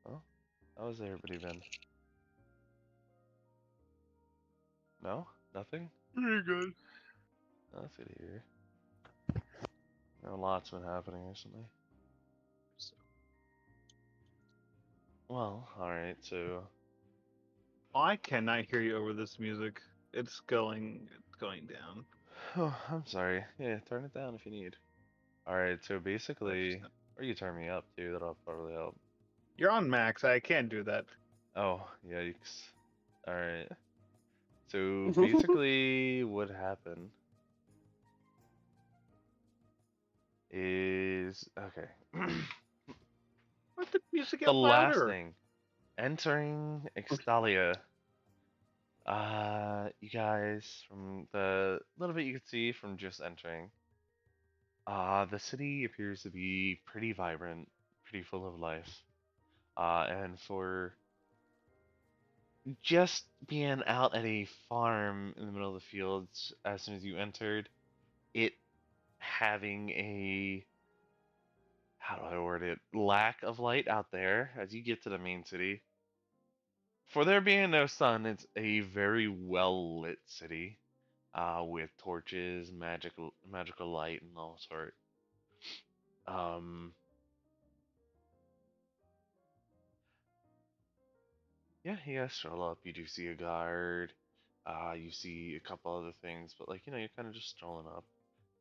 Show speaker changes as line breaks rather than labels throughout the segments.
Well, how has everybody been? No? Nothing?
Pretty good.
Oh, that's good to hear. No, lots been happening recently. Well, alright, so...
I cannot hear you over this music. It's going down.
Oh, I'm sorry. Yeah, turn it down if you need. Alright, so basically... Or you turn me up, too, that'll probably help.
You're on max. I can't do that.
Oh, yikes. Alright. So, basically, what happened is... Okay.
Let the music
The
get
last
louder.
thing. Entering Extalia. You guys, from the little bit you could see from just entering, the city appears to be pretty vibrant, pretty full of life. And for just being out at a farm in the middle of the fields as soon as you entered, it having a, how do I word it, lack of light out there as you get to the main city. For there being no sun, it's a very well lit city, with torches, magical light, and all sort. Um, yeah, you guys stroll up. You do see a guard. You see a couple other things, but like you're kind of just strolling up,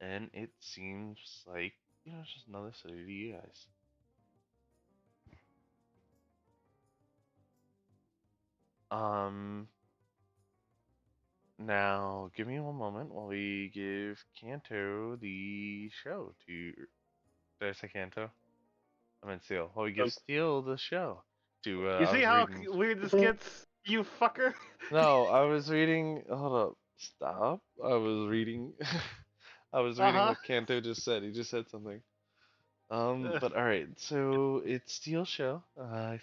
and it seems like it's just another city to you guys. Um, Now give me one moment while we give Kanto the show to. Did I say Kanto? I meant Steel. Well, we give Steel the show. To
You
I
see
was
how
reading.
weird this gets, you fucker?
No, I was reading. Hold up. Stop. I was reading. I was reading
Uh-huh.
what Kanto just said. He just said something. But all right. So it's Steel's show.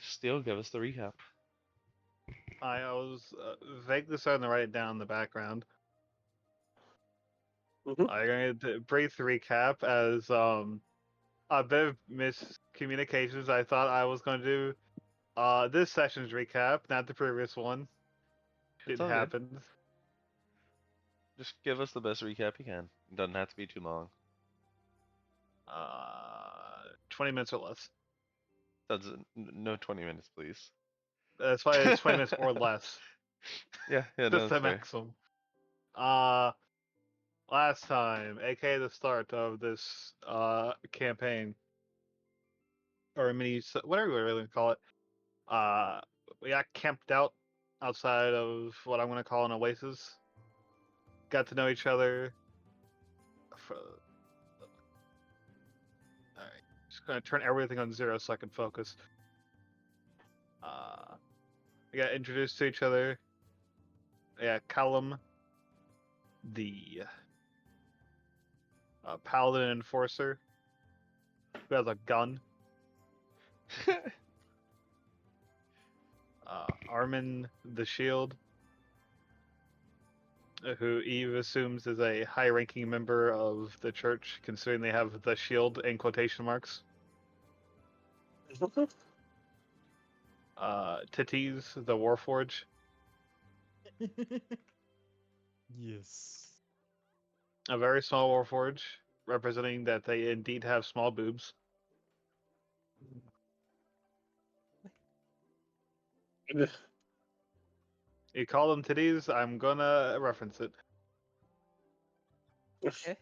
Steel, give us the recap.
I was vaguely starting to write it down in the background. I'm going to brief recap as a bit of miscommunications. I thought I was going to do this session's recap, not the previous one.
It's
Didn't
all good.
happen.
Just give us the best recap you can. It doesn't have to be too long.
20 minutes or less.
That's no 20 minutes, please.
That's why it's 20 minutes or less.
Yeah, no,
Just
that's
the
fair.
maximum. Last time, aka the start of this campaign, or mini, whatever we really call it, we got camped out outside of what I'm going to call an oasis. Got to know each other. Alright, just going to turn everything on 0 so I can focus. We got introduced to each other. Yeah, Callum, the paladin enforcer, who has a gun. Armin, the shield, who Eve assumes is a high-ranking member of the church, considering they have the shield in quotation marks. Titties, the Warforge.
Yes.
A very small Warforge, representing that they indeed have small boobs. You call them titties, I'm gonna reference it.
Okay.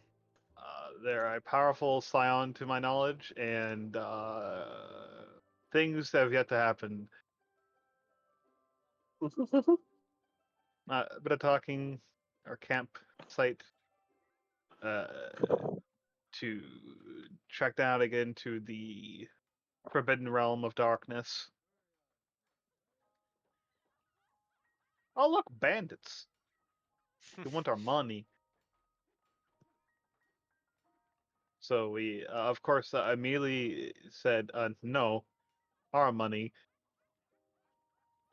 They're a powerful scion to my knowledge, and things have yet to happen. A bit of talking, our campsite, to track down again to the forbidden realm of darkness. Oh look, bandits! They want our money. So we, of course, immediately said, no, our money,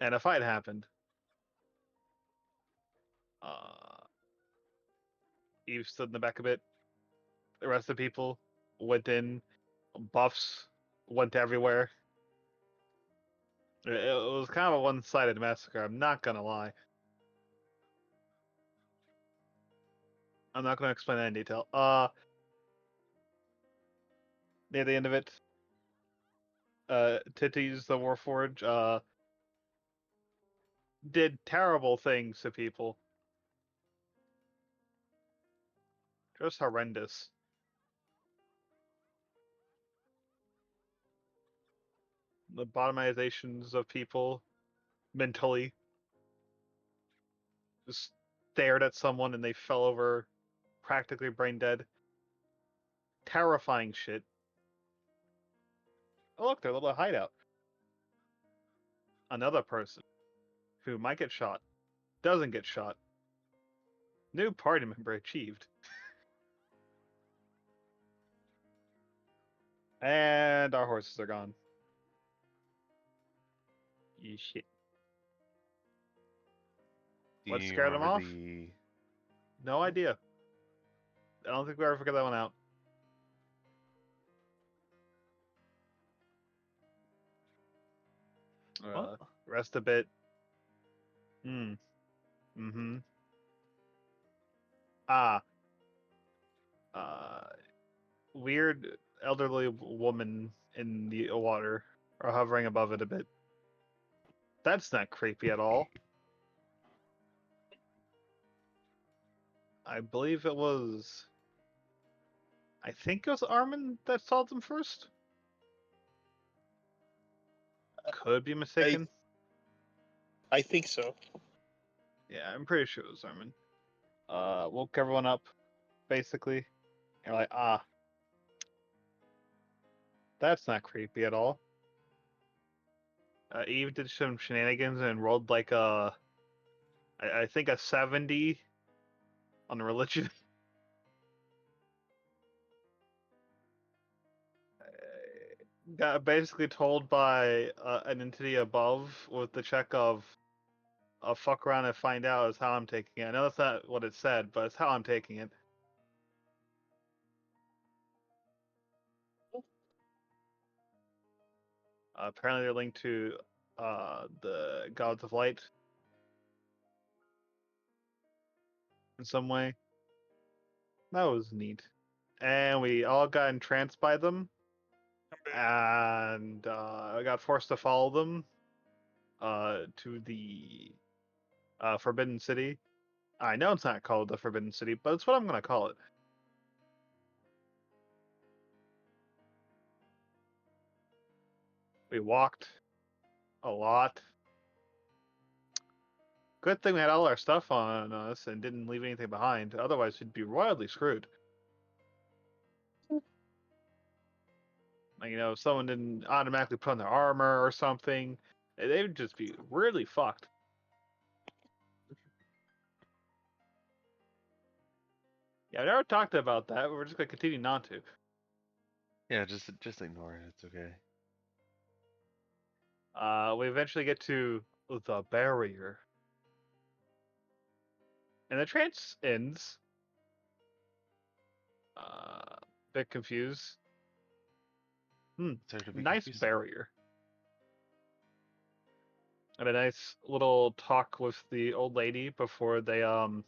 and a fight happened. Eve stood in the back a bit. The rest of the people went in. Buffs went everywhere. It was kind of a one-sided massacre. I'm not gonna lie. I'm not gonna explain that in detail. Near the end of it, Titties the Warforge did terrible things to people. Just horrendous. The bottomizations of people mentally. Just stared at someone and they fell over, practically brain dead. Terrifying shit. Oh look, their little hideout. Another person who might get shot, doesn't get shot. New party member achieved. And our horses are gone. Shit.
Do
What
you
scared them
remember
off?
the?
No idea. I don't think we ever figured that one out.
Well,
Rest a bit. Mm-hmm. Ah. Weird elderly woman in the water, or hovering above it a bit. That's not creepy at all. I believe it was. I think it was Armin that saw them first. Could be mistaken.
I think so.
Yeah, I'm pretty sure it was Armin. Woke everyone up, basically. You're like, ah, that's not creepy at all. Eve did some shenanigans and rolled like I think a 70 on religion. Got basically told by an entity above with the check of fuck around and find out is how I'm taking it. I know that's not what it said, but it's how I'm taking it. Apparently they're linked to the gods of light in some way. That was neat. And we all got entranced by them, and I got forced to follow them to the Forbidden City. I know it's not called the Forbidden City, but it's what I'm going to call it. We walked a lot. Good thing we had all our stuff on us and didn't leave anything behind. Otherwise, we'd be royally screwed. Like, if someone didn't automatically put on their armor or something, they would just be really fucked. Yeah, I never talked about that. We're just gonna continue not to.
yeah, just ignore it. It's okay.
We eventually get to the barrier, and the trance ends. Bit confused.
It's hard to be
Nice
confusing.
barrier. And a nice little talk with the old lady before they
Do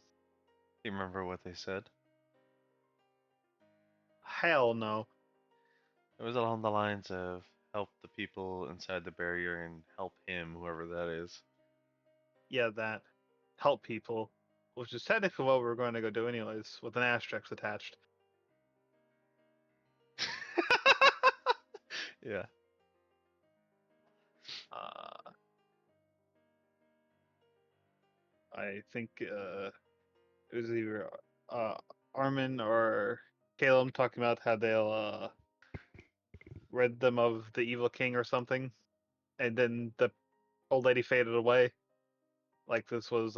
you remember what they said?
hell no.
It was along the lines of help the people inside the barrier and help him, whoever that is.
Yeah, that help people, which is technically what we're going to go do anyways, with an asterisk attached.
Yeah.
I think it was either Armin or Caleb talking about how they'll rid them of the evil king or something, and then the old lady faded away. Like this was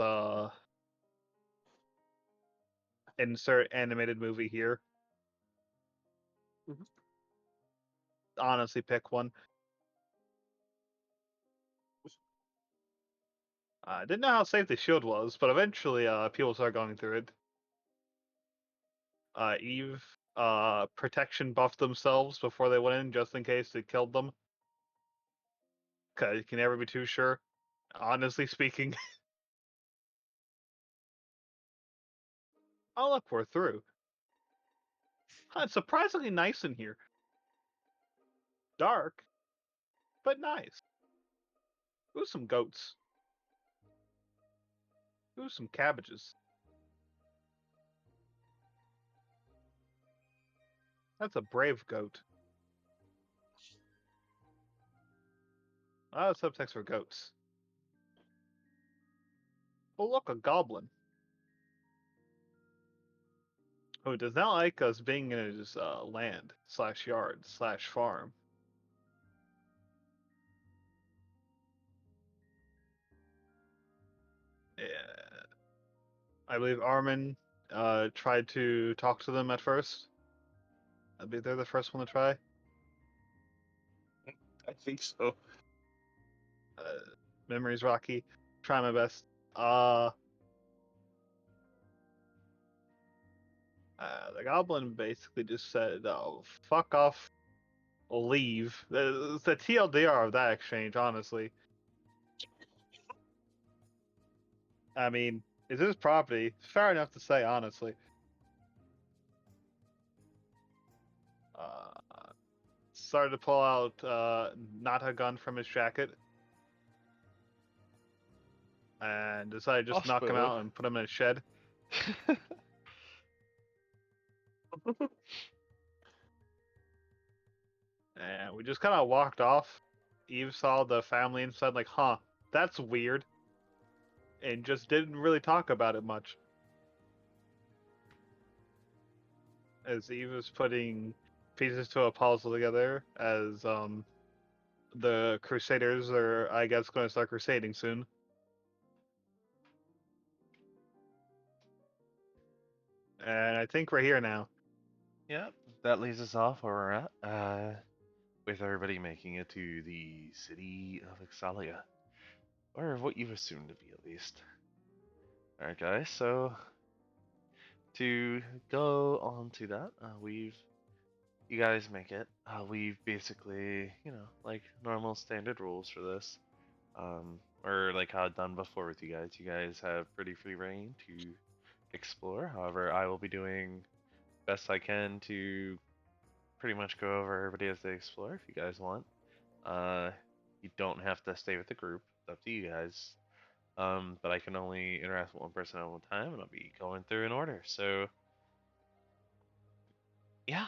insert animated movie here.
Mhm.
Honestly, pick one. I didn't know how safe the shield was, but eventually people started going through it. Eve protection buffed themselves before they went in just in case it killed them. Cause you can never be too sure. Honestly speaking. Oh look, we're through. Huh, it's surprisingly nice in here. Dark, but nice. Ooh, some goats. Ooh, some cabbages. That's a brave goat. Oh, subtext for goats. Oh, look, a goblin. Who does not like us being in his land / yard / farm. Yeah. I believe Armin tried to talk to them at first. I believe they're the first one to try.
I think so.
Memories rocky. Try my best. The goblin basically just said, "Oh, fuck off, leave." The TLDR of that exchange, honestly. I mean, it's his property. It's fair enough to say, honestly. Started to pull out not a gun from his jacket. And decided to just knock him
Crossbow.
out and put him in a shed. And we just kind of walked off. Eve saw the family inside, like, huh, that's weird. And just didn't really talk about it much. As Eve was putting pieces to a puzzle together, as the Crusaders are, I guess, going to start crusading soon. And I think we're here now.
Yep, that leaves us off where we're at, with everybody making it to the city of Extalia, or what you've assumed to be at least. Alright guys, so to go on to that, you guys make it. We've basically, like normal standard rules for this, or like how I've done before with you guys. You guys have pretty free reign to explore. However, I will be doing best I can to pretty much go over everybody as they explore. If you guys want, you don't have to stay with the group. It's up to you guys. But I can only interact with one person at one time, and I'll be going through in order. So, yeah,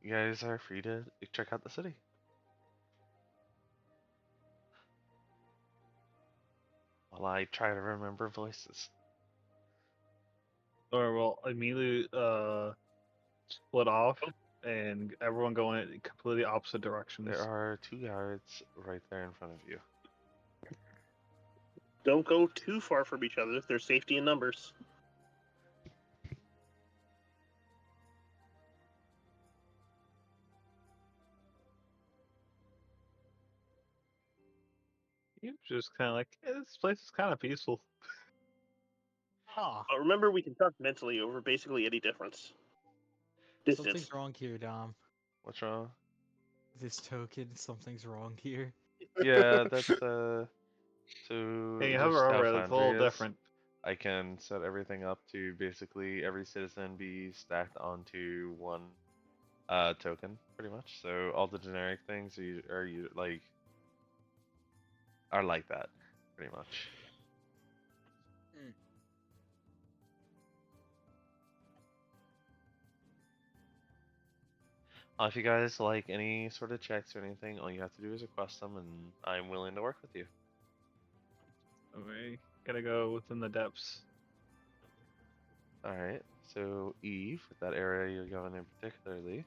you guys are free to check out the city. While I try to remember voices.
Or we'll immediately split off and everyone go in completely opposite directions.
There are 2 guards right there in front of you.
Don't go too far from each other. There's safety in numbers.
You're just kind of like, this place is kind of peaceful.
Huh.
But remember, we can talk mentally over basically any difference. Distance.
Something's wrong here, Dom.
What's wrong?
This token, something's wrong here.
Yeah, that's so.
Hey,
just
hover
how
over it, it's a
Foundry
little
is.
different.
I can set everything up to basically every citizen be stacked onto one token, pretty much. So all the generic things are like that, pretty much. If you guys like any sort of checks or anything, all you have to do is request them, and I'm willing to work with you.
Okay, gotta go within the depths.
Alright, so Eve, with that area you're going in particularly,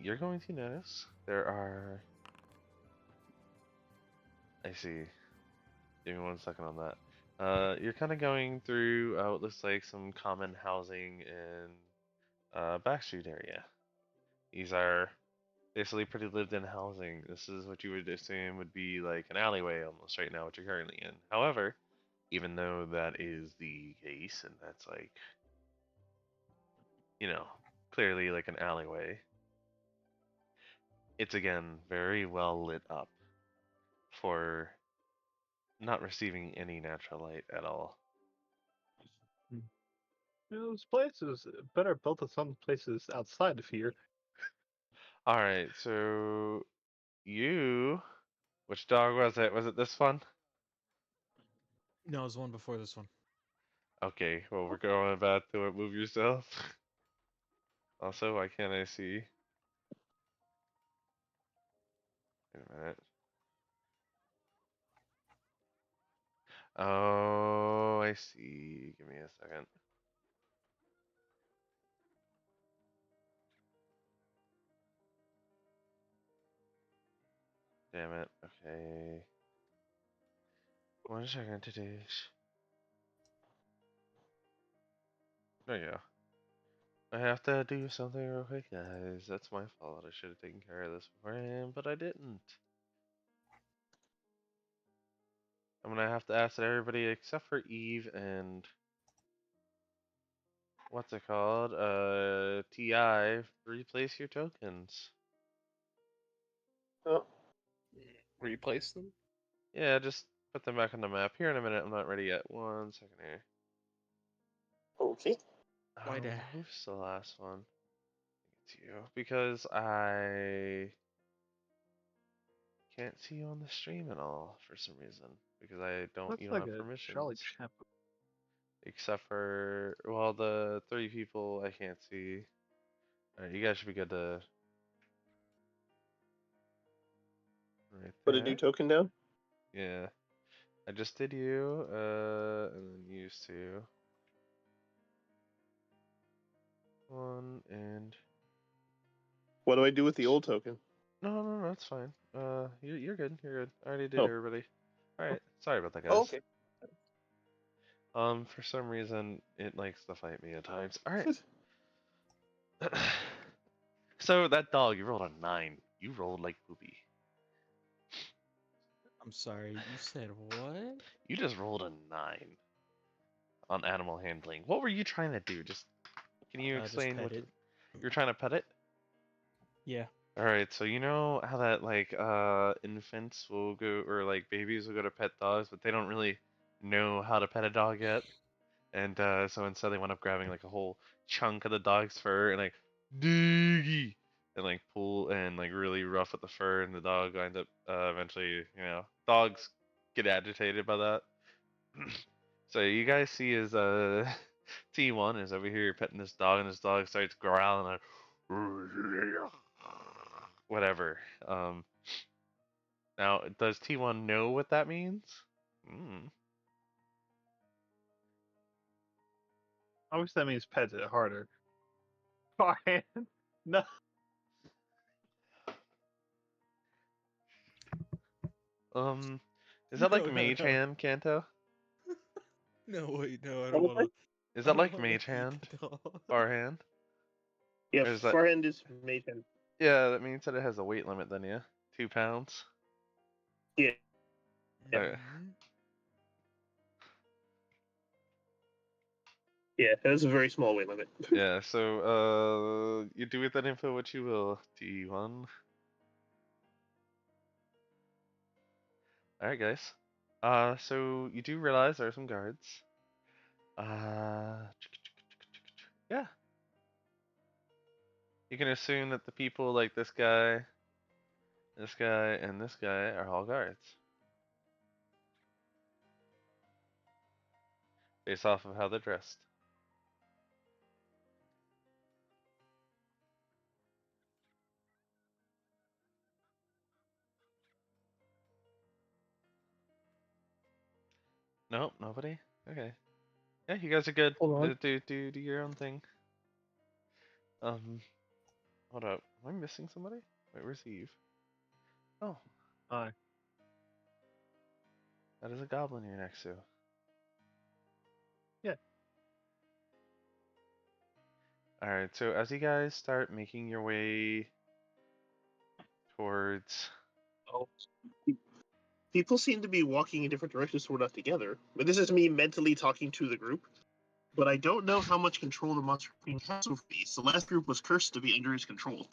you're going to notice there are... I see. Give me 1 second on that. You're kind of going through what looks like some common housing in Backstreet area. These are basically pretty lived-in housing. This is what you would assume would be like an alleyway almost right now, what you're currently in. However, even though that is the case, and that's like, clearly like an alleyway, it's again very well lit up. for not receiving any natural light at all.
Those places better built in some places outside of here.
All right, so you, which dog was it? Was it this one?
No, it was one before this one.
Okay, well we're going back to it. Move yourself. Also, why can't I see? Wait a minute. Oh, I see. Give me a second. Damn it. Okay. 1 second to dish. There you go. I have to do something real quick, guys. That's my fault. I should have taken care of this beforehand, but I didn't. I'm gonna have to ask everybody except for Eve and what's it called? TI, replace your tokens.
Oh. Replace them?
Yeah, just put them back on the map. Here in a minute. I'm not ready yet. 1 second here.
Okay.
Why that?
Who's the last one? It's you. Because I can't see you on the stream at all for some reason. Because
Looks
you don't
like
have
a
permissions.
Charlie Chap.
Except for, well, the 3 people I can't see. Alright, you guys should be good to. Right
Put a
there.
new token down?
Yeah. I just did you, and then used to. 1 and.
What do I do with the old token?
No, that's fine. You're good. You're good. I already did
Oh.
everybody. Alright, sorry about that, guys.
Oh, okay.
For some reason, it likes to fight me at times. Alright. So, that dog, you rolled a 9. You rolled like poopy.
I'm sorry, you said what?
You just rolled a 9 on animal handling. What were you trying to do? Can you
Just
explain
pet
what
it.
you're trying to pet it?
Yeah.
Alright, so you know how that like infants will go or like babies will go to pet dogs, but they don't really know how to pet a dog yet. And so instead they wind up grabbing like a whole chunk of the dog's fur and like diggy and like pull and like really rough with the fur, and the dog winds up eventually, dogs get agitated by that. So you guys see as T1 is over here petting this dog, and this dog starts growling like whatever. Now does T1 know what that means?
Obviously, that means pet it harder. Fine. No.
Is that like
No, no,
Mage
no.
Hand, Kanto?
No, wait, no, I don't
What was
want to.
Is that like Mage Hand? Far hand?
Yeah,
Or is that-
forehand is made him.
Yeah, that means that it has a weight limit then, yeah? 2 pounds?
Yeah.
Okay.
Yeah, it has a very small weight limit.
Yeah, so, you do with that info what you will, T1. Alright, guys. So you do realize there are some guards. Yeah. You can assume that the people like this guy, and this guy are all guards. Based off of how they're dressed. Nope, nobody? Okay. Yeah, you guys are good.
Hold on.
Do your own thing. Hold up. Am I missing somebody? Wait, where's Eve? Oh,
Hi.
that is a goblin you're next to.
Yeah.
Alright, so as you guys start making your way towards...
Oh. People seem to be walking in different directions, so we're not together. But this is me mentally talking to the group. But I don't know how much control the Monster Queen has over these. The last group was cursed to be under his control.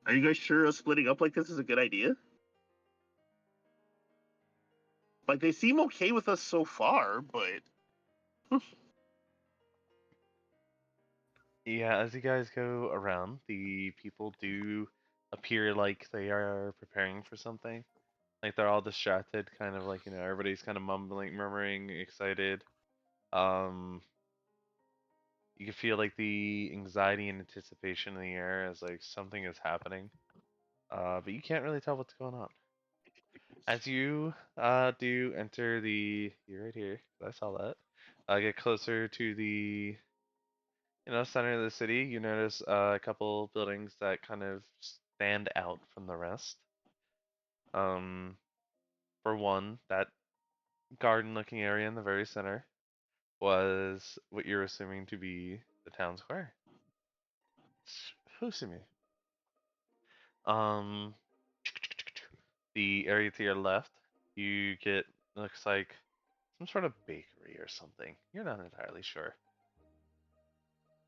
Are you guys sure splitting up like this is a good idea? Like, they seem okay with us so far, but
Yeah, as you guys go around, the people do appear like they are preparing for something. Like they're all distracted, kind of like, everybody's kind of mumbling, murmuring, excited. You can feel like the anxiety and anticipation in the air as like something is happening. But you can't really tell what's going on. As you do enter you're right here, I saw that. Get closer to the center of the city, you notice a couple buildings that kind of stand out from the rest. Um, for one, that garden-looking area in the very center was what you're assuming to be the town square. Husumi. Um, the area to your left, you get looks like some sort of bakery or something. You're not entirely sure.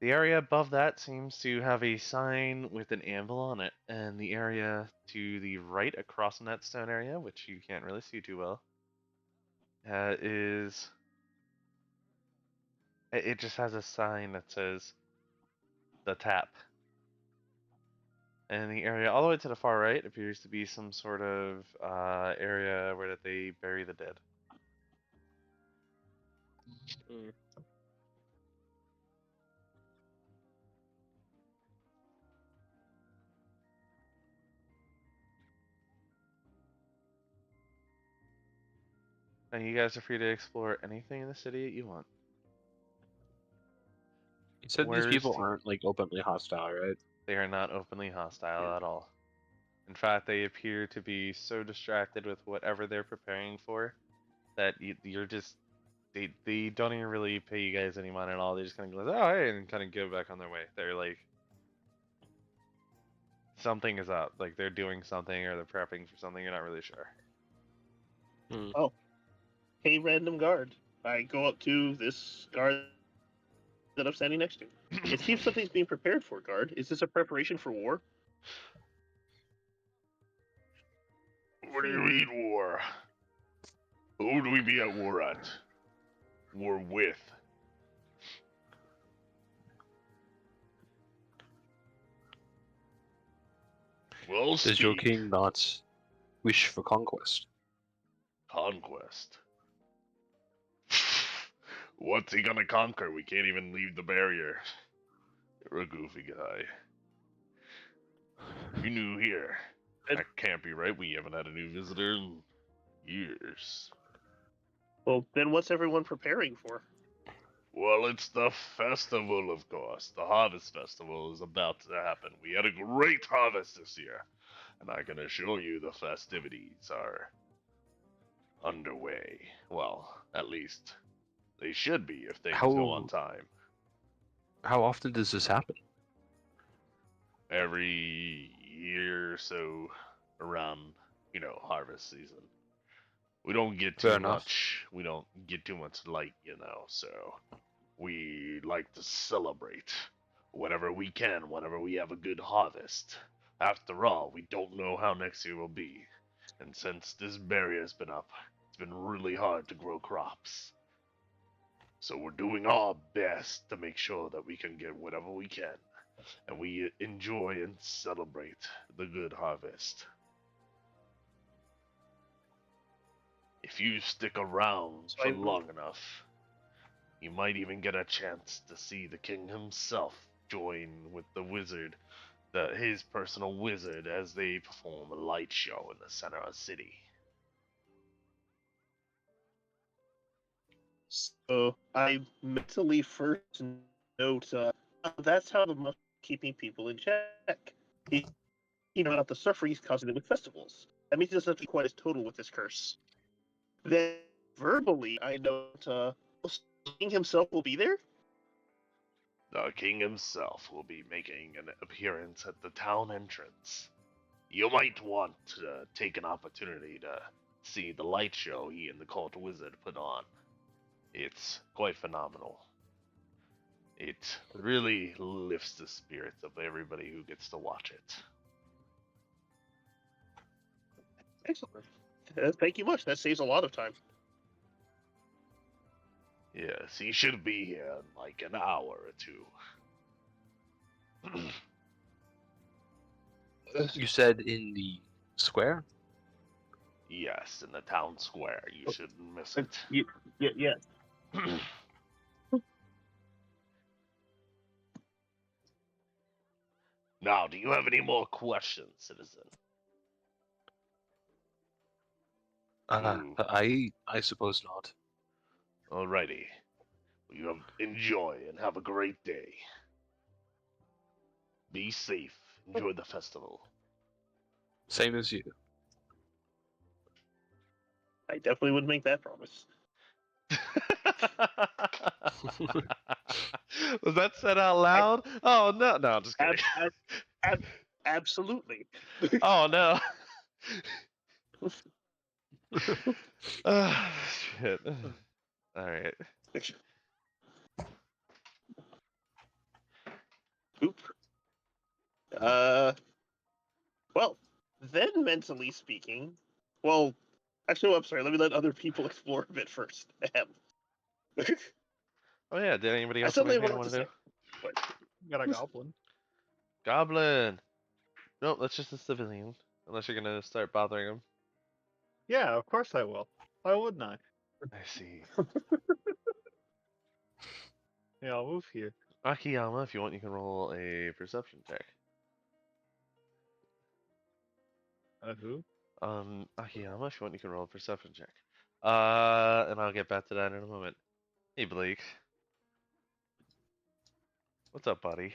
The area above that seems to have a sign with an anvil on it, and the area to the right across from that stone area, which you can't really see too well, is it just has a sign that says the tap. And the area all the way to the far right appears to be some sort of area where they bury the dead.
Mm.
And you guys are free to explore anything in the city that you want.
You said these
Where's
people
the-
aren't like openly hostile, right?
They are not openly hostile at all. In fact, they appear to be so distracted with whatever they're preparing for that you're just they don't even really pay you guys any mind at all. They just kind of go, oh hey, and kind of go back on their way. They're like, something is up. Like they're doing something or they're prepping for something. You're not really sure.
Mm.
hey, random guard. I go up to this guard that I'm standing next to. It seems something's being prepared for, guard. Is this a preparation for war?
What do you mean war? Who would we be at war at? War with? Well,
Does your king not wish for conquest?
Conquest. What's he gonna conquer? We can't even leave the barrier. You're a goofy guy. You new here. That can't be right. We haven't had a new visitor in years.
Well, then what's everyone preparing for?
Well, it's the festival, of course. The Harvest Festival is about to happen. We had a great harvest this year, and I can assure you the festivities are underway. Well, at least they should be if things go on time.
How often does this happen?
Every year or so around, harvest season. We don't get
Fair
too
enough.
much. We don't get too much light, so we like to celebrate whenever we can, whenever we have a good harvest. After all, we don't know how next year will be. And since this barrier's been up, it's been really hard to grow crops. So we're doing our best to make sure that we can get whatever we can. And we enjoy and celebrate the good harvest. If you stick around for long enough, you might even get a chance to see the king himself join with the wizard, his personal wizard, as they perform a light show in the center of the city.
So I mentally first note that's how the monk keeping people in check. He not out the suffering he's causing them with festivals. That means he doesn't have to be quite as total with this curse. Then verbally, I note the king himself will be there.
The king himself will be making an appearance at the town entrance. You might want to take an opportunity to see the light show he and the cult wizard put on. It's quite phenomenal. It really lifts the spirits of everybody who gets to watch it.
Excellent. Thank you much. That saves a lot of time.
Yes, he should be here in like an hour or two.
You said in the square?
Yes, in the town square. You shouldn't miss it.
Yeah.
Now, do you have any more questions, citizen?
I suppose not.
Alrighty. You enjoy and have a great day. Be safe. Enjoy the festival.
Same as you.
I definitely would make that promise.
Was that said out loud? Oh no, no, I'm just kidding.
Absolutely.
Oh no. Shit. All right.
Oop. Well, then mentally speaking, well, actually, I'm sorry. Let me let other people explore a bit first.
Oh yeah. Did anybody
I
else have
suddenly
anything they
wanted
want
to
to do?
say,
Got a goblin.
Goblin. No, that's just a civilian. Unless you're gonna start bothering him.
Yeah, of course I will. Why wouldn't I?
I see.
Yeah, I'll move here.
Akiyama, if you want, you can roll a perception check.
Who?
Akiyama, if you want, you can roll a perception check. And I'll get back to that in a moment. Hey, Blake. What's up, buddy?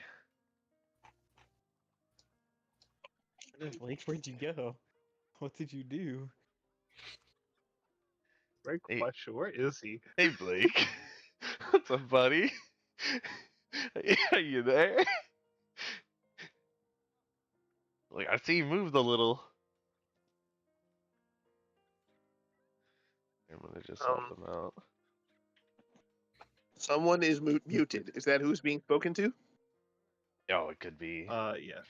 Blake, where'd you go? What did you do?
Great
Hey.
question. Where is he?
Hey, Blake. What's up, buddy? Are you there? Like, I see you moved a little. I'm gonna just help him out.
someone is muted. Is that who's being spoken to?
Oh, it could be.
Yes.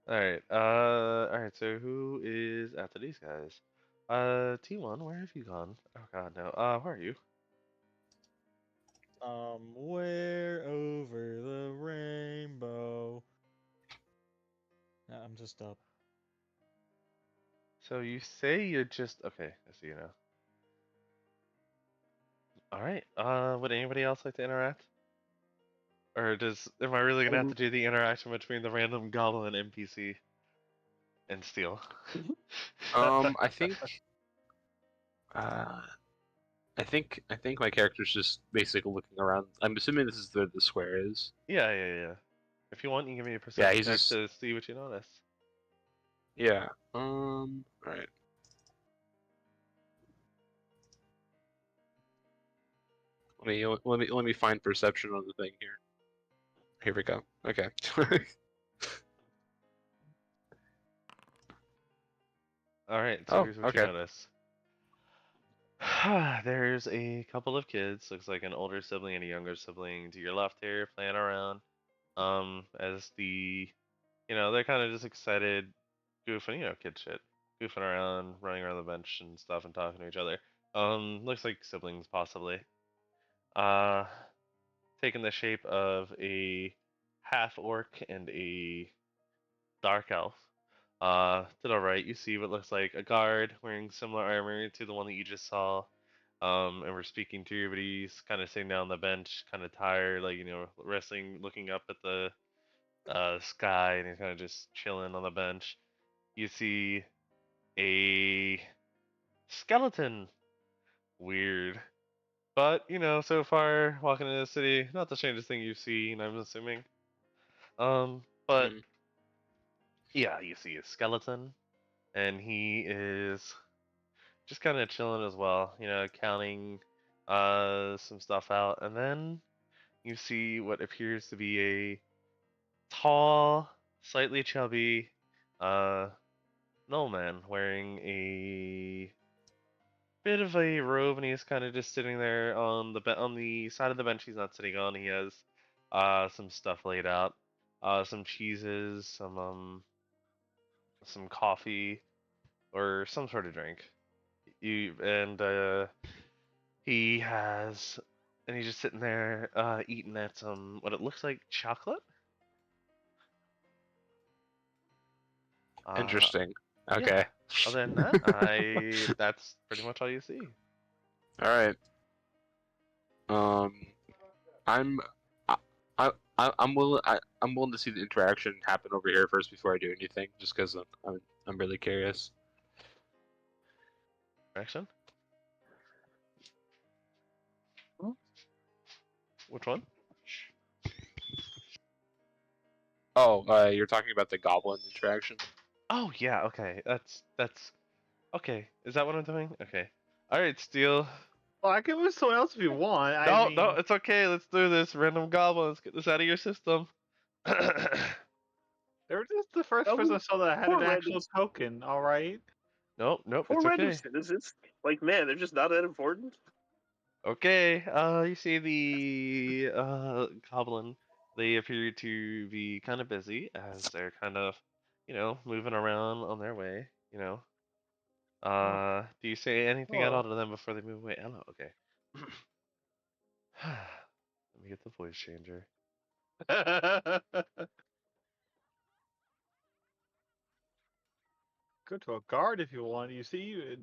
Alright, alright, so who is after these guys? T1, where have you gone? Oh god, no. Where are you?
Somewhere over the rainbow. I'm just up.
So you say you're just, okay, I see you now. Alright, would anybody else like to interact? Or am I really gonna have to do the interaction between the random goblin NPC and Steel?
I think. I think my character's just basically looking around. I'm assuming this is where the square is.
Yeah. If you want, you can give me a
Yeah,
perception
he's
check
just.
to see what you notice.
Yeah. Alright. Let me find perception on the thing here. Here we go. Okay.
Alright, so
Oh,
here's what you
okay.
notice. There's a couple of kids, looks like an older sibling and a younger sibling to your left here, playing around. As they're kind of just excited, goofing, kid shit, goofing around, running around the bench and stuff, and talking to each other. Looks like siblings possibly. Uh, Taking the shape of a half orc and a dark elf. To the right, you see what looks like a guard wearing similar armor to the one that you just saw. And we're speaking to you, but he's kind of sitting down on the bench, kind of tired, like, resting, looking up at the sky, and he's kind of just chilling on the bench. You see a skeleton. Weird. But, so far, walking into the city, not the strangest thing you've seen, I'm assuming. But,
Mhm.
yeah, you see a skeleton, and he is just kind of chilling as well, counting some stuff out. And then you see what appears to be a tall, slightly chubby Nullman wearing a bit of a robe, and he's kind of just sitting there on the side of the bench he's not sitting on. He has some stuff laid out, some cheeses, some some coffee or some sort of drink. He has, and he's just sitting there eating at some what it looks like chocolate.
Interesting.
Yeah.
Okay.
Other than that, that's pretty much all you see.
All right. I'm I, I'm willing to see the interaction happen over here first before I do anything, just because I'm really curious.
Action.
Hmm?
Which one?
Oh, you're talking about the goblin interaction?
Oh yeah, okay. That's okay. Is that what I'm doing? Okay. All right, Steel.
Well, I can move someone else if you want.
No,
I mean,
no, it's okay. Let's do this. Random goblin. Let's get this out of your system.
they were just the first
Oh,
person I saw that had
poor
an actual
random-
token. All right.
Nope,
Poor
it's
random
okay.
citizens. Like, man, they're just not that important.
Okay. You see the goblin. They appear to be kind of busy as they're kind of, moving around on their way. Do you say anything at all
Hello.
to them before they move away? Hello. Okay. Let me get the voice changer.
Go to a guard if you want. You see,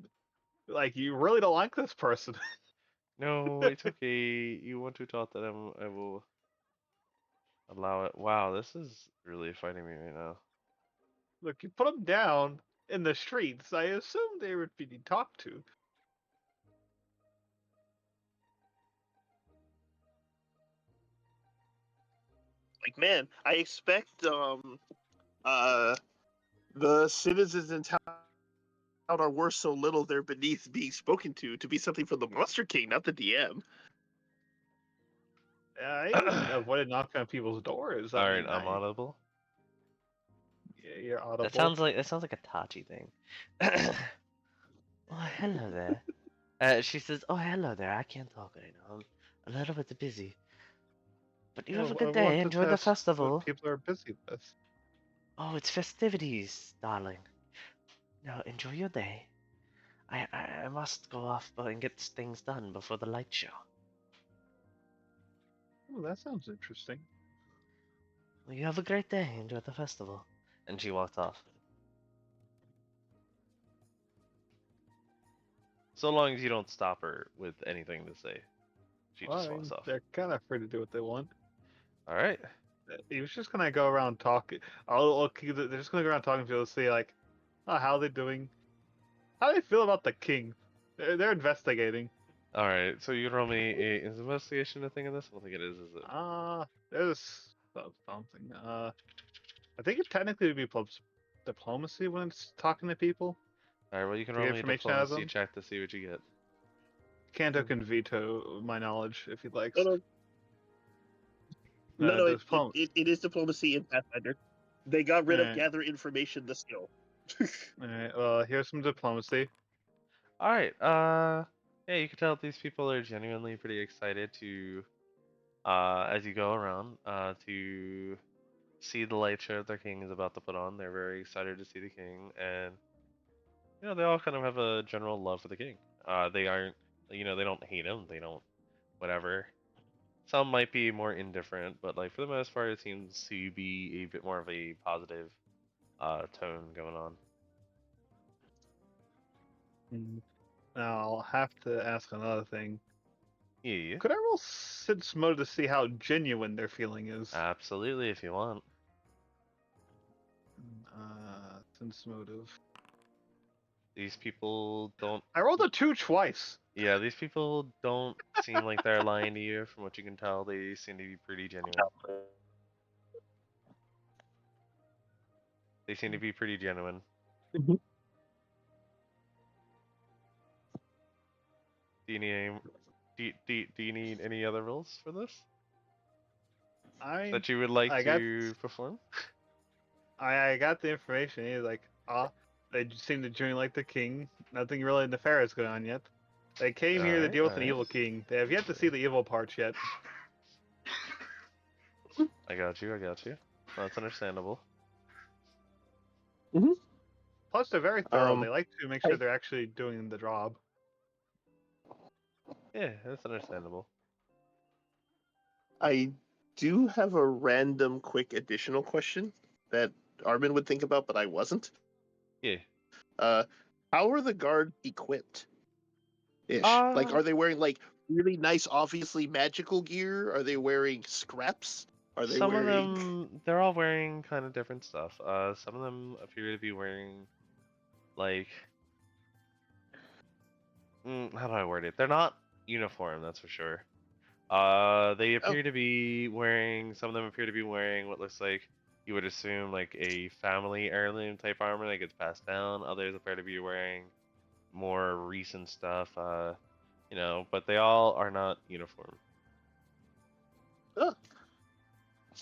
like you really don't like this person.
No, it's okay. You want to talk to them? I will allow it. Wow, this is really fighting me right now.
Look, you put them down in the streets. I assume they would be talked to.
Like, man, I expect the citizens in town are worth so little they're beneath being spoken to be something from the Monster King, not the DM.
I even avoided knocking on people's doors. I
All
mean,
right, I'm audible.
yeah, you're audible.
That sounds like a Tachi thing. Oh, hello there. She says, "Oh, hello there. I can't talk right now. I'm a little bit busy. But you have a good day. Enjoy the festival.
What people are busy with.
Oh, it's festivities, darling. Now enjoy your day. I must go off and get things done before the light show.
Oh, that sounds interesting.
Well, you have a great day. Enjoy the festival." And she walked off.
So long as you don't stop her with anything to say, she
Well,
just
I mean,
walks off.
they're kind of free to do what they want.
All right.
He was just gonna go around talking. They're just gonna go around talking to people to see like, oh, how are they doing? How do they feel about the king? They're investigating.
All right. So you can roll me is investigation a thing in this? I don't think it is it?
There's something. I think it technically would be diplomacy when it's talking to people.
All right. Well, you can
To
roll
get
me a
information out of
diplomacy
them?
check to see what you get.
Kanto can veto my knowledge if he likes.
No, no,
Diplomacy.
it is diplomacy in Pathfinder. They got rid of
Alright.
gather information, the skill.
Alright, well, here's some diplomacy.
All right. Yeah, you can tell these people are genuinely pretty excited to, as you go around, to see the light show their king is about to put on. They're very excited to see the king, and they all kind of have a general love for the king. They aren't, they don't hate him. They don't, whatever. Some might be more indifferent, but like for the most part, it seems to be a bit more of a positive tone going on.
Now I'll have to ask another thing.
Yeah,
Could I roll sense mode to see how genuine their feeling is?
absolutely, if you want.
Sense motive.
These people don't.
I rolled a 2 twice.
Yeah, these people don't seem like they're lying to you. From what you can tell, they seem to be pretty genuine. They seem to be pretty genuine.
Mhm.
Do you need any? Do you need any other rules for this that you would like to perform?
I got the information. He's like, they seem to join like the king. Nothing really nefarious going on yet. They came here to deal with an evil king. They have yet to see the evil parts yet.
I got you. That's understandable.
Plus, they're very thorough.
Um,
They like to make
I-
sure they're actually doing the job.
Yeah, that's understandable.
I do have a random, quick additional question that Armin would think about, but I wasn't.
Yeah.
How are the guards equipped? Ish. Like,
Uh,
are they wearing like really nice, obviously magical gear? Are they wearing scraps? Are they
Some of
wearing?
them, they're all wearing kind of different stuff. Some of them appear to be wearing, like, how do I word it? They're not uniform, that's for sure. They appear to be wearing, some of them appear to be wearing what looks like, you would assume, like a family heirloom type armor that gets passed down. Others appear to be wearing more recent stuff, but they all are not uniform.
Oh.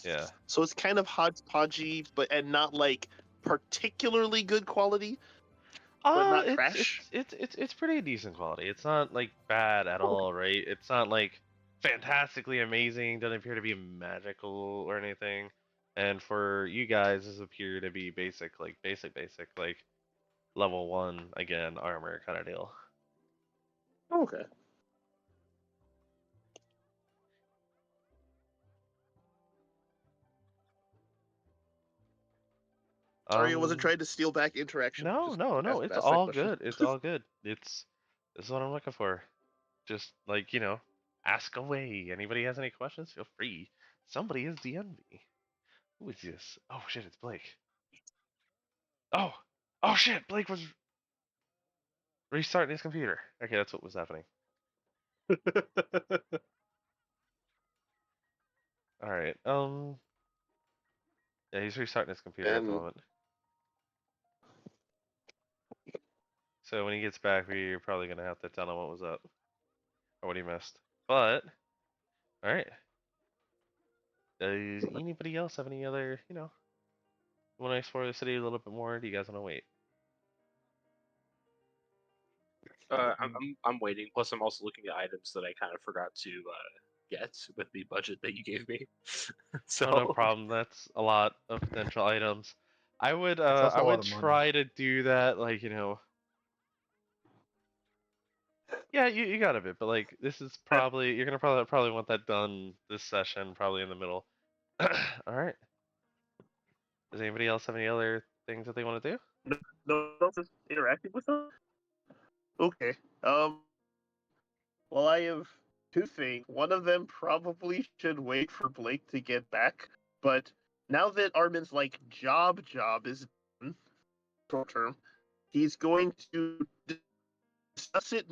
Yeah.
So it's kind of hodgepodgey, and not like particularly good quality, but not trash.
It's pretty decent quality. It's not like bad at all, right? It's not like fantastically amazing. Doesn't appear to be magical or anything. And for you guys, this appear to be basic, like level 1 again armor kind of deal.
Okay. Sorry, I wasn't trying to steal back interaction.
No,
Just
no,
ask
it's
that
all
question.
good. It's all good. This is what I'm looking for. Just like, ask away. Anybody has any questions? Feel free. Somebody is DM'd me. Who is this? Oh shit, it's Blake. Oh shit, Blake was restarting his computer. Okay, that's what was happening. All right. Yeah, he's restarting his computer at the
And
moment. So when he gets back, we're probably gonna have to tell him what was up or what he missed. But all right. Does anybody else have any other, want to explore the city a little bit more? Do you guys want to wait?
I'm waiting. Plus, I'm also looking at items that I kind of forgot to get with the budget that you gave me. So
Oh, no problem. That's a lot of potential items. I would
also
I
a lot
would
of money.
try to do that, like, yeah, you got a bit, but like this is probably you're gonna probably want that done this session, probably in the middle. All right. Does anybody else have any other things that they want to do?
no one else is interacting with them. Okay. Well, I have two things. One of them probably should wait for Blake to get back, but now that Armin's like job is done, short term, he's going to discuss it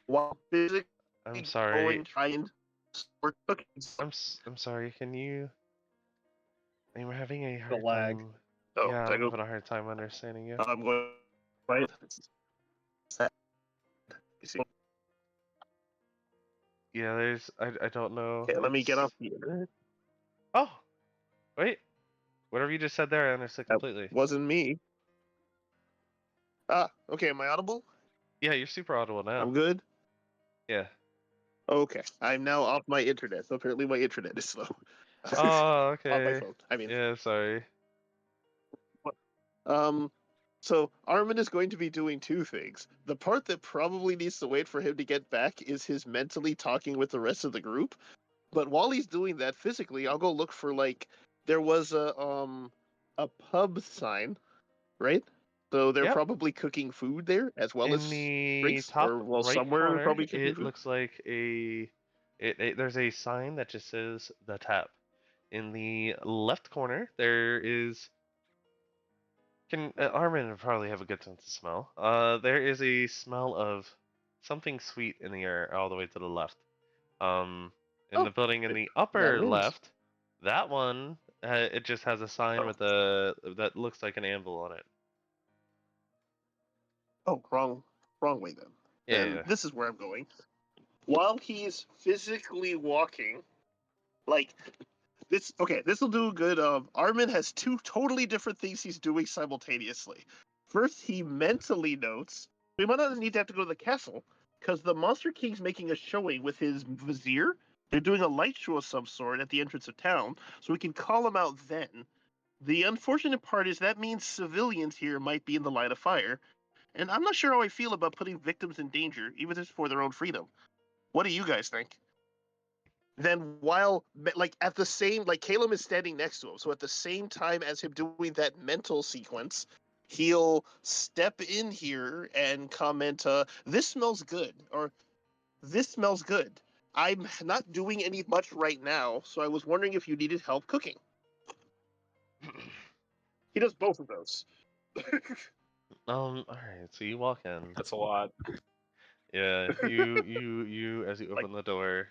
while physically
I'm sorry.
trying to start cooking.
I'm sorry. Can you? I'm having a hard
lag.
time.
Oh,
Yeah,
did I
I'm
go?
having a hard time understanding you.
I'm going right. You see?
Yeah, I don't know.
Okay, let me get
It's-
off the internet.
Oh, wait. Whatever you just said there, I understood
That
completely.
wasn't me. Okay. Am I audible?
Yeah, you're super audible now.
I'm good.
Yeah.
Okay, I'm now off my internet. So apparently my internet is slow.
Oh,
On my
okay.
phone. I mean,
Yeah, sorry.
So Armin is going to be doing two things. The part that probably needs to wait for him to get back is his mentally talking with the rest of the group. But while he's doing that physically, I'll go look for there was a pub sign, right? So they're
Yep.
probably cooking food there as well as
In the
drinks,
top
or well,
right
somewhere they're
corner,
probably cooking
it
food.
looks like there's a sign that just says the tap. In the left corner, there is Armin would probably have a good sense of smell. There is a smell of something sweet in the air all the way to the left. In the building in the upper
That is.
left, that one it just has a sign with that looks like an anvil on it.
Oh, wrong way then.
Yeah,
And
yeah.
this is where I'm going. While he's physically walking, like this will do good. Armin has two totally different things he's doing simultaneously. First, he mentally notes we might not need to have to go to the castle, because the Monster King's making a showing with his vizier. They're doing a light show of some sort at the entrance of town, so we can call him out then. The unfortunate part is that means civilians here might be in the line of fire, and I'm not sure how I feel about putting victims in danger, even if it's for their own freedom. What do you guys think? Then while, like, at the same, like, Caleb is standing next to him, so at the same time as him doing that mental sequence, he'll step in here and comment, this smells good, or this smells good. I'm not doing any much right now, so I was wondering if you needed help cooking. He does both of those.
Alright, so you walk in.
That's a lot.
Yeah, you, as you open the door,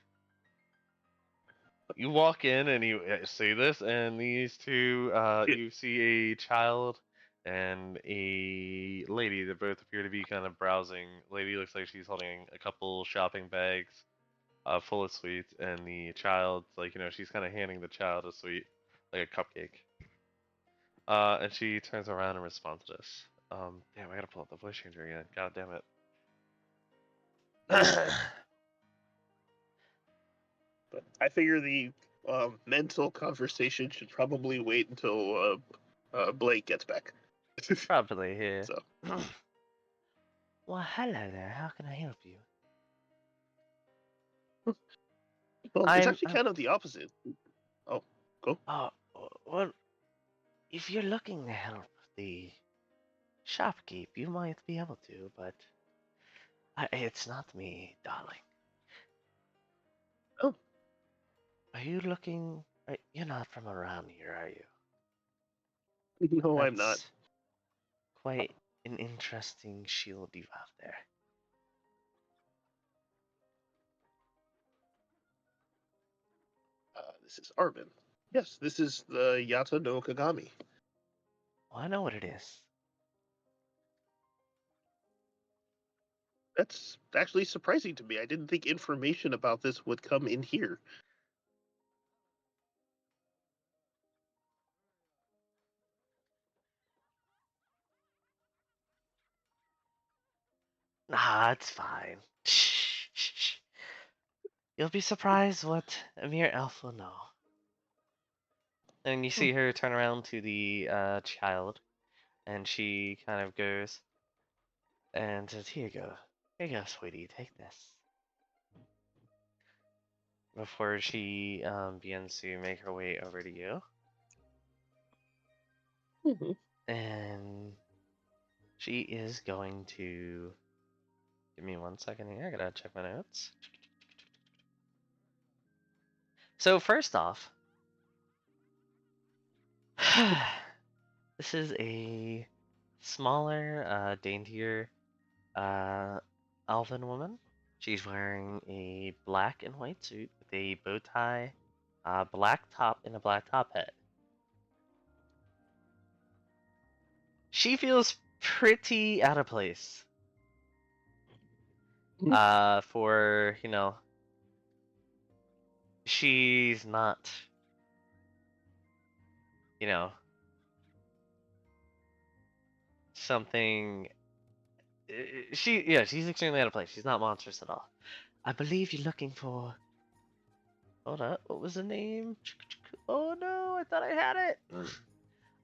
you walk in and you see this, and these two, you see a child and a lady that both appear to be kind of browsing. Lady looks like she's holding a couple shopping bags, full of sweets, and the child's like, she's kind of handing the child a sweet, like a cupcake. And she turns around and responds to this. Damn, I gotta pull up the voice changer again. God damn it.
But I figure the mental conversation should probably wait until Blake gets back.
Probably here.
So.
Well, hello there. How can I help you?
Well, it's
I'm-
actually kind of the opposite. Oh, go.
Oh, well, if you're looking to help the shopkeep, you might be able to, but it's not me, darling.
Oh.
Are you looking? You're not from around here, are you?
No, I'm not.
That's quite an interesting shield you have there.
This is Armin. Yes, this is the Yata no Kagami.
Well, I know what it is.
That's actually surprising to me. I didn't think information about this would come in here.
Nah, it's fine. Shh, shh, shh. You'll be surprised what a mere elf will know. And you see her turn around to the child, and she kind of goes and says, Here you go. Here you go, sweetie. Take this. Before she begins to make her way over to you. And she is going to... Give me 1 second here. I gotta check my notes. So first off, this is a smaller, daintier elven woman. She's wearing a black and white suit with a bow tie, black top, and a black top hat. She feels pretty out of place. For, she's not, something. She's extremely out of place. She's not monstrous at all. I believe you're looking for. Hold up, what was the name? Oh no, I thought I had it.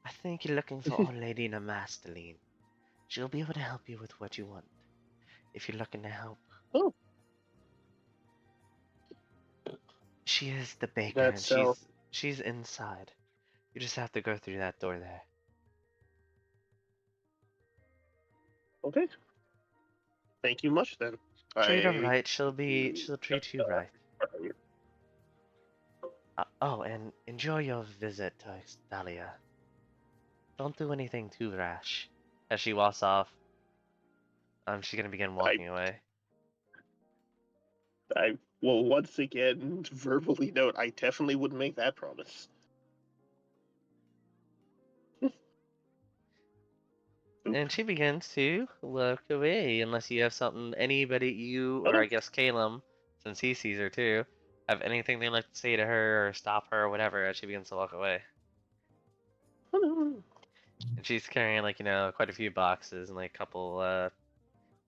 I think you're looking for Old Lady Namasteline. She'll be able to help you with what you want. If you're looking to help.
Oh.
She is the baker, and she's inside. You just have to go through that door there.
Okay. Thank you much then.
Treat her right. She'll treat you right. Oh, and enjoy your visit to Extalia. Don't do anything too rash. As she walks off, she's gonna begin walking away.
I will once again verbally note I definitely wouldn't make that promise.
And she begins to walk away, unless you have something, or I guess Caleb, since he sees her too, have anything they'd like to say to her or stop her or whatever as she begins to walk away. And she's carrying quite a few boxes and a couple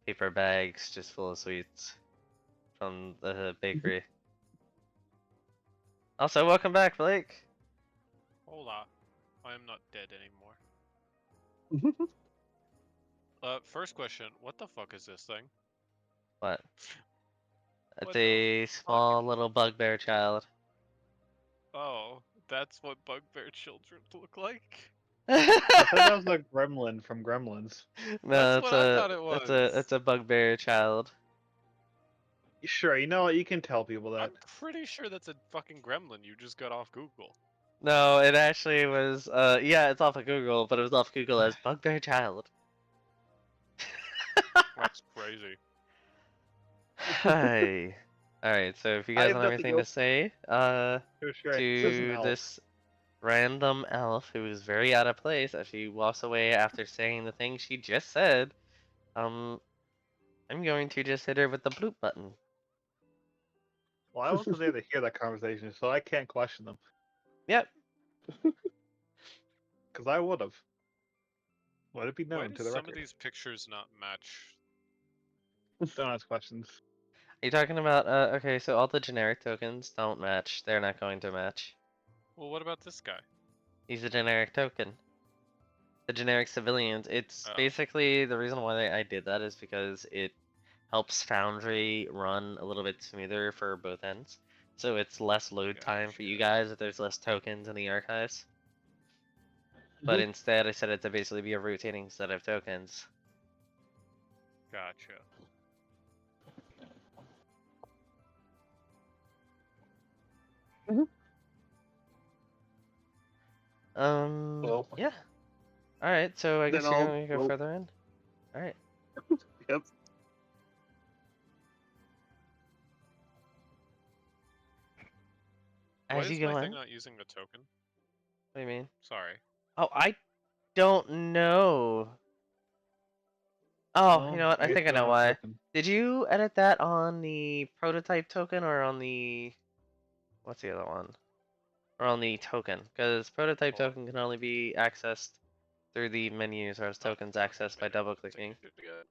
paper bags just full of sweets from the bakery. Also, welcome back, Blake.
Hold on. I am not dead anymore. First question, what the fuck is this thing?
What? It's
What the
a small little bugbear child.
Oh, that's what bugbear children look like?
I thought that was a gremlin from Gremlins.
No,
That's what I thought it
it's a bugbear child.
Sure, you know what? You can tell people that.
I'm pretty sure that's a fucking gremlin you just got off Google.
No, it actually was. Yeah, it's off of Google, but it was off Google as bugbear child.
That's crazy.
Hi. All right. So if you
I
guys
have
don't have
nothing
anything to
else.
say,
Sure, this is an
to
elf.
this random elf who is very out of place as she walks away after saying the thing she just said, I'm going to just hit her with the bloop button.
Well, I wasn't there to hear that conversation, so I can't question them.
Yep.
Because I would have. Let it be
Why
known
do
to the
some
record.
of these pictures not match?
Don't ask questions.
Are you talking about? Okay, so all the generic tokens don't match. They're not going to match.
Well, what about this guy?
He's a generic token. The generic civilians. It's
Oh.
basically the reason why I did that is because it helps Foundry run a little bit smoother for both ends. So it's less load time for you guys if there's less tokens in the archives. But instead, I set it to basically be a rotating set of tokens.
Gotcha.
Well,
Yeah. Alright, so I
then
guess you're
I'll
going to go
go-
further in? Alright.
Yep.
Why
As you
is
go
my
in?
thing
What
not using a token?
do you mean?
Sorry.
Oh, I don't know. Oh, you know what? I
guess
think I
don't
know
have a
why.
token.
Did you edit that on the prototype token or on the... What's the other one? Or on the token? Because prototype
Hold on.
token can only be accessed through the menus, whereas
Oh,
tokens
fuck,
accessed
I
by
made
double
everything
clicking.
good again.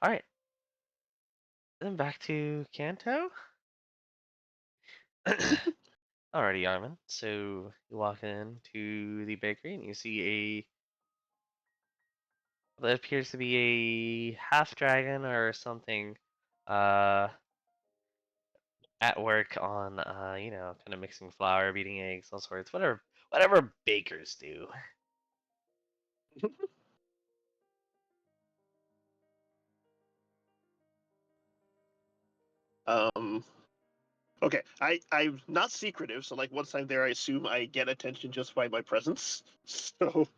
Alright. Then back to Kanto. Alrighty, Armin. So you walk into the bakery and you see that appears to be a half dragon or something at work on kind of mixing flour, beating eggs, all sorts, whatever bakers do.
Okay, I'm not secretive, so like once I'm there, I assume I get attention just by my presence. So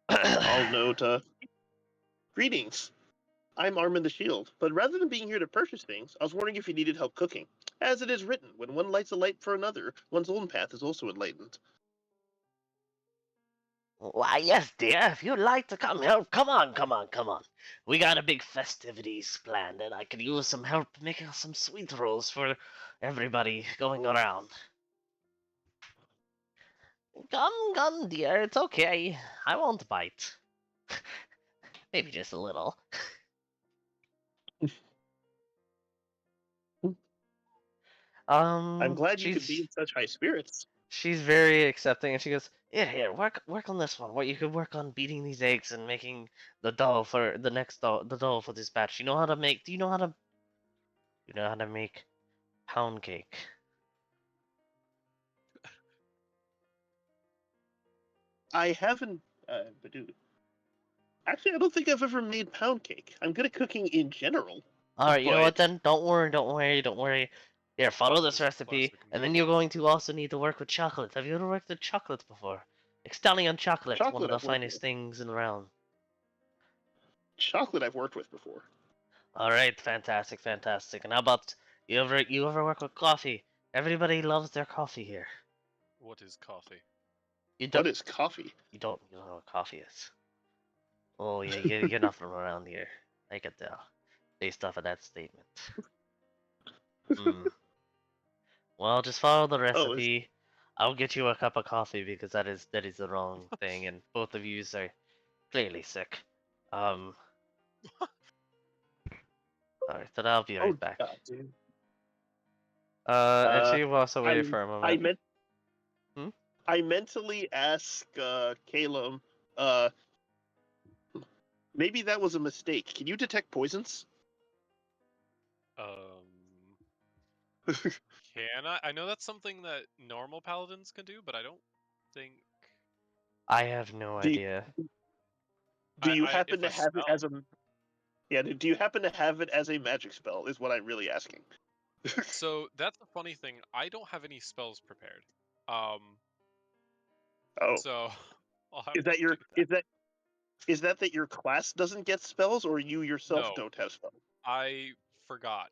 I'll note. Greetings. I'm Armin the Shield, but rather than being here to purchase things, I was wondering if you needed help cooking. As it is written, when one lights a light for another, one's own path is also enlightened.
Why, yes, dear. If you'd like to come help, come on. We got a big festivities planned, and I could use some help making some sweet rolls for everybody going around. Come, dear. It's okay. I won't bite. Maybe just a little.
I'm glad you could be
she's
in such high spirits.
she's very accepting, and she goes, here, work on this one. What you could work on beating these eggs and making the dough for the next dough, the dough for this batch. You know how to make? Do you know how to? You know how to make pound cake?
I haven't. But dude, actually, I don't think I've ever made pound cake. I'm good at cooking in general.
All right, you know what
But
then? Don't worry. Here, follow this
This is
recipe,
classic
and
me.
then you're going to also need to work with chocolate. Have you ever worked with chocolate before? Extalion chocolate, one of
chocolate
the
I've worked
finest
with.
things in the realm.
Chocolate I've worked with before.
All right, fantastic. And how about you ever work with coffee? Everybody loves their coffee here.
What is coffee?
You
What
don't
is coffee?
you don't know what coffee is. Oh yeah, you're not from around here. I can tell, based off of that statement. Hmm. Well, just follow the
Oh,
recipe. I'll get you a cup of coffee because that is the wrong thing, and both of yous are clearly sick. Um, Alright, then I'll be right
Oh
back.
god, dude.
And she walks away
I
for a
I
moment.
meant
Hmm?
I mentally ask Caleb, maybe that was a mistake. Can you detect poisons?
Can I? I know that's something that normal paladins can do, but I don't think.
I have no
Do you-
idea.
Do you
if
happen
a
to have it
spell-
as a do you happen to have it as a magic spell? Is what I'm really asking.
So that's the funny thing. I don't have any spells prepared.
Oh,
So I'll have
is
to
that your
do that.
is that your class doesn't get spells, or you yourself
No.
don't have spells?
I forgot.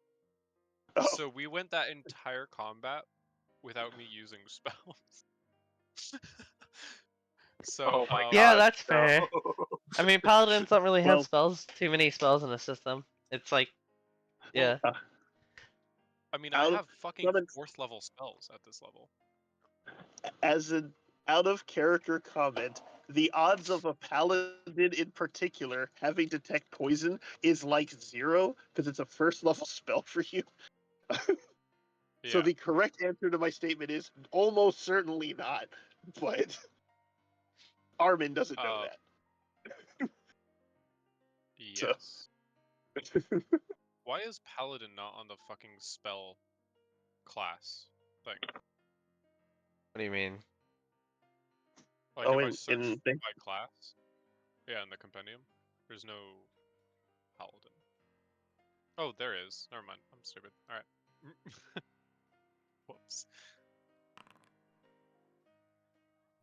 Oh,
So we went that entire combat without me using spells. So
Oh my
Yeah,
god.
that's fair. I mean, paladins don't really have
Well-
spells. Too many spells in the system. It's like, yeah.
I mean, I
Out of-
have fucking
summon-
4th level spells at this level.
as an out of character comment, the odds of a paladin in particular having detect poison is like 0 because it's a first level spell for you. So
Yeah.
the correct answer to my statement is almost certainly not, but Armin doesn't know that. So-
Yes. Why is paladin not on the fucking spell class thing?
What do you mean?
Like
Oh,
if I
in
search
thing?
by class, yeah, in the compendium, there's no paladin. Oh, there is. Never mind. I'm stupid. All right. Whoops.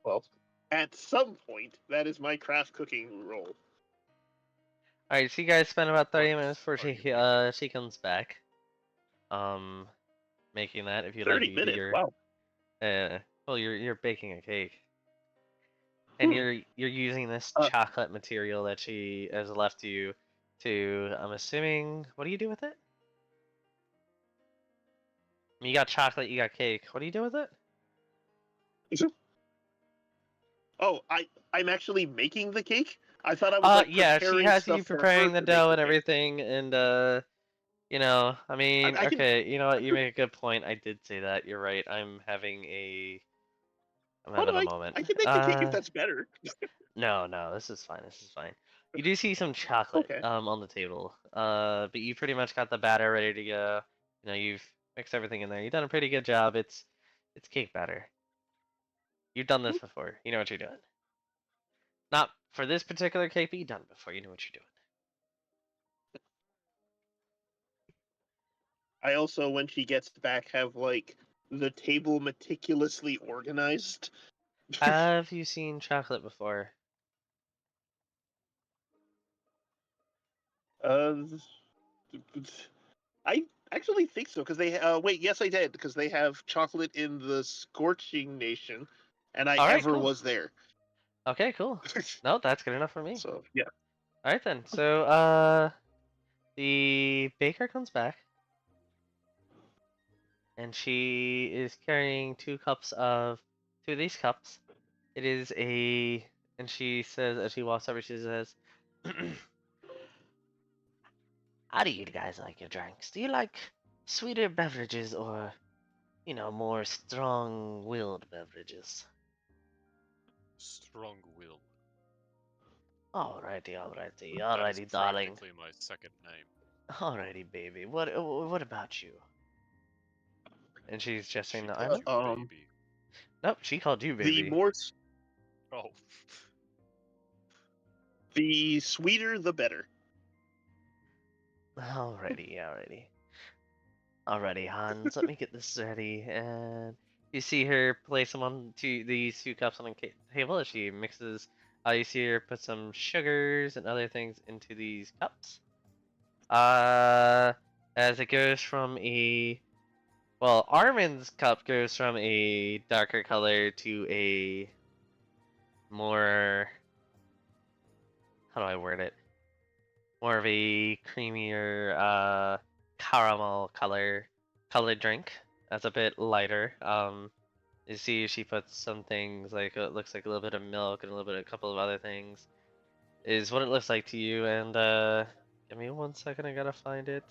Well, at some point, that is my craft cooking role.
Alright, so you guys spend about 30
What
minutes before
are you
she comes back. Making that if you'd like
30
to do
minutes.
your
Wow.
well you're baking a cake. And
Hmm.
you're using this
Uh,
chocolate material that she has left you to, I'm assuming, what do you do with it? You got chocolate, you got cake. What do you do with it?
Oh, I'm actually making the cake. I thought I was like
Yeah, she
preparing
has
stuff
you
for her
preparing the
to make
dough
the
and
cake.
everything, and you know, I mean,
I can-
okay, you know what? You make a good point. I did say that. You're right. I'm having
Oh no,
a moment.
I can make the cake if that's better.
No, this is fine. This is fine. You do see some chocolate
Okay.
on the table. But you pretty much got the batter ready to go. You know, you've mixed everything in there. You've done a pretty good job. It's cake batter. You've done this before. You know what you're doing. Not for this particular cake, but you've done it before. You know what you're doing.
I also, when she gets back, have like the table meticulously organized.
Have you seen chocolate before?
Uh, I actually think so because they wait. Yes, I did because they have chocolate in the Scorching Nation, and I
All right,
ever
cool.
was there.
Okay, cool. No, that's good enough for me.
So yeah.
All right then. So the baker comes back, and she is carrying two of these cups. It is and she says as she walks over, she says, "How do you guys like your drinks? Do you like sweeter beverages or, you know, more strong-willed beverages?"
Strong-willed.
Alrighty,
That is
darling.
practically my second name.
Alrighty, baby. What about you? And she's gesturing
She
to
called
Armin.
you baby.
Nope, she called you
The
baby.
more,
Oh.
the sweeter, the better.
Alrighty. Alrighty, Hans, let me get this ready. And you see her place them on these two cups on the table as she mixes. You see her put some sugars and other things into these cups. As it goes from Armin's cup goes from a darker color to a more, how do I word it? More of a creamier, caramel colored drink. That's a bit lighter. You see she puts some things like it looks like a little bit of milk and a couple of other things. Is what it looks like to you, and Give me 1 second, I gotta find it.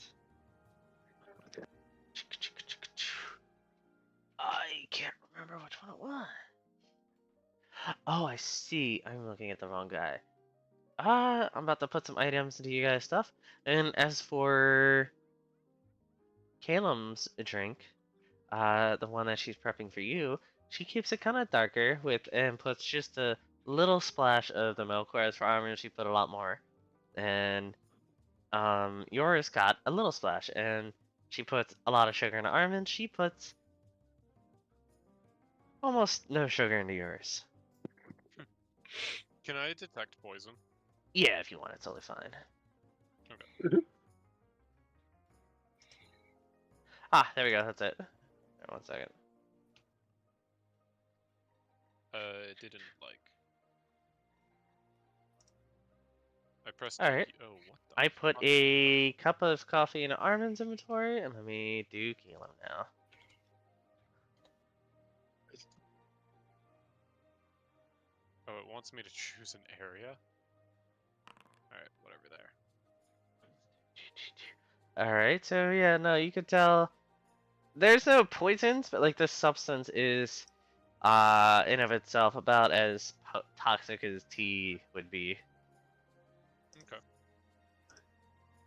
I can't remember which one it was. Oh, I see. I'm looking at the wrong guy. I'm about to put some items into you guys' stuff. And as for Calum's drink, the one that she's prepping for you, she keeps it kind of darker and puts just a little splash of the milk, whereas for Armin she put a lot more. And yours got a little splash, and she puts a lot of sugar into Armin. She puts almost no sugar into yours.
Can I detect poison?
Yeah, if you want, it's totally fine.
Okay.
Ah, there we go. That's it. Wait 1 second.
It didn't like. I pressed.
All right.
Oh, what the?
I put
fuck?
a cup of coffee in Armin's inventory, and let me do Kilo now.
Oh, it wants me to choose an area. All right, whatever there.
All right. So yeah, no, you could tell there's no poisons, but like this substance is, in of itself about as toxic as tea would be.
Okay.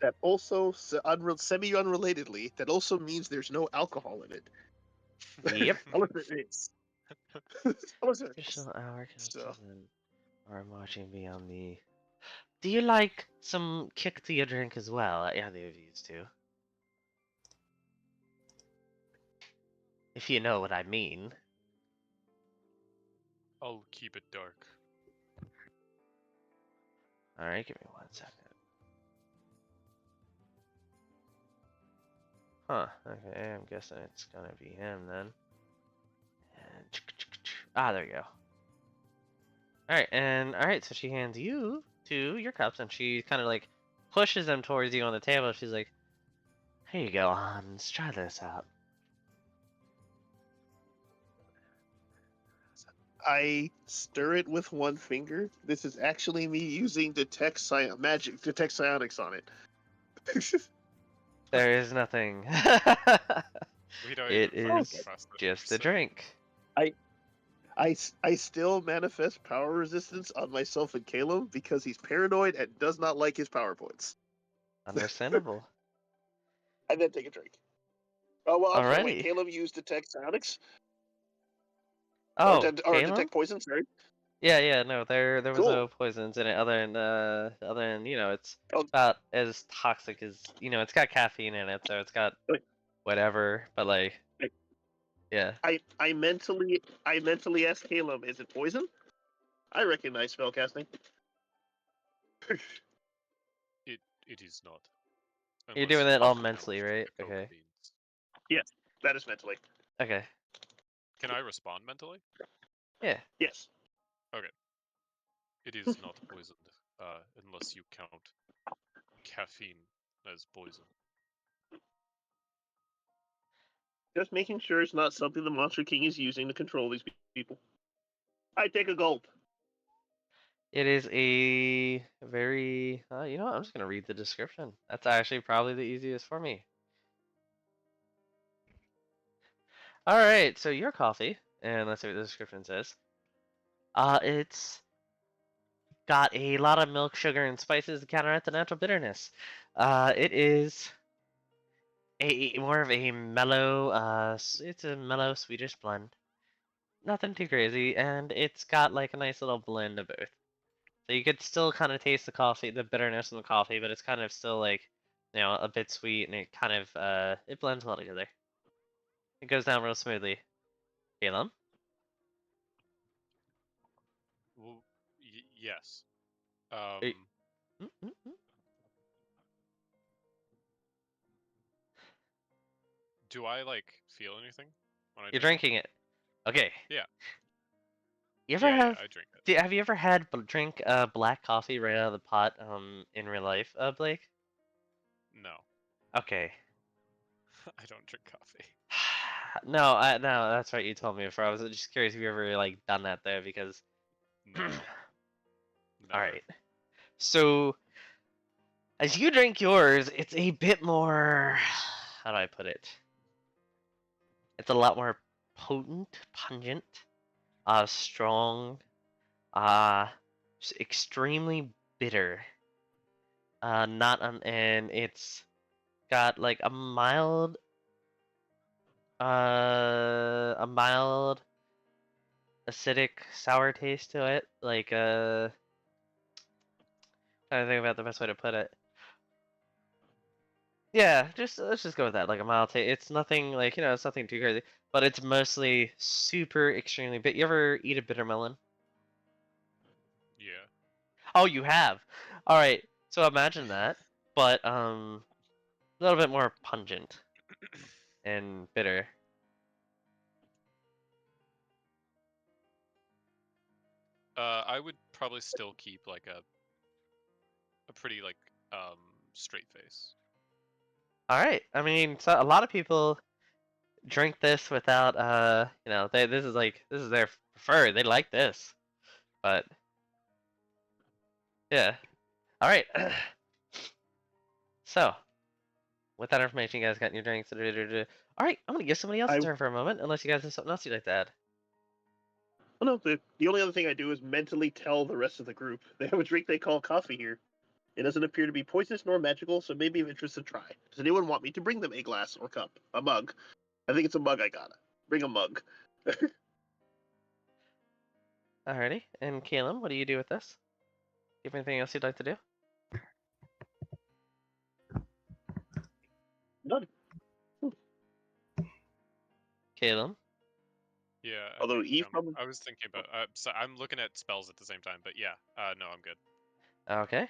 That also, semi-unrelatedly, that also means there's no alcohol in it.
Yep.
Unless it is. Unless it is.
Additional hour
So.
or I'm watching beyond the. Do you like some kick to your drink as well? Yeah, the used to. If you know what I mean.
I'll keep it dark.
Alright, give me 1 second. Huh, okay, I'm guessing it's gonna be him then. And there we go. Alright, so she hands you to your cups and she kind of like pushes them towards you on the table. She's like, here you go, let's try this out.
I stir it with one finger. This is actually me using detect psionics on it.
There is nothing.
We don't
It
even fucking
is
trust it,
just
so-
a drink.
I still manifest power resistance on myself and Caleb because he's paranoid and does not like his power points.
Understandable.
And then take a drink. Oh well, I'm sorry, wait,
Alrighty.
Caleb used detect psionics?
Oh,
or
Caleb?
detect poison, sorry.
Yeah, no, there was
Cool.
no poisons in it other than it's
Oh.
about as toxic as it's got caffeine in it, so it's got
Wait.
whatever, but like
Wait.
yeah.
I mentally asked Caleb, is it poison? I recognize spellcasting.
It is not.
You're
Unless
doing
you
that all
know
mentally,
what
right?
the code
Okay.
means.
Yes, that is mentally.
Okay.
Can I respond mentally?
Yeah.
Yes.
It is not poisoned, unless you count caffeine as poison.
Just making sure it's not something the Monster King is using to control these people. I take a gulp.
It is a very you know what? I'm just gonna read the description. That's actually probably the easiest for me. Alright, so your coffee, and let's see what the description says. It's got a lot of milk, sugar, and spices to counteract the natural bitterness. It is more of a mellow, it's a mellow Swedish blend. Nothing too crazy, and it's got like a nice little blend of both. So you could still kind of taste the coffee, the bitterness in the coffee, but it's kind of still like, a bit sweet, and it kind of, it blends well together. It goes down real smoothly. Caleb?
Well, yes.
Hey. Mm-mm-mm.
Do I feel anything when I
You're
drink
drinking it. Okay.
Yeah.
You ever
Yeah,
have?
I drink it.
Have you ever had drink black coffee right out of the pot in real life, Blake?
No,
Okay.
I don't drink coffee.
No, no, that's right. You told me before. I was just curious if you ever done that though, because.
No.
All right. So As you drink yours, it's a bit more. How do I put it? It's a lot more potent, pungent, strong, just extremely bitter. And it's got like a mild acidic sour taste to it. Like trying to think about the best way to put it. Yeah, let's just go with that. Like a mild taste. It's nothing like it's nothing too crazy, but it's mostly super extremely bitter. You ever eat a bitter melon?
Yeah.
Oh, you have. All right. So imagine that, but a little bit more pungent and bitter.
I would probably still keep like a pretty like straight face.
All right. I mean, so a lot of people drink this without this is their preferred. They like this, but yeah. All right. So with that information, you guys got your drinks. All right. I'm gonna give somebody else a turn for a moment, unless you guys have something else you'd like to add.
Well, no, the only other thing I do is mentally tell the rest of the group they have a drink they call coffee here. It doesn't appear to be poisonous nor magical, so maybe of interest to try. Does anyone want me to bring them a glass or cup? A mug? I think it's a mug I gotta. Bring a mug.
Alrighty. And Caleb, what do you do with this? Do you have anything else you'd like to do?
None.
Caleb?
Yeah.
Although
think,
Eve probably...
I was thinking about. So I'm looking at spells at the same time, but yeah. No, I'm good.
Okay.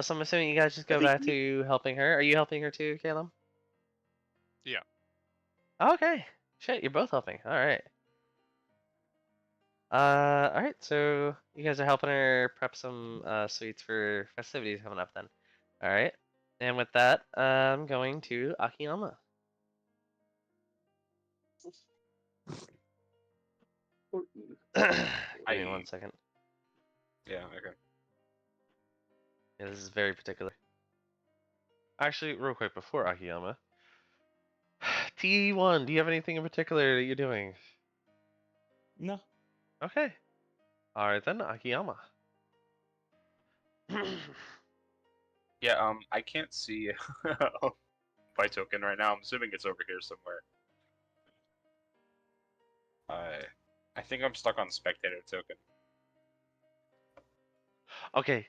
So I'm assuming you guys just
I
go
think
back to helping her. Are you helping her too, Caleb?
Yeah.
Okay. Shit, you're both helping. Alright. Alright, so you guys are helping her prep some sweets for festivities coming up then. Alright. And with that, I'm going to Akiyama. Give me 1 second.
Yeah, okay.
Yeah, this is very particular.
Actually, real quick before Akiyama, T1, do you have anything in particular that you're doing?
No.
Okay. All right then, Akiyama.
Yeah, I can't see my token right now. I'm assuming it's over here somewhere. I think I'm stuck on spectator token.
Okay.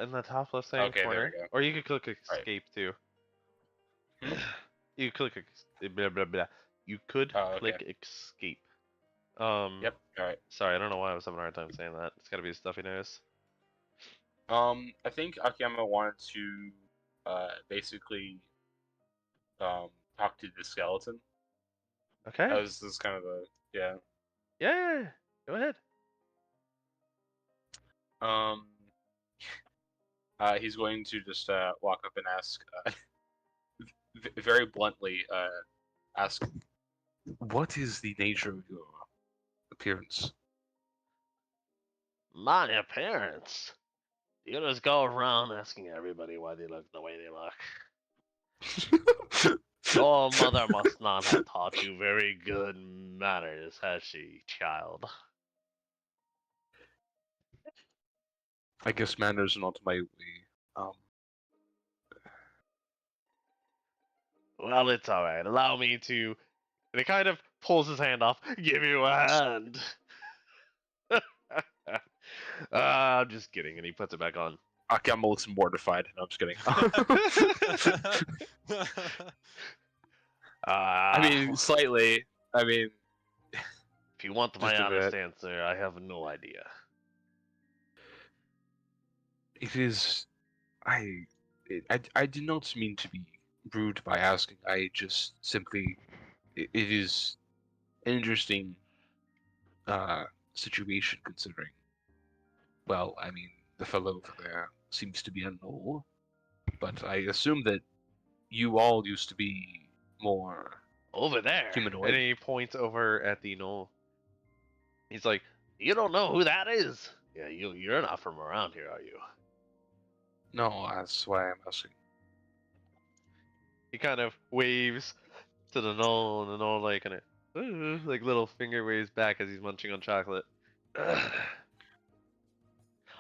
In the top left hand
Okay, there
corner,
we go.
or you could click
Right.
escape too. You click blah blah blah. You could
Oh, okay.
click escape.
Yep. All right.
Sorry, I don't know why I was having a hard time saying that. It's gotta be a stuffy nose.
I think Akiyama wanted to basically talk to the skeleton.
Okay.
That was kind of the yeah.
Yeah. Go ahead.
He's going to just walk up and ask very bluntly ask, what is the nature of your appearance?
My appearance. You just go around asking everybody why they look the way they look. Your mother must not have taught you very good manners, has she, child?
I guess manners are not my way.
Well, it's alright. Allow me to. And he kind of pulls his hand off. Give you a hand. I'm just kidding. And he puts it back on.
Akiyama looks mortified. No, I'm just kidding. I mean, slightly. I mean,
if you want my
just a
honest
bit.
answer, I have no idea.
It is. I did not mean to be rude by asking. I just simply. It is an interesting situation considering. Well, I mean, the fellow over there seems to be a gnoll, but I assume that you all used to be more
Over there.
humanoid.
And he points over at the knoll. He's like, you don't know who that is? Yeah, you're not from around here, are you?
No, that's why I'm asking.
He kind of waves to the knoll, and the knoll like kind of like little finger waves back as he's munching on chocolate.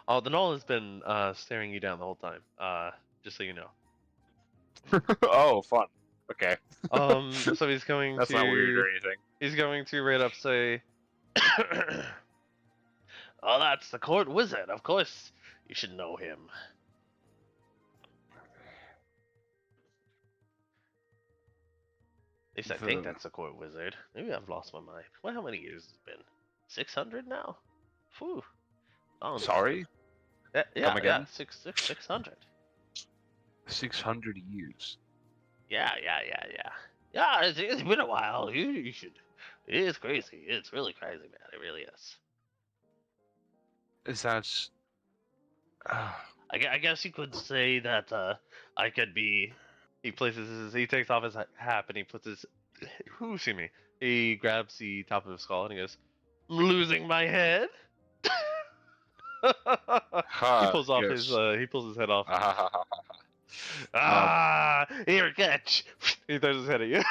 Oh, the knoll has been staring you down the whole time. Just so you know.
Oh, fun. Okay.
So he's going
That's
to.
not weird or anything.
He's going to right up say. Oh, that's the court wizard. Of course, you should know him. At least I think that's the court wizard. Maybe I've lost my mind. Well, how many years has it been? 600 now? Phew. Long time.
Sorry?
Yeah,
Come again?
600.
600 years.
Yeah. Yeah, it's been a while. You should. It is crazy. It's really crazy, man. It really is.
Is that...
I guess you could say that I could be. He takes off his hat and he puts his. Excuse me. He grabs the top of his skull and he goes, "I'm losing my head." He pulls off his. He pulls his head off. Here, catch! He throws his head at you.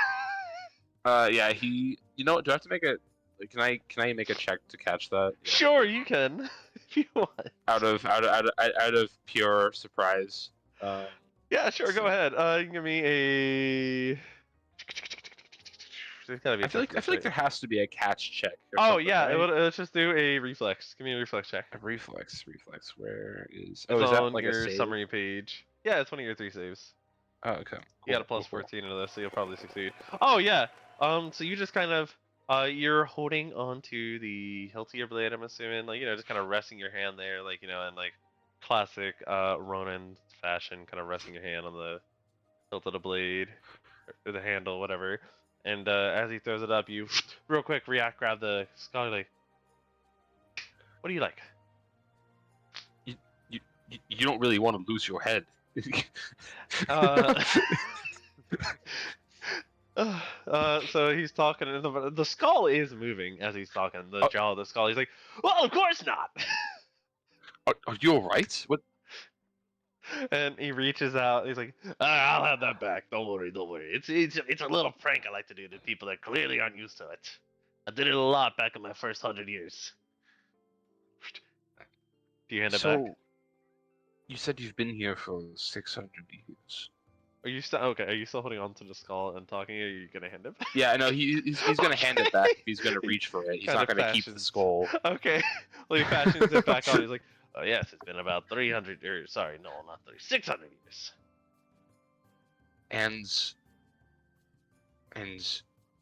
yeah, he... You know what, do I have to make a... Can I make a check to catch that? Yeah.
Sure, you can, if you want.
Out of pure surprise.
Yeah, sure. Go ahead. You can give me a. There's gotta be a
I feel like there has to be a catch check. Or
Oh
something,
yeah,
right?
let's just do a reflex. Give me a reflex check.
A reflex. Where is?
It's
Oh, is that
on
like
your
a save?
summary page. Yeah, it's one of your 3 saves.
Oh, okay.
You got a plus 14 into this, so you'll probably succeed. Oh yeah. So you just kind of you're holding onto the hilt of your blade, I'm assuming, like, just kind of resting your hand there, like, and like classic Ronin fashion, kind of resting your hand on the hilt of the blade or the handle, whatever. And as he throws it up, you real quick grab the skull, like, what do you like?
You don't really want to lose your head.
So he's talking, and the skull is moving as he's talking. The jaw of the skull. He's like, "Well, of course not."
Are you alright? What?
And he reaches out. He's like, "I'll have that back. Don't worry. It's a little prank I like to do to people that clearly aren't used to it. I did it a lot back in my first 100 years." Do you hand it back?
You said you've been here for 600 years.
Are you still okay? Are you still holding on to the skull and talking? Or are you gonna hand it back?
Yeah, no, he's gonna hand it back if he's gonna reach for it. He's
Kind
not
of
gonna keep the
fashions.
skull.
Okay. Well, he fashions it back on. He's like, "Oh yes, it's been about 300 years. Sorry, no, not 600 years."
And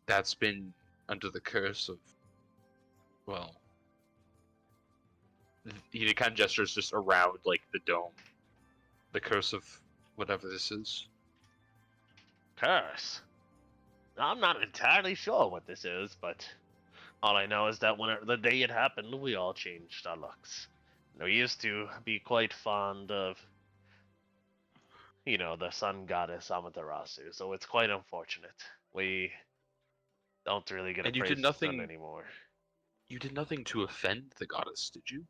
that's been under the curse of, well, he kind of gestures just around like the dome. The curse of whatever this is.
Curse. I'm not entirely sure what this is, but all I know is that whenever the day it happened, we all changed our looks. We used to be quite fond of, the sun goddess Amaterasu, so it's quite unfortunate. We don't really get a
And you
praise
did
the sun
nothing-
anymore.
You did nothing to offend the goddess, did you?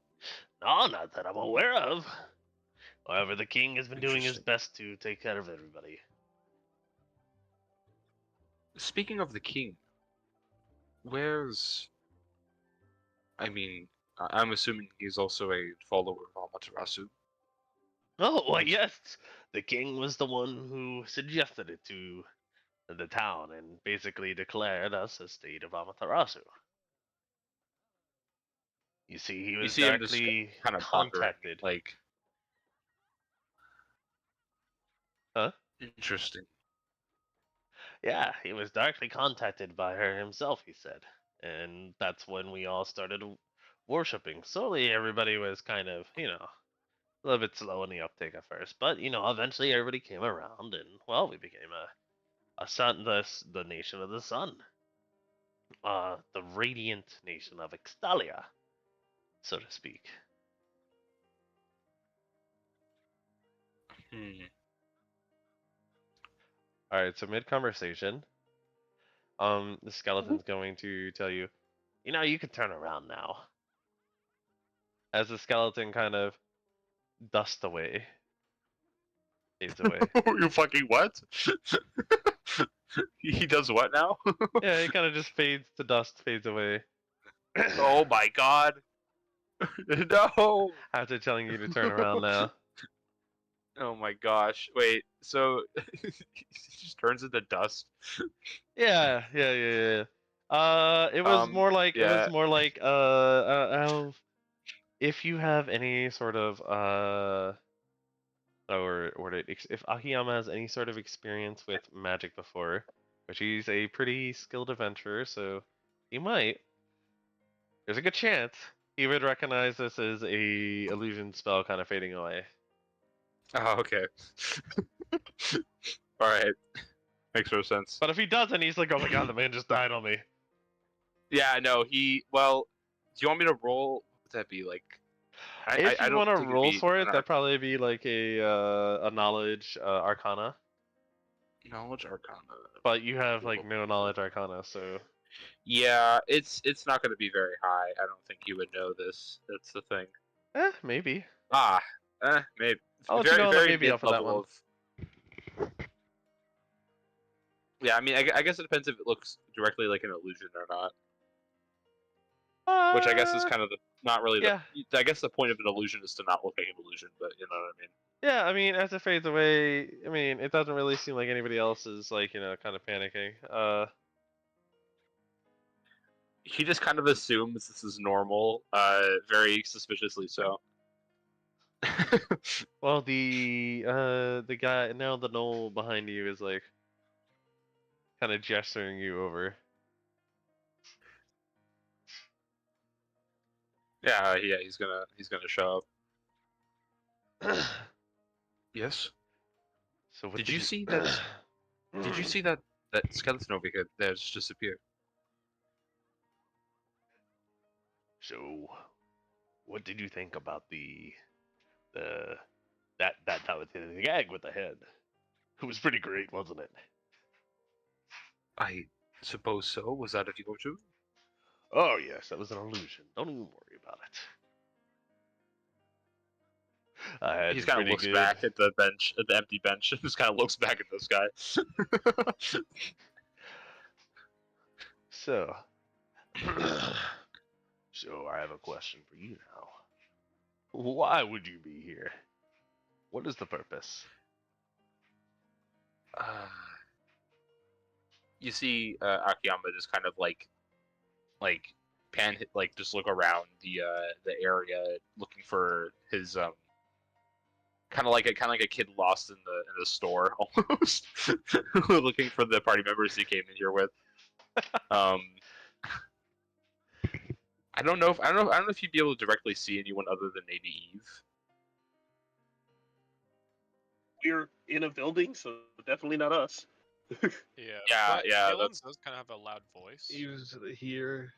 No, not that I'm aware of. However, the king has been doing his
Interesting.
best to take care of everybody.
Speaking of the king, where's... I mean, I'm assuming he's also a follower of Amaterasu.
Oh, well, yes. The king was the one who suggested it to the town and basically declared us a state of Amaterasu. You see, he was
him just
directly
kind of pondering,
contacted.
like...
Huh?
Interesting.
Yeah, he was directly contacted by her himself, he said. And that's when we all started worshipping. Slowly, everybody was kind of, a little bit slow in the uptake at first. But, eventually everybody came around and, well, we became a sun, the nation of the sun. The radiant nation of Extalia, so to speak. Alright, so mid-conversation, the skeleton's going to tell you, you can turn around now. As the skeleton kind of dusts away, Fades away.
You fucking what? He does what now?
Yeah, it kind of just fades to dust, fades away.
Oh my god. No.
After telling you to turn around now.
Oh my gosh. Wait, so he just turns into dust?
Yeah. It was
Um,
more like
yeah.
if you have any sort of if Akiyama has any sort of experience with magic before, which he's a pretty skilled adventurer, so he might. There's a good chance he would recognize this as a illusion spell kind of fading away.
Oh, okay. Alright. Makes no sense.
But if he doesn't, he's like, oh my god, the man just died on me.
Yeah, no, well, do you want me to roll? What would that be, like?
If
I
you
don't
want to
think it'd
roll
be
for it,
an
that'd probably be like a knowledge arcana.
knowledge arcana.
But you have like no knowledge arcana, so
Yeah, it's not going to be very high. I don't think you would know this. That's the thing.
maybe.
Ah, maybe.
I'll let you
Very
know on the
very
maybe
mid
off of that
level
one.
of. Yeah, I mean, I guess it depends if it looks directly like an illusion or not. Which I guess is kind of not really
yeah.
I guess the point of an illusion is to not look like an illusion, but you know what I mean.
Yeah, I mean, as it fades away, I mean, it doesn't really seem like anybody else is like, kind of panicking.
He just kind of assumes this is normal, very suspiciously so.
Well, the guy now, the knoll behind you is like kind of gesturing you over.
Yeah, he's gonna show up. Yes.
So what
Did you see that? Did you see that skeleton over here that just disappeared?
So, what did you think about that was the gag with the head? It was pretty great, wasn't it?
I suppose so. Was that a view too?
Oh yes, that was an illusion. Don't even worry about it. I had
He kind of
pretty
looks
good.
back at the bench, at the empty bench, and just kind of looks back at this guy.
So, so I have a question for you now. Why would you be here? What is the purpose?
You see Akiyama just kind of like just look around the area looking for his kind of like a kid lost in the store almost looking for the party members he came in here with. I don't know if you'd be able to directly see anyone other than maybe Eve.
We're in a building, so definitely not us.
Yeah.
Yeah,
but
yeah,
Galen
that's-
does kind of have a loud voice.
Eve's here.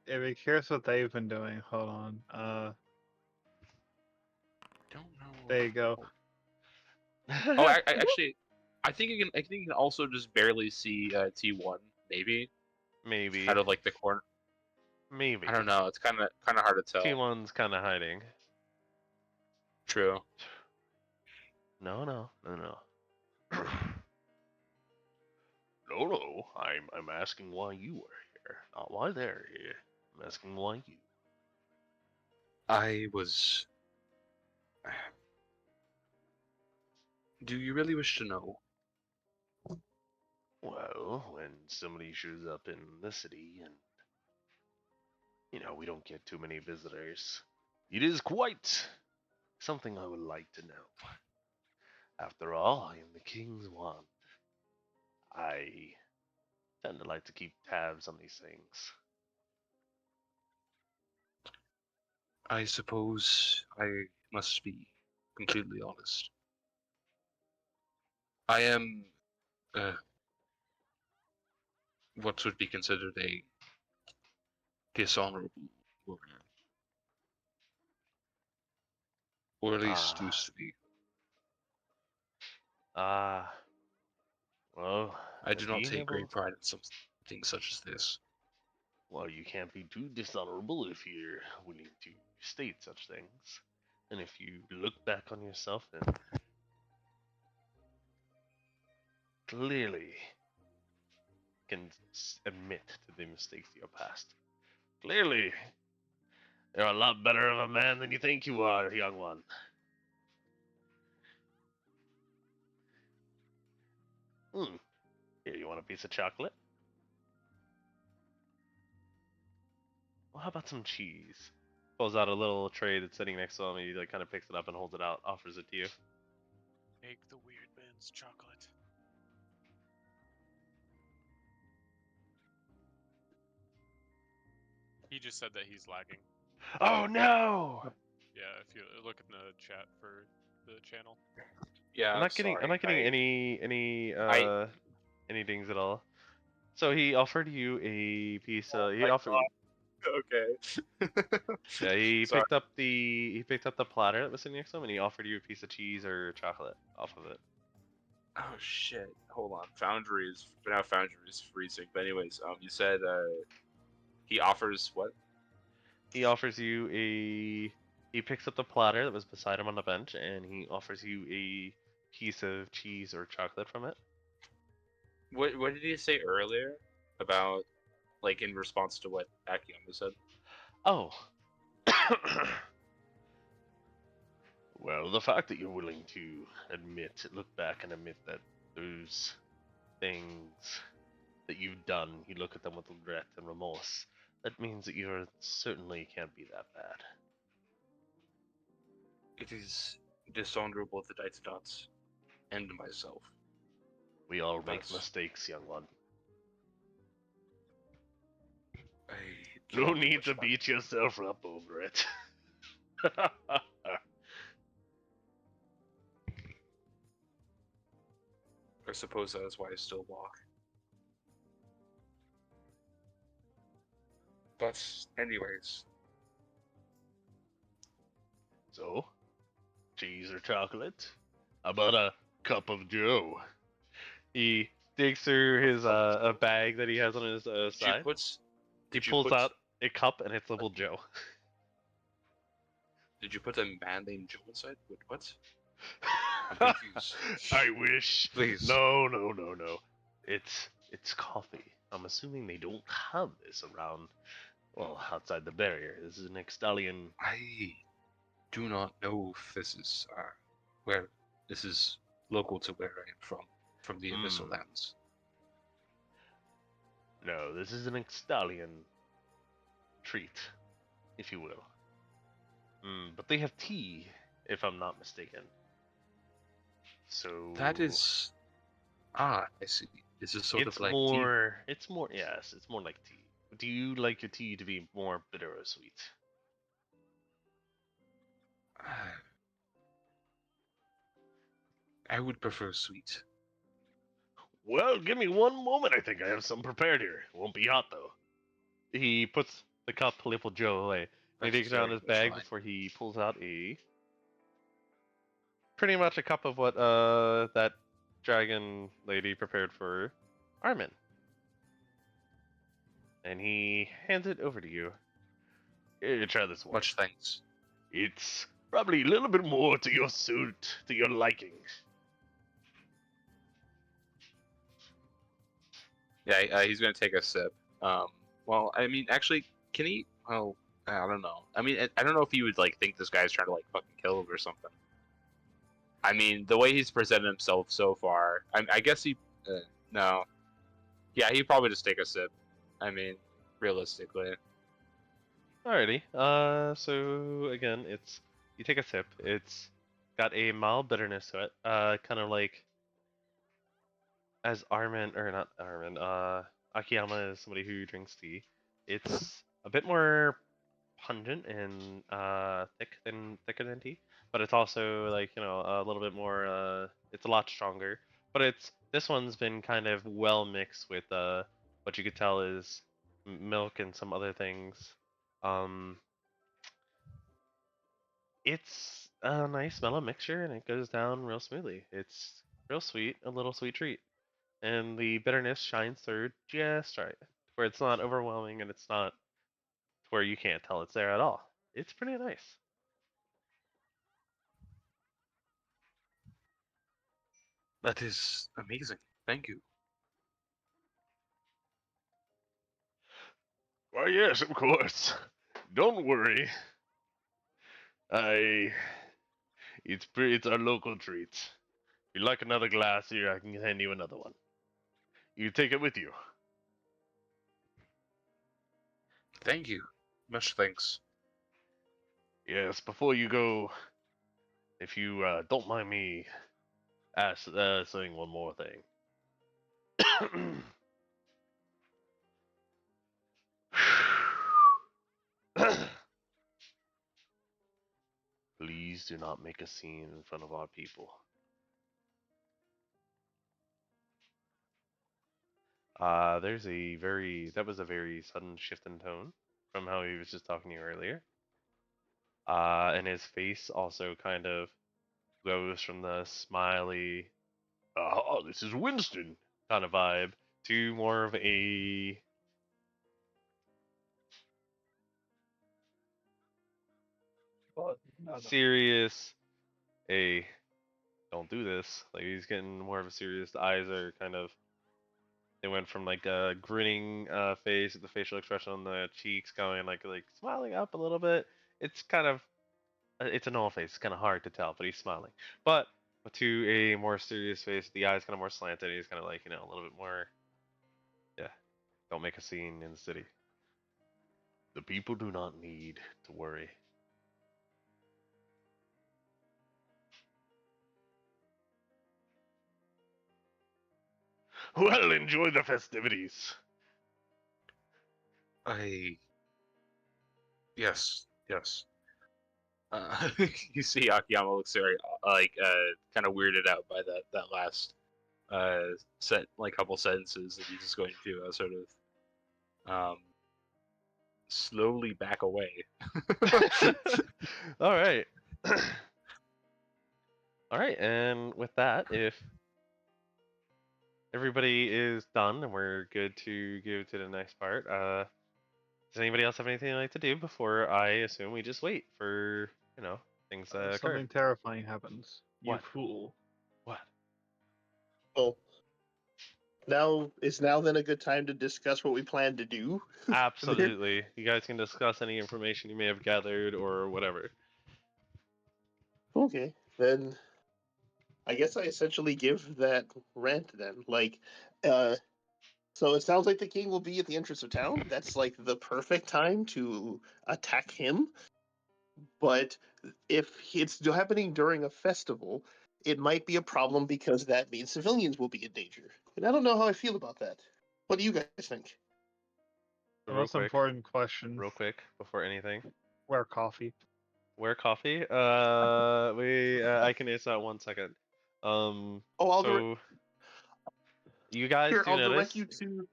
If it cares what they've been doing, hold on.
Don't know.
There you go.
Oh, I actually, I think you can also just barely see T1 maybe
Maybe.
out of like the corner.
Maybe.
I don't know. It's kind of hard to tell.
T1's kind of hiding.
True.
No. No. I'm asking why you were here, not why they're here. I'm asking why you.
I was. Do you really wish to know?
Well, when somebody shows up in the city and, we don't get too many visitors, it is quite something I would like to know. After all, I am the king's wand. I tend to like to keep tabs on these things.
I suppose I must be completely honest. I am what would be considered a dishonorable warrior. Or at least used to be.
Well,
I do not
being
take
able-
great pride in something such as this.
Well, you can't be too dishonorable if you're willing to state such things.
And if you look back on yourself and clearly can admit to the mistakes of your past, clearly you're a lot better of a man than you think you are, young one. Here, you want a piece of chocolate? Well, how about some cheese? Pulls out a little tray that's sitting next to him. He like kind of picks it up and holds it out, offers it to you.
Make the weird man's chocolate. He just said that he's lagging.
Oh no!
Yeah, if you look in the chat for the channel.
Yeah,
I'm not getting. I'm
sorry.
not getting any dings at all. So he offered you a piece. He
my
offered.
Okay.
Yeah, he
Sorry.
picked up the platter that was sitting next to him, and he offered you a piece of cheese or chocolate off of it.
Oh shit! Hold on. Foundry is freezing. But anyways, you said he offers what?
He offers you a. He picks up the platter that was beside him on the bench, and he offers you a piece of cheese or chocolate from it.
What did he say earlier about like in response to what Akiyama said?
Oh. Well, the fact that you're willing to look back and admit that those things that you've done, you look at them with regret and remorse, that means that you certainly can't be that bad.
It is dishonorable that I did not end myself.
We all make
That's-
mistakes, young one.
I
No
cannot do
need
much
to
about
beat yourself up over it.
I suppose that is why I still walk. But anyways,
So, cheese or chocolate? How about a cup of Joe? He digs through his a bag that he has on his
did
side.
you put?
He
Did you
pulls
put?
out a cup and it's labeled Joe.
Did you put a man named Joe inside? What? I'm confused.
I wish.
Please.
No. It's coffee. I'm assuming they don't have this around. Well, outside the barrier. This is an Extalian.
I do not know if this is where this is local to where I am from the Abyssal Lands.
No, this is an Extalian treat, if you will. But they have tea, if I'm not mistaken. So
That is I see. This is sort
it's
of like
more. It's more. Yes, it's more like tea. Do you like your tea to be more bitter or sweet?
tea. I would prefer sweet.
Well, give me one moment. I think I have some prepared here. It won't be hot though. He puts the cup labeled Joe away. And he digs around his bag before he pulls out pretty much a cup of what that dragon lady prepared for Armin. And he hands it over to you. Here, try this one.
Much thanks.
It's probably a little bit more to your suit, to your liking.
Yeah, he's gonna take a sip. Well, I mean, actually, can he? Well, I don't know. I mean, I don't know if he would like think this guy's trying to like fucking kill him or something. I mean, the way he's presented himself so far, I guess he. No. Yeah, he'd probably just take a sip. I mean, realistically.
Alrighty. So again, it's you take a sip. It's got a mild bitterness to it. Kind of like as Armin or not Armin. Akiyama is somebody who drinks tea. It's a bit more pungent and thicker than tea, but it's also like a little bit more. It's a lot stronger. But this one's been kind of well mixed with what you could tell is milk and some other things. It's a nice mellow mixture and it goes down real smoothly. It's real sweet, a little sweet treat. And the bitterness shines through just right, where it's not overwhelming and it's not where you can't tell it's there at all. It's pretty nice.
That is amazing. Thank you.
Why, yes, of course. Don't worry. It's our local treat. If you like another glass here, I can hand you another one. You take it with you.
Thank you. Much thanks.
Yes, before you go, if you don't mind me saying one more thing. Please do not make a scene in front of our people. That was a very sudden shift in tone from how he was just talking to you earlier. And his face also kind of goes from the smiley, oh, this is Winston kind of vibe to more of a serious, hey, don't do this. Like he's getting more of a serious. The eyes are kind of. They went from like a grinning face with the facial expression on the cheeks going like smiling up a little bit. It's kind of it's a normal face. It's kind of hard to tell, but he's smiling. But to a more serious face, the eyes kind of more slanted. He's kind of like a little bit more. Yeah, don't make a scene in the city. The people do not need to worry. Well, enjoy the festivities.
Yes. You see Akiyama looks very kind of weirded out by that last couple sentences, and he's just going to sort of slowly back away.
All right. All right, and with that, if everybody is done and we're good to go to the next part, does anybody else have anything they'd like to do before I assume we just wait for things to occur?
Something terrifying happens. You
What?
fool.
What?
Well, now then a good time to discuss what we plan to do?
Absolutely. You guys can discuss any information you may have gathered or whatever.
Okay, then I guess I essentially give that rant then. So it sounds like the king will be at the entrance of town. That's like the perfect time to attack him. But if it's happening during a festival, it might be a problem because that means civilians will be in danger. And I don't know how I feel about that. What do you guys think?
The
Real
most
quick,
important question.
real quick, before anything.
Where coffee?
Where coffee? I can answer that 1 second. You guys do
I'll
notice.
direct you to.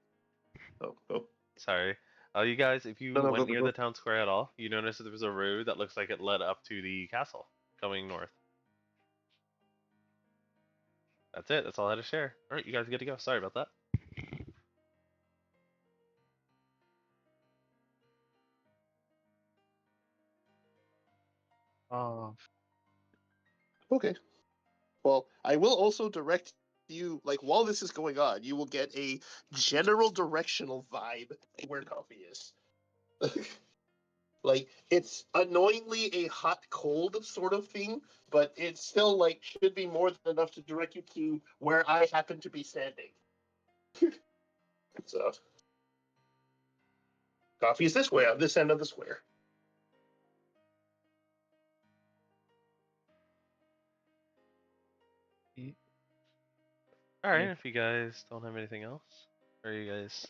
Oh.
Sorry. You guys, if you
No,
went
go,
near
go.
the town square at all, you notice that there was a road that looks like it led up to the castle, going north. That's it. That's all I had to share. All right, you guys are good to go. Sorry about that.
Okay. Well, I will also direct you, while this is going on, you will get a general directional vibe where coffee is. It's annoyingly a hot-cold sort of thing, but it's still, should be more than enough to direct you to where I happen to be standing. So, coffee is this way, on this end of the square.
All right, if you guys don't have anything else, or you guys.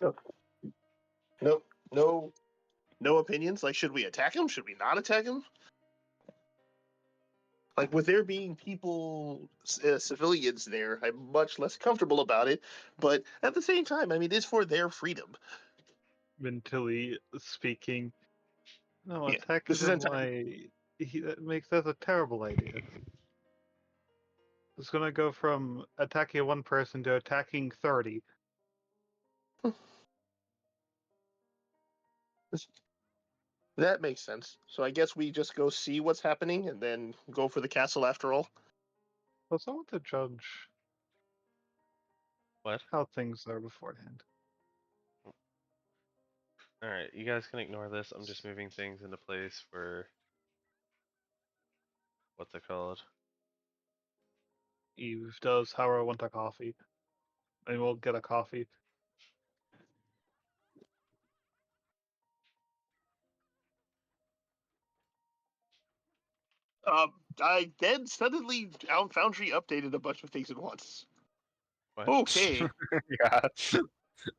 No opinions. Should we attack him? Should we not attack him? With there being people, civilians there, I'm much less comfortable about it. But at the same time, it's for their freedom.
Mentally speaking. No,
Yeah,
attack
this is
him that's a terrible idea. It's gonna go from attacking one person to attacking 30.
That makes sense. So I guess we just go see what's happening and then go for the castle after all.
Well, someone to judge
What?
how things are beforehand.
Alright, you guys can ignore this. I'm just moving things into place for what's it called?
Eve does, however, want a coffee. And we'll get a coffee.
I then suddenly Foundry updated a bunch of things at once.
What?
Okay,
Yeah, I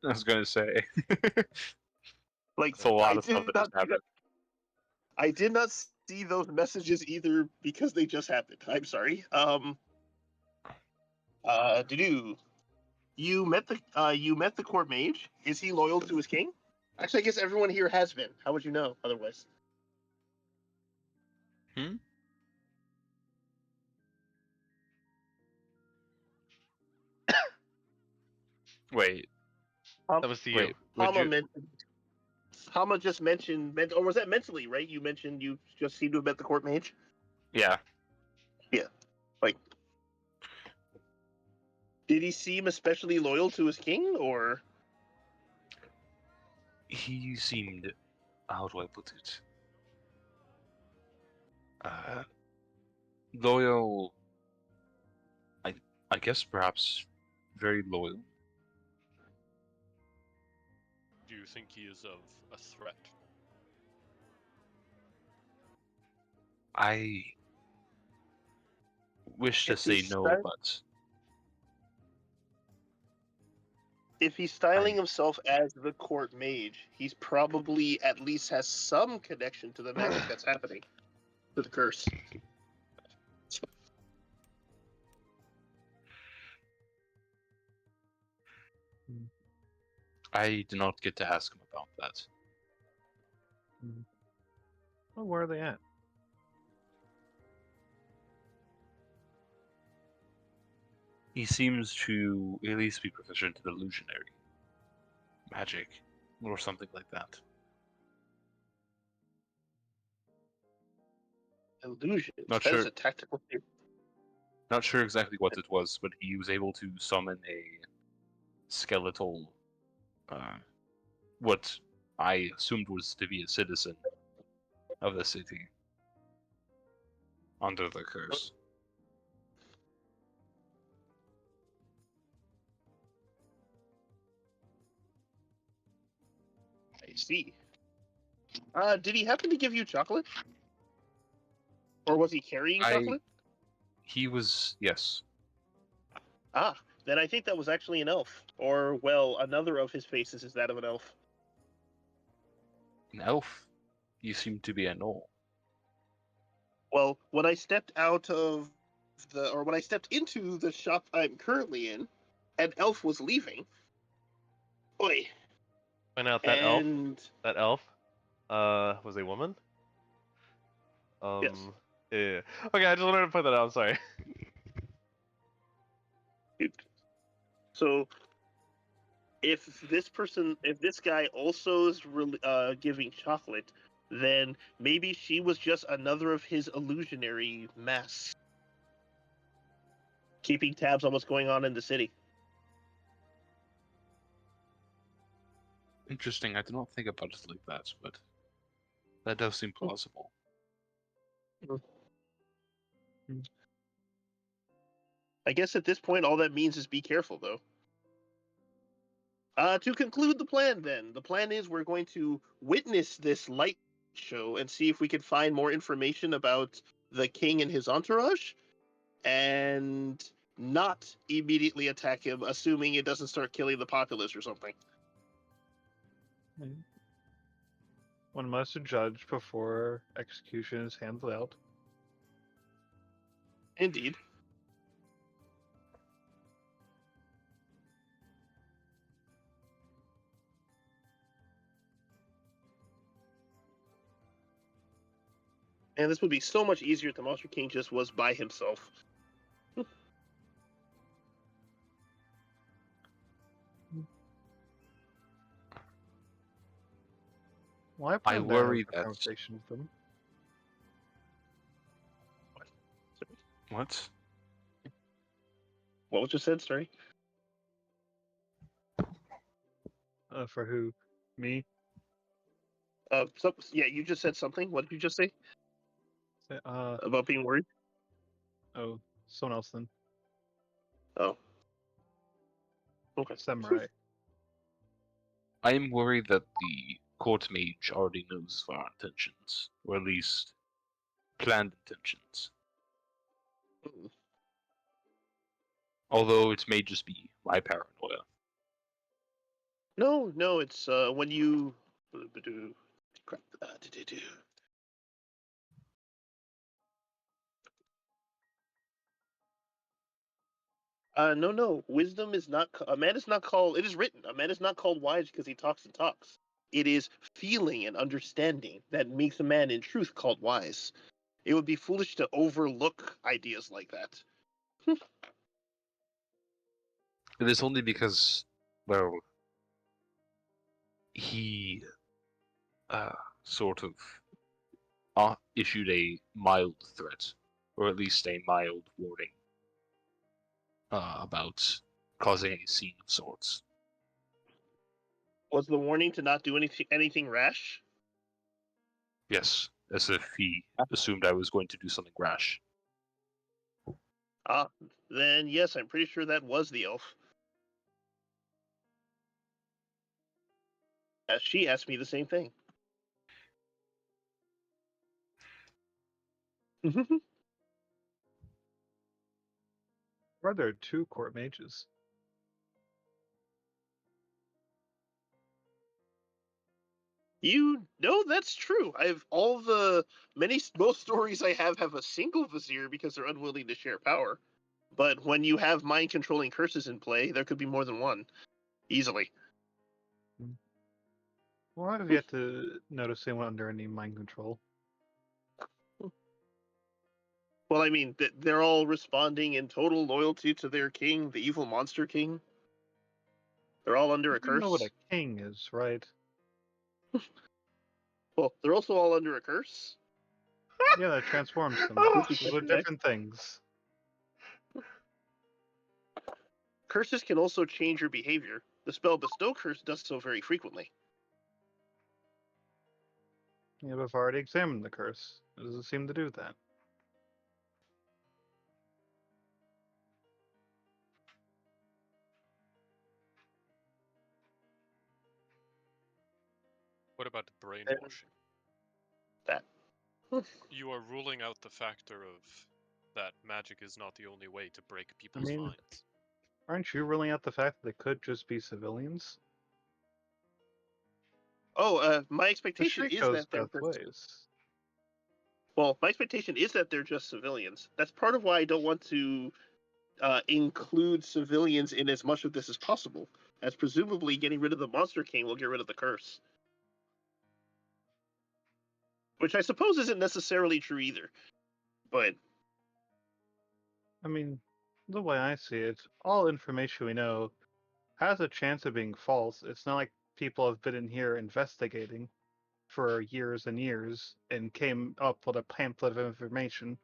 was gonna say.
like
It's a lot
I
of stuff
did
that just
not.
happened.
I did not see those messages either because they just happened. I'm sorry. Do you met the court mage? Is he loyal to his king? Actually, I guess everyone here has been. How would you know otherwise?
Wait,
That was to you.
wait. Would you?
Hama just mentioned, or was that mentally, right? You mentioned you just seem to have met the court mage.
Yeah.
Like, did he seem especially loyal to his king, or?
He seemed. How do I put it? Loyal. I guess perhaps very loyal.
Do you think he is of a threat?
I wish to
If
say
he's
no,
styling-
but
If he's styling himself as the court mage, he's probably at least has some connection to the magic that's happening, to the curse.
I did not get to ask him about that.
Well, where are they at?
He seems to at least be proficient in illusionary magic or something like that.
Illusion.
Not
That is
sure.
a tactical thing.
Not sure exactly what it was, but he was able to summon a skeletal, what I assumed was to be a citizen of the city under the curse.
I see. Did he happen to give you chocolate? Or was he carrying chocolate?
He was, yes.
Ah, then I think that was actually an elf. Or, well, another of his faces is that of an elf.
An elf. You seem to be a gnoll.
Well, when I stepped when I stepped into the shop I'm currently in, an elf was leaving. Oi.
Find out that elf was a woman.
Yes.
Yeah. Okay, I just wanted to put that out. I'm sorry.
So, if this guy also is giving chocolate, then maybe she was just another of his illusionary masks, keeping tabs on what's going on in the city.
Interesting. I did not think about it like that, but that does seem plausible.
I guess at this point, all that means is be careful, though. To conclude the plan, then, the plan is we're going to witness this light show and see if we can find more information about the king and his entourage, and not immediately attack him, assuming it doesn't start killing the populace or something.
One must judge before execution is handed out.
Indeed. And this would be so much easier if the Monster King just was by himself.
Well,
I worry that.
Conversation with them.
What?
What was just said, sorry?
For who? Me?
Yeah, you just said something. What did you just say
Uh,
about being worried?
oh, someone else then.
Oh, okay.
Samurai.
I am worried that the court mage already knows of our intentions, or at least planned intentions.
Hmm.
Although it may just be my paranoia.
No, it's when you. Crap. No. Wisdom is not. A man is not called. It is written. A man is not called wise because he talks and talks. It is feeling and understanding that makes a man in truth called wise. It would be foolish to overlook ideas like that.
It is only because, well, he sort of issued a mild threat, or at least a mild warning, about causing a scene of sorts.
Was the warning to not do anything rash?
Yes, as if he assumed I was going to do something rash.
Ah, then yes, I'm pretty sure that was the elf. She asked me the same thing.
Why are there 2 court mages?
You know that's true. I've most stories I have a single vizier because they're unwilling to share power. But when you have mind controlling curses in play, there could be more than one, easily.
Well, I've yet to notice anyone under any mind control.
Well, I mean, they're all responding in total loyalty to their king, the evil monster king. They're all under a
You know what
curse.
a king is, right?
Well, they're also all under a curse.
Yeah, that transforms them.
Oh,
Those are different things.
Curses can also change your behavior. The spell Bestow Curse does so very frequently.
Yeah, but I've already examined the curse. It doesn't seem to do that.
What about brainwashing?
That.
You are ruling out the factor of that magic is not the only way to break people's
mean,
minds.
Aren't you ruling out the fact that they could just be civilians?
Oh, my
The
expectation
street
is
goes
that they're
both ways.
well, my expectation is that they're just civilians. That's part of why I don't want to include civilians in as much of this as possible, as presumably getting rid of the Monster King will get rid of the curse. Which I suppose isn't necessarily true either. But
I mean, the way I see it, all information we know has a chance of being false. It's not like people have been in here investigating for years and years and came up with a pamphlet of information.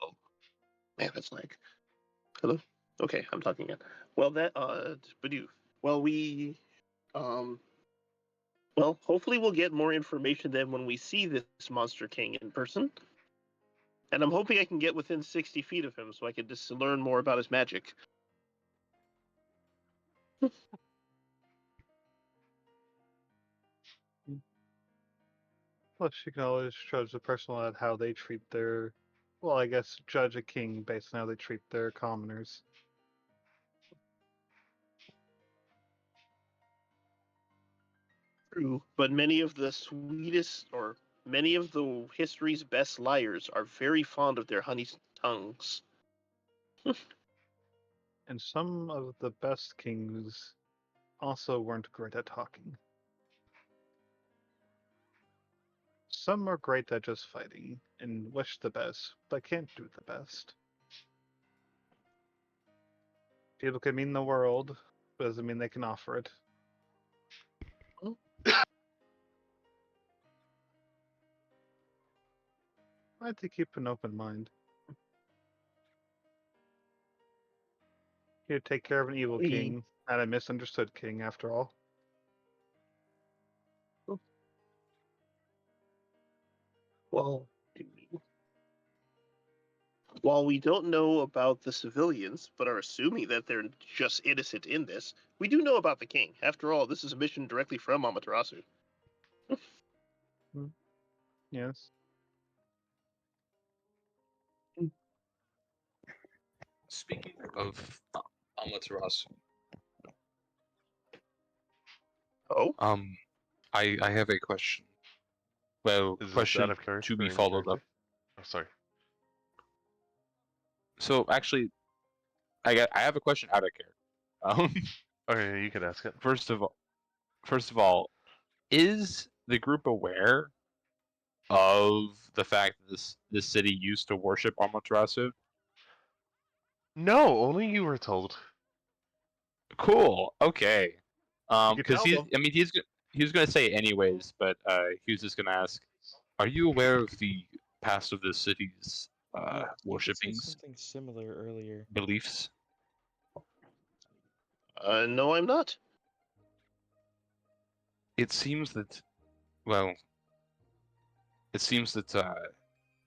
oh, man, that's like hello. Okay, I'm talking again. Well, well, hopefully we'll get more information then when we see this Monster King in person. And I'm hoping I can get within 60 feet of him so I can just learn more about his magic.
Plus, you can always judge the person on how they treat their, well, I guess judge a king based on how they treat their commoners.
True, but many of the history's best liars are very fond of their honey tongues.
And some of the best kings also weren't great at talking. Some are great at just fighting and wish the best, but can't do the best. People can mean the world, but doesn't mean they can offer it. I like to keep an open mind. Here, take care of an evil
We-
king, and a misunderstood king, after all.
Well, while we don't know about the civilians, but are assuming that they're just innocent in this, we do know about the king. After all, this is a mission directly from Amaterasu.
Yes.
Speaking of Amaterasu,
Oh,
I have a question. Well,
Is this
question
out of character
to be
or in
followed
character?
up.
Oh, sorry.
So actually, I have a question out of character.
Okay, you can ask it.
First of all, is the group aware of the fact that this city used to worship Amaterasu?
No, only you were told.
Cool. Okay.
You could
Because
tell them.
he was gonna say it anyways, but he was just gonna ask, are you aware of the past of this city's
You did say
worshippings
something similar earlier.
beliefs?
no, I'm not.
It seems that, well, it seems that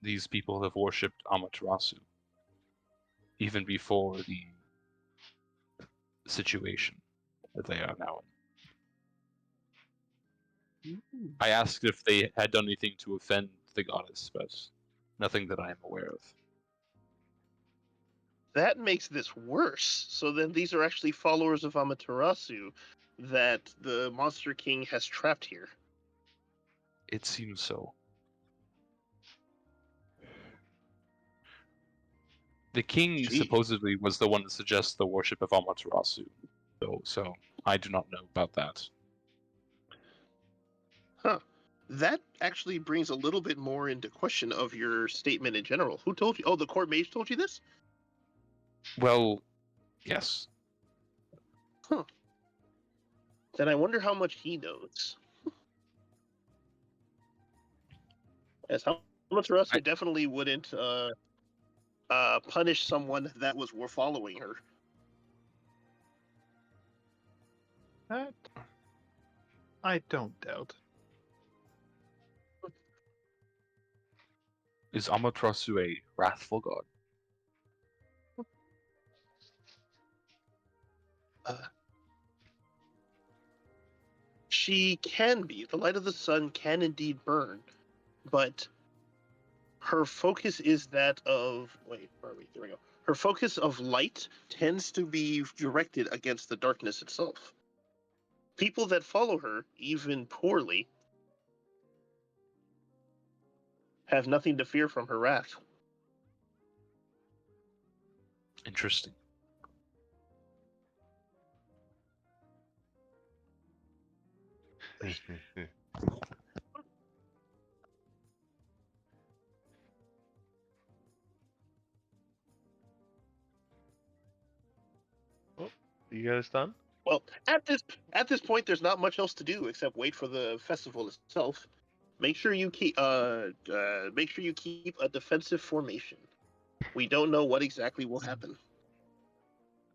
these people have worshipped Amaterasu even before the situation that they are now in. I asked if they had done anything to offend the goddess, but nothing that I am aware of.
That makes this worse. So then these are actually followers of Amaterasu that the Monster King has trapped here.
It seems so. The king
Gee.
supposedly was the one that suggests the worship of Amaterasu, so I do not know about that.
Huh. That actually brings a little bit more into question of your statement in general. Who told you? Oh, the court mage told you this?
Well, yes.
Then I wonder how much he knows. As how Amaterasu definitely wouldn't punish someone that were following her.
That I don't doubt.
Is Amaterasu a wrathful god?
She can be. The light of the sun can indeed burn, but her focus is that of wait, where are we? There we go. Her focus of light tends to be directed against the darkness itself. People that follow her, even poorly, have nothing to fear from her wrath.
Interesting.
You guys done?
Well, at this point, there's not much else to do except wait for the festival itself. Make sure you keep a defensive formation. We don't know what exactly will happen.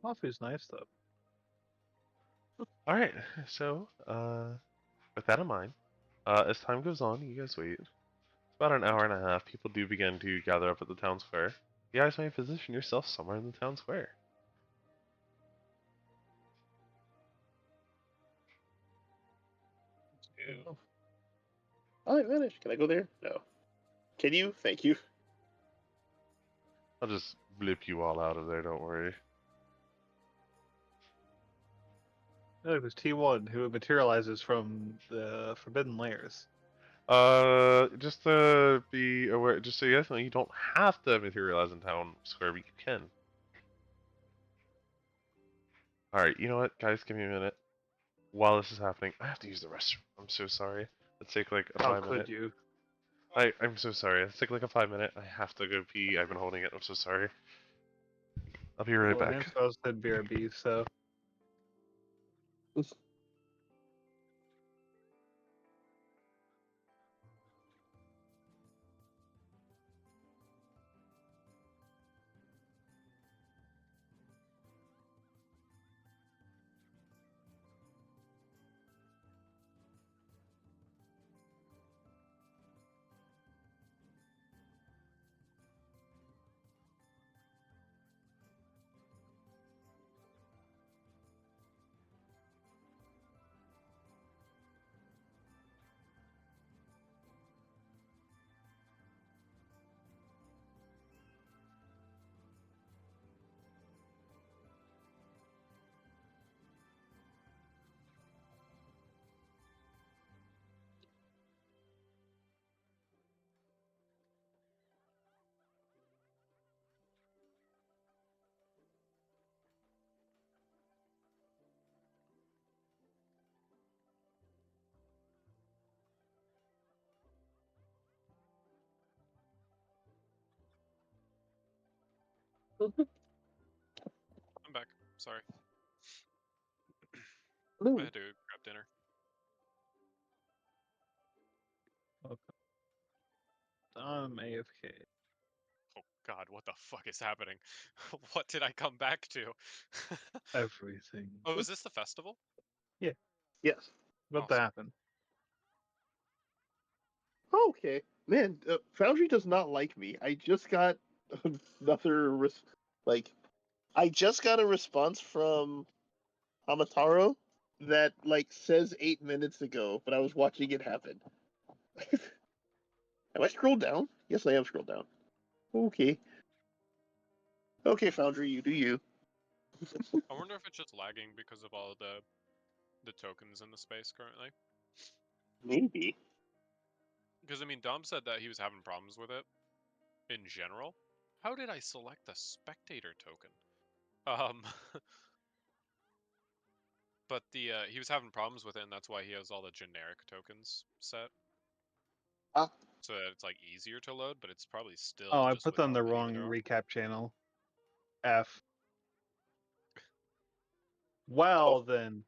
Coffee's nice though.
All right. So, with that in mind, as time goes on, you guys wait. It's about an hour and a half. People do begin to gather up at the town square. You guys may position yourself somewhere in the town square.
Oh, I vanished. Can I go there? No. Can you? Thank you.
I'll just blip you all out of there. Don't worry.
Look, there's T1 who materializes from the Forbidden Layers.
Just to be aware, just so you guys know, you don't have to materialize in town square, but you can. All right. You know what, guys? Give me a minute. While this is happening, I have to use the restroom. I'm so sorry. Let's take like a
How
5 minute.
could you?
I'm so sorry. Let's take like a 5 minute. I have to go pee. I've been holding it. I'm so sorry. I'll be right
Well,
back.
against us said BRB, so
I'm back. Sorry. I had to grab dinner.
I'm AFK.
Oh God, what the fuck is happening? What did I come back to?
Everything.
Oh, is this the festival?
Yes.
What
Awesome.
happened?
Okay, man. Foundry does not like me. I just got another I just got a response from Hamataro that says 8 minutes ago, but I was watching it happen. Have I scrolled down? Yes, I have scrolled down. Okay. Okay, Foundry, you do you.
I wonder if it's just lagging because of all the tokens in the space currently.
Maybe.
Because I mean, Dom said that he was having problems with it in general. How did I select the spectator token? But he was having problems with it, and that's why he has all the generic tokens set.
Ah.
So that it's like easier to load, but it's probably still.
Oh, I
just
put on the
without any
wrong
error.
recap channel. F. Well then.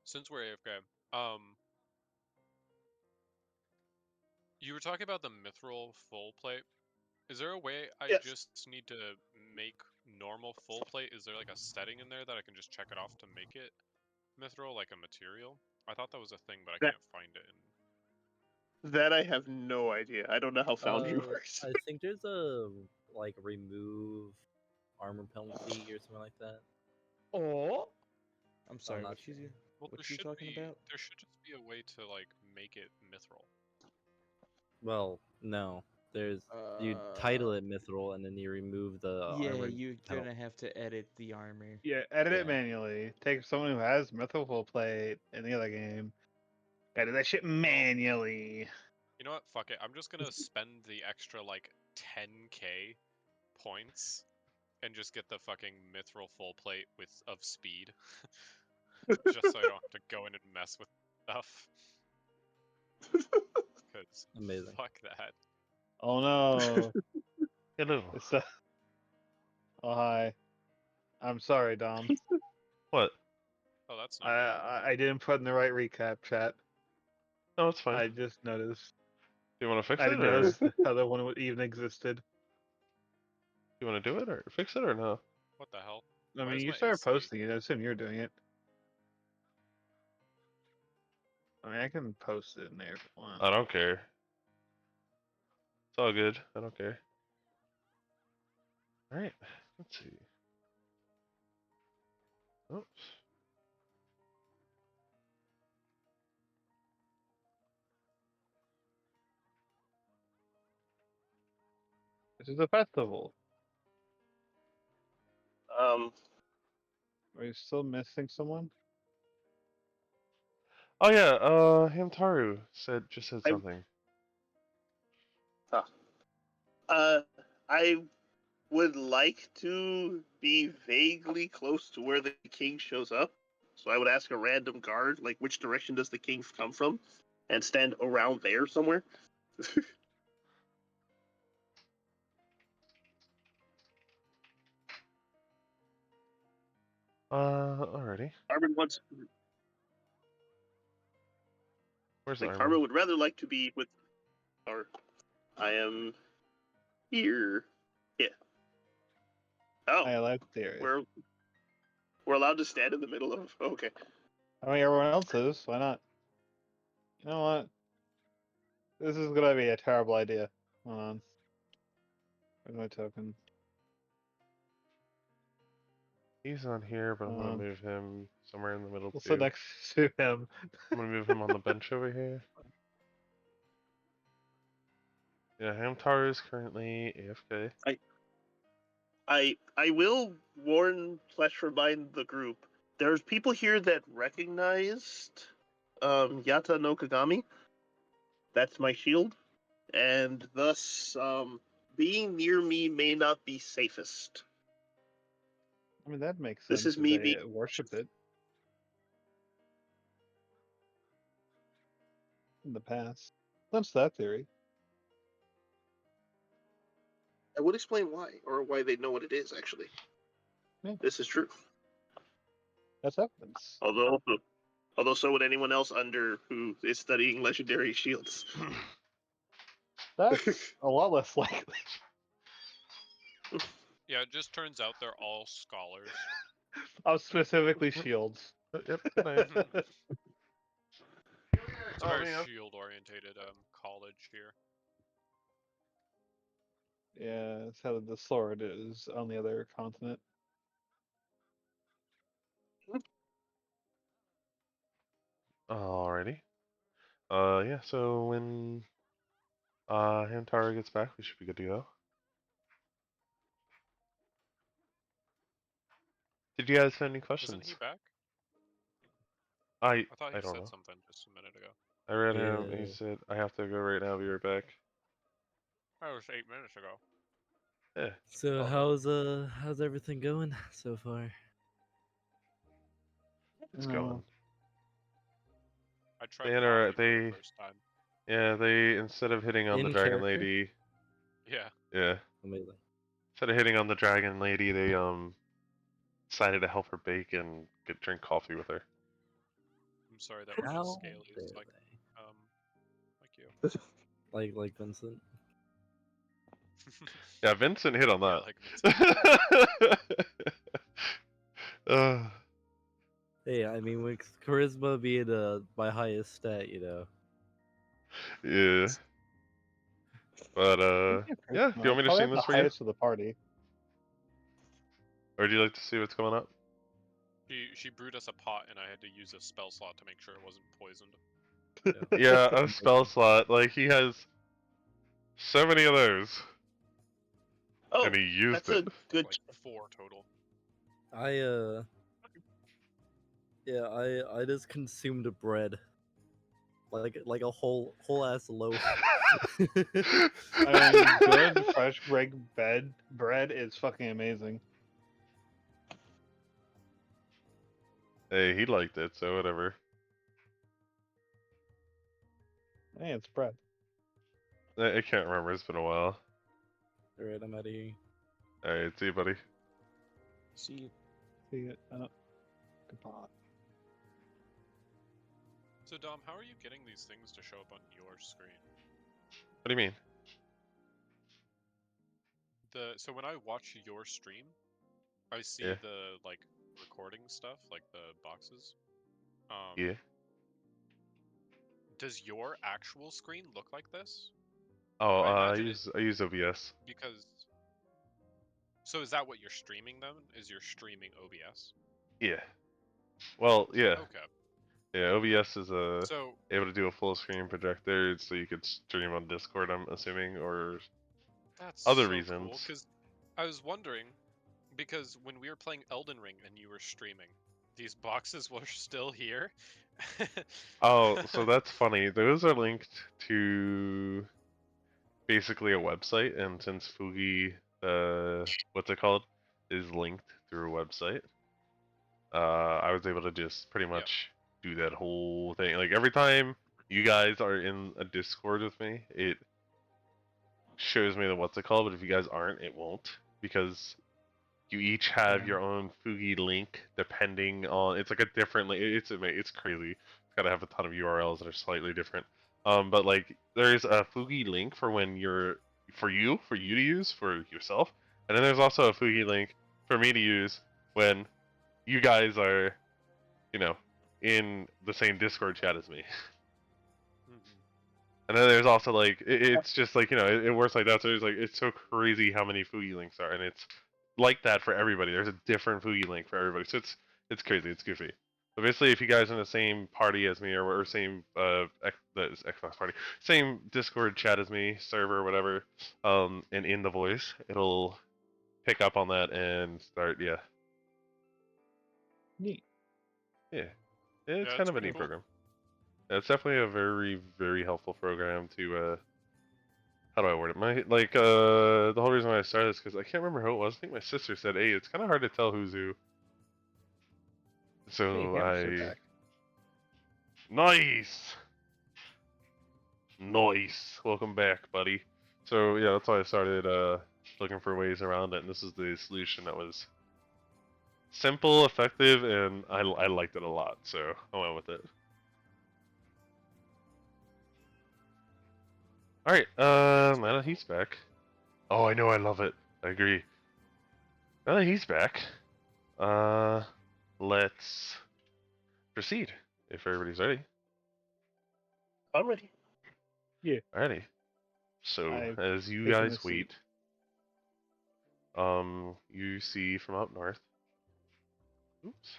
Since we're AFK, you were talking about the mithril full plate. Is there a way I
Yes.
just need to make normal full plate? Is there like a setting in there that I can just check it off to make it mithril, like a material? I thought that was a thing, but I
That-
can't find it.
That I have no idea. I don't know how Foundry works.
I think there's a remove armor penalty or something like that.
Oh, I'm sorry.
not
What you
sure.
do?
Well,
What you talking about?
There should just be a way to like make it mithril.
Well, no. There's you title it mithril and then you remove the
Yeah,
armor
you're
penalty.
gonna have to edit the armor.
Yeah, edit it
Yeah.
manually. Take someone who has mythical plate in the other game. Edit that shit manually.
You know what? Fuck it. I'm just gonna spend the extra like 10k points and just get the fucking mithril full plate of speed, just so I don't have to go in and mess with stuff. Cause
Amazing.
fuck that.
Oh no.
Hello.
It's oh hi. I'm sorry, Dom.
What?
Oh, that's not.
I didn't put in the right recap chat.
No, it's fine.
I just noticed.
Do you want to fix
I
it,
didn't
or
notice the other one even existed.
you want to do it, or fix it, or no?
What the hell?
I
Why
mean,
is
you
my
started
AC?
posting it. I assume you're doing it. I mean, I can post it in there if you want.
I don't care. It's all good. I don't care. All right. Let's see. Oops.
This is a festival.
Um,
Are you still missing someone?
Oh yeah. Hamtaru just said
I-
something.
I would like to be vaguely close to where the king shows up. So I would ask a random guard, which direction does the king come from, and stand around there somewhere.
Alrighty.
Armin wants,
Where's
Armin
Armin?
would rather like to be with, or I am here. Yeah. Oh,
I like theory.
we're allowed to stand in the middle of. Okay.
I mean, everyone else is. Why not? You know what? This is gonna be a terrible idea. Hold on. Where's my token?
He's on here, but I'm gonna move him somewhere in the middle
We'll
too.
sit next to him.
I'm gonna move him on the bench over here. Yeah, Hamtaru is currently AFK.
I will warn / remind the group. There's people here that recognized Yata no Kagami. That's my shield, and thus being near me may not be safest.
I mean, that makes
This
sense
is
if
me
they
being
worship it. in the past. That's that theory.
I would explain why, or why they know what it is, actually.
Yeah.
This is true.
That's evidence.
Although so would anyone else under who is studying legendary shields.
That's a lot less likely.
Yeah, it just turns out they're all scholars.
Of specifically shields.
Yep. Good night.
It's a very
man.
shield-orientated college here.
Yeah, it's how the sword is on the other continent.
Alrighty. Yeah. So when Hamtaro gets back, we should be good to go. Did you guys have any questions?
Isn't he back?
I
I thought he
don't
said
know.
something just a minute ago.
I read him. He
Yeah.
said, "I have to go right now. Be right back."
That was 8 minutes ago.
Yeah.
So
Oh.
how's everything going so far?
It's
No.
going.
I tried
They
coffee
enter.
for the
They
first time.
yeah. They instead of hitting on the
In
dragon
character?
lady.
Yeah.
Yeah.
Amazing.
Instead of hitting on the dragon lady, they decided to help her bake and drink coffee with her.
I'm sorry that one is
How
scaly.
dare
It's like,
they?
like you.
Like Vincent.
Yeah, Vincent hit on
Yeah,
that.
like
uh,
Hey, I mean, with charisma being my highest stat, you know.
yeah. But yeah. Do you want me to
Probably
stream
the
this for you,
highest of the party.
or do you like to see what's going up?
She brewed us a pot, and I had to use a spell slot to make sure it wasn't poisoned.
Yeah, a spell slot. Like he has so many of those,
Oh,
and he used
that's
it.
a good.
Like 4 total.
I just consumed bread. Like a whole ass loaf.
I mean, good fresh bread is fucking amazing.
Hey, he liked it, so whatever.
Hey, it's bread.
I can't remember. It's been a while.
Alright, I'm out of here.
All right, see you, buddy.
See you.
See it. Goodbye.
So Dom, how are you getting these things to show up on your screen?
What do you mean?
So when I watch your stream, I see
Yeah.
the like recording stuff, like the boxes.
Yeah.
Does your actual screen look like this?
Oh,
I
I
imagine
use OBS.
Because. So is that what you're streaming then? Is you're streaming OBS?
Yeah. Well, yeah.
Okay.
Yeah, OBS is
So
able to do a full screen projector, so you could stream on Discord, I'm assuming, or
that's
other
so
reasons.
cool, because I was wondering, because when we were playing Elden Ring and you were streaming, these boxes were still here.
Oh, so that's funny. Those are linked to basically a website, and since Fugi, what's it called, is linked through a website, I was able to just pretty much do that whole thing. Like every time you guys are in a Discord with me, it shows me the what's it called, but if you guys aren't, it won't, because you each have your own Fugi link depending on. It's like a different. It's crazy. It's got to have a ton of URLs that are slightly different. But like there's a Fugi link for when you're for you to use for yourself, and then there's also a Fugi link for me to use when you guys are, in the same Discord chat as me. And then there's also like it's just like it works like that. So it's so crazy how many Fugi links are, and it's like that for everybody. There's a different Fugi link for everybody. So it's crazy. It's goofy. But basically, if you guys are in the same party as me or same the Xbox party, same Discord chat as me, server, whatever, and in the voice, it'll pick up on that and start. Yeah.
Neat.
Yeah. It's
Yeah,
kind
it's
of a
pretty
neat
cool.
program. Yeah, it's definitely a very, very helpful program to how do I word it? The whole reason why I started this because I can't remember who it was. I think my sister said, "Hey, it's kind of hard to tell who's who." So
Hey, hamster back.
nice.
Nice. Welcome back, buddy. So yeah, that's why I started looking for ways around it, and this is the solution that was simple, effective, and I liked it a lot, so I went with it. All right, now that he's back. Oh, I know, I love it. I agree. Now that he's back, let's proceed if everybody's ready.
I'm ready.
Alrighty. So
I've
as you
taken
guys
a seat.
wait, you see from up north. Oops.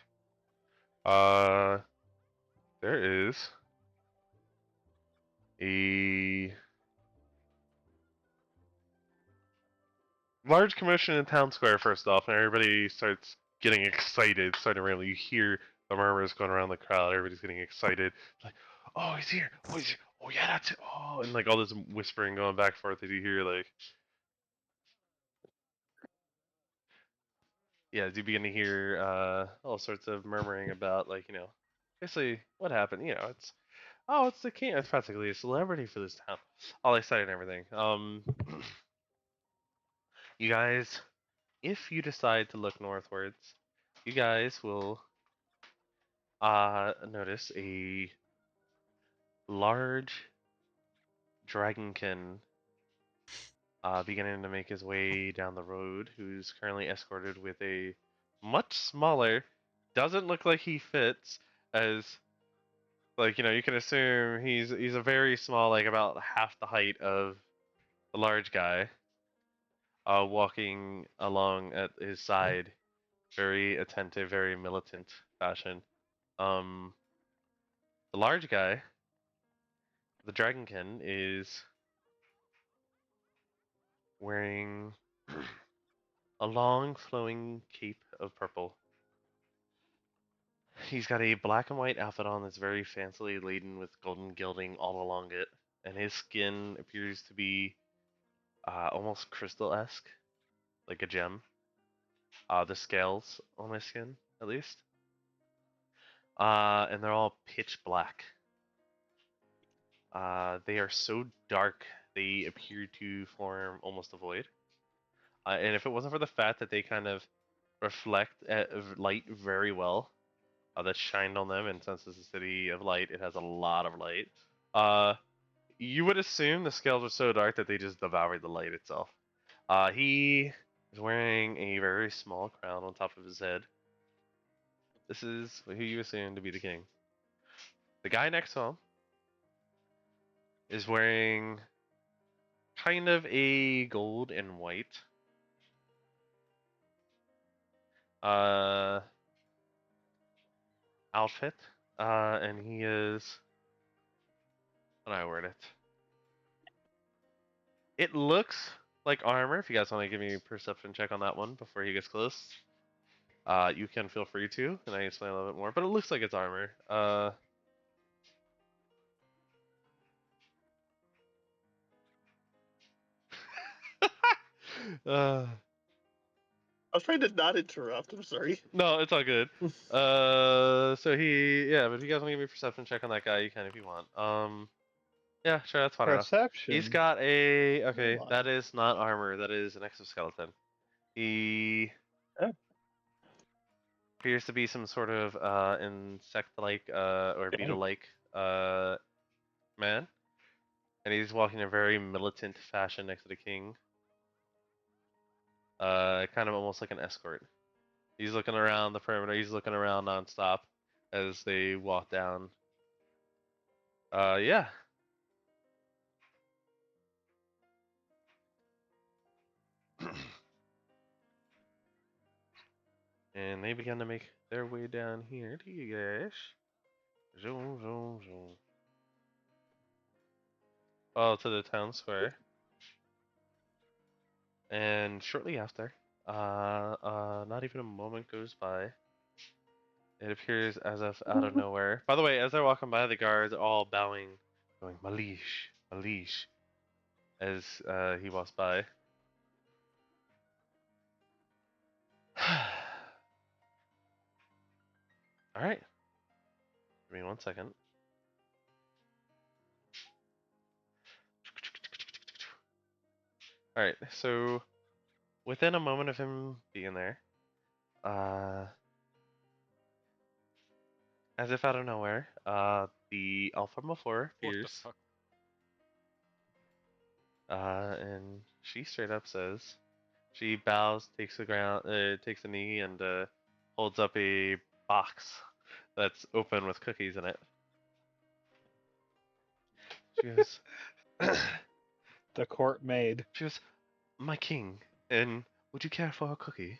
There is a large commotion in town square. First off, and everybody starts getting excited, starting around. You hear the murmurs going around the crowd. Everybody's getting excited. Like, oh, he's here. Oh, he's here. Oh, yeah, that's it. Oh, and like all this whispering going back and forth as you hear like. Yeah, as you begin to hear all sorts of murmuring about, like, basically what happened. It's the king. It's practically a celebrity for this town. All excited and everything. You guys, if you decide to look northwards, you guys will notice a large dragonkin beginning to make his way down the road, who's currently escorted with a much smaller, doesn't look like he fits, as like, you can assume he's a very small, like about half the height of the large guy, walking along at his side, very attentive, very militant fashion. The large guy, the dragonkin, is wearing a long flowing cape of purple. He's got a black and white outfit on that's very fancily laden with golden gilding all along it, and his skin appears to be almost crystal-esque, like a gem. The scales on my skin, at least. And they're all pitch black. They are so dark, they appear to form almost a void. And if it wasn't for the fact that they kind of reflect light very well, that's shined on them, and since this is a city of light, it has a lot of light. You would assume the scales are so dark that they just devoured the light itself. He is wearing a very small crown on top of his head. This is who you assume to be the king. The guy next to him is wearing kind of a gold and white outfit, and he is, how do I word it? It looks like armor. If you guys want to give me a perception check on that one before he gets close, you can feel free to, and I can explain a little bit more. But it looks like it's armor.
I was trying to not interrupt. I'm sorry.
No, it's all good. So but if you guys want to give me a perception check on that guy, you can if you want. Yeah, sure, that's fine enough.
Perception.
He's got okay,
Hold on.
that is not armor, that is an exoskeleton. He
Oh.
appears to be some sort of insect-like or beetle-like man, and he's walking in a very militant fashion next to the king. Kind of almost like an escort. He's looking around the perimeter. He's looking around nonstop as they walk down. Yeah. And they begin to make their way down here to you guys. Zoom, zoom, zoom. Oh, to the town square. And shortly after, not even a moment goes by. It appears as if out of nowhere. By the way, as they're walking by, the guards are all bowing, going, Malish, Malish, as he walks by. Alright. Give me 1 second. Alright, so within a moment of him being there, as if out of nowhere, the elf from before
What the
appears,
fuck?
and she straight up says, she bows, takes takes a knee, and holds up a box that's open with cookies in it. She goes,
The court made.
she goes, my king, and would you care for a cookie?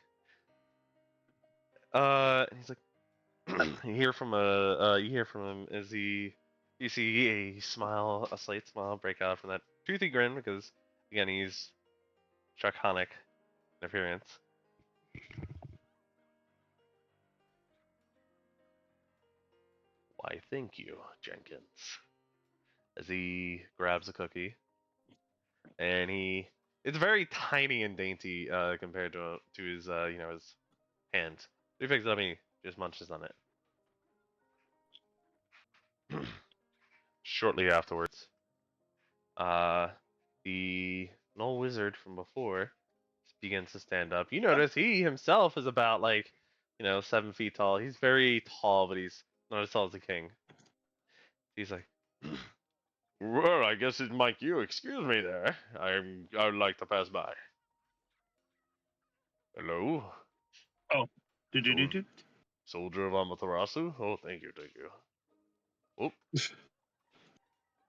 And he's like, you hear from him as you see a slight smile break out from that toothy grin because again he's draconic in appearance. Why, thank you, Jenkins. As he grabs a cookie, and it's very tiny and dainty compared to his his hand. He picks it up and he just munches on it. Shortly afterwards, the Null Wizard from before begins to stand up. You notice he himself is about 7 feet tall. He's very tall, but he's not as tall as the king. He's like, well, I guess it's Mike. You excuse me there. I would like to pass by. Hello,
Oh, do.
soldier of Amaterasu. Oh, thank you, thank you. Oh,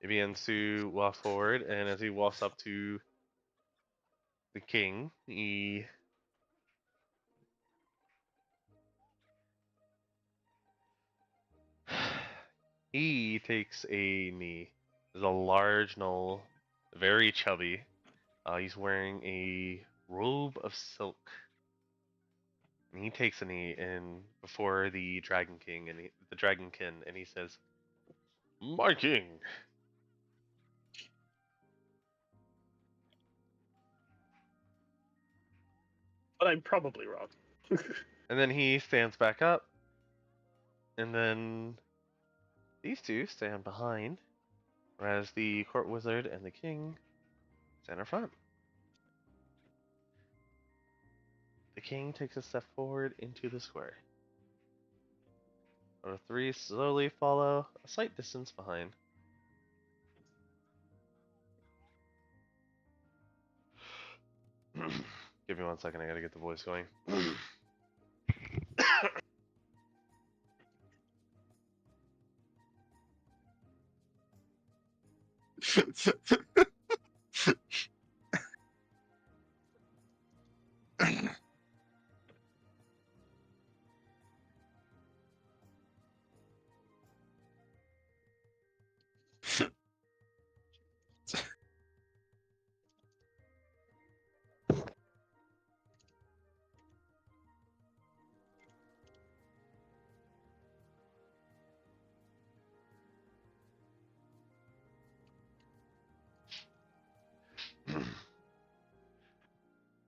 he begins to walk forward, and as he walks up to the king, he takes a knee. There's a large knoll, very chubby. He's wearing a robe of silk. And he takes a knee in before the Dragon King and the Dragonkin, and he says, "My king."
But I'm probably wrong.
And then he stands back up, and then these two stand behind, whereas the court wizard and the king stand in front. The king takes a step forward into the square. The three slowly follow a slight distance behind. Give me 1 second, I gotta get the voice going.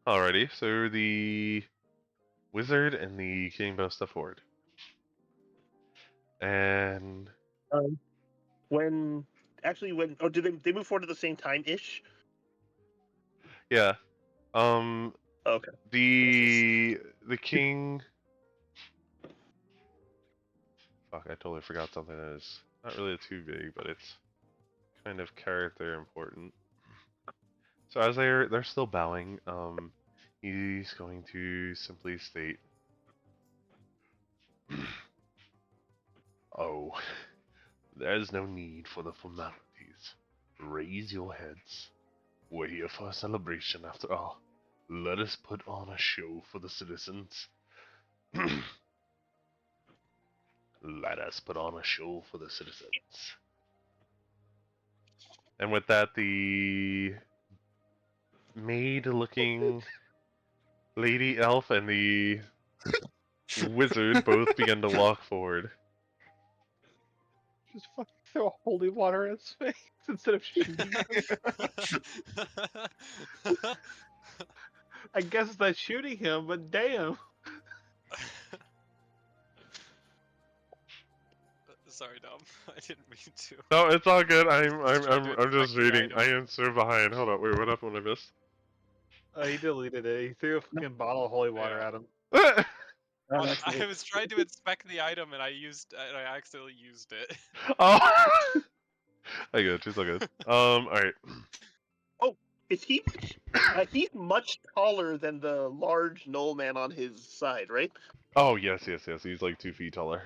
Alrighty, so the wizard and the king both step forward. And
When did they move forward at the same time ish?
yeah.
Okay.
The king. Fuck, I totally forgot something that is not really too big, but it's kind of character important. So as they're still bowing, he's going to simply state, "Oh, there's no need for the formalities. Raise your heads. We're here for a celebration after all. Let us put on a show for the citizens." Let us put on a show for the citizens. And with that, the maid-looking lady elf and the wizard both begin to walk forward.
Just fucking throw holy water in his face instead of shooting him. I guess it's not shooting him, but damn.
Sorry, Dom. I didn't mean to.
No, it's all good. I'm
Just trying to
just
infect the
reading.
item.
I am so behind. Hold on, wait, what happened when I missed?
He deleted it. He threw a fucking bottle of holy water
Yeah.
at him.
Well,
that's
I
great.
was trying to inspect the item and I accidentally used it.
Oh, I got you. It's all good. All right.
Is he? He's much taller than the large knoll man on his side, right?
Oh yes. He's like 2 feet taller.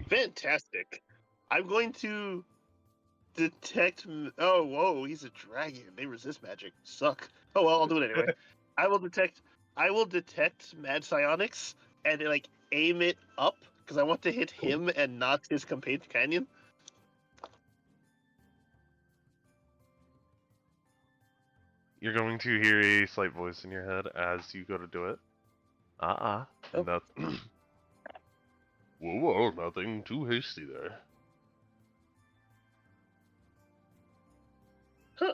Fantastic. I'm going to detect. Oh, whoa! He's a dragon. They resist magic. Suck. Oh well, I'll do it anyway. I will detect. Mad psionics and like aim it up because I want to hit him and not his companion.
You're going to hear a slight voice in your head as you go to do it.
Oh.
Not. Whoa, nothing too hasty there.
Huh.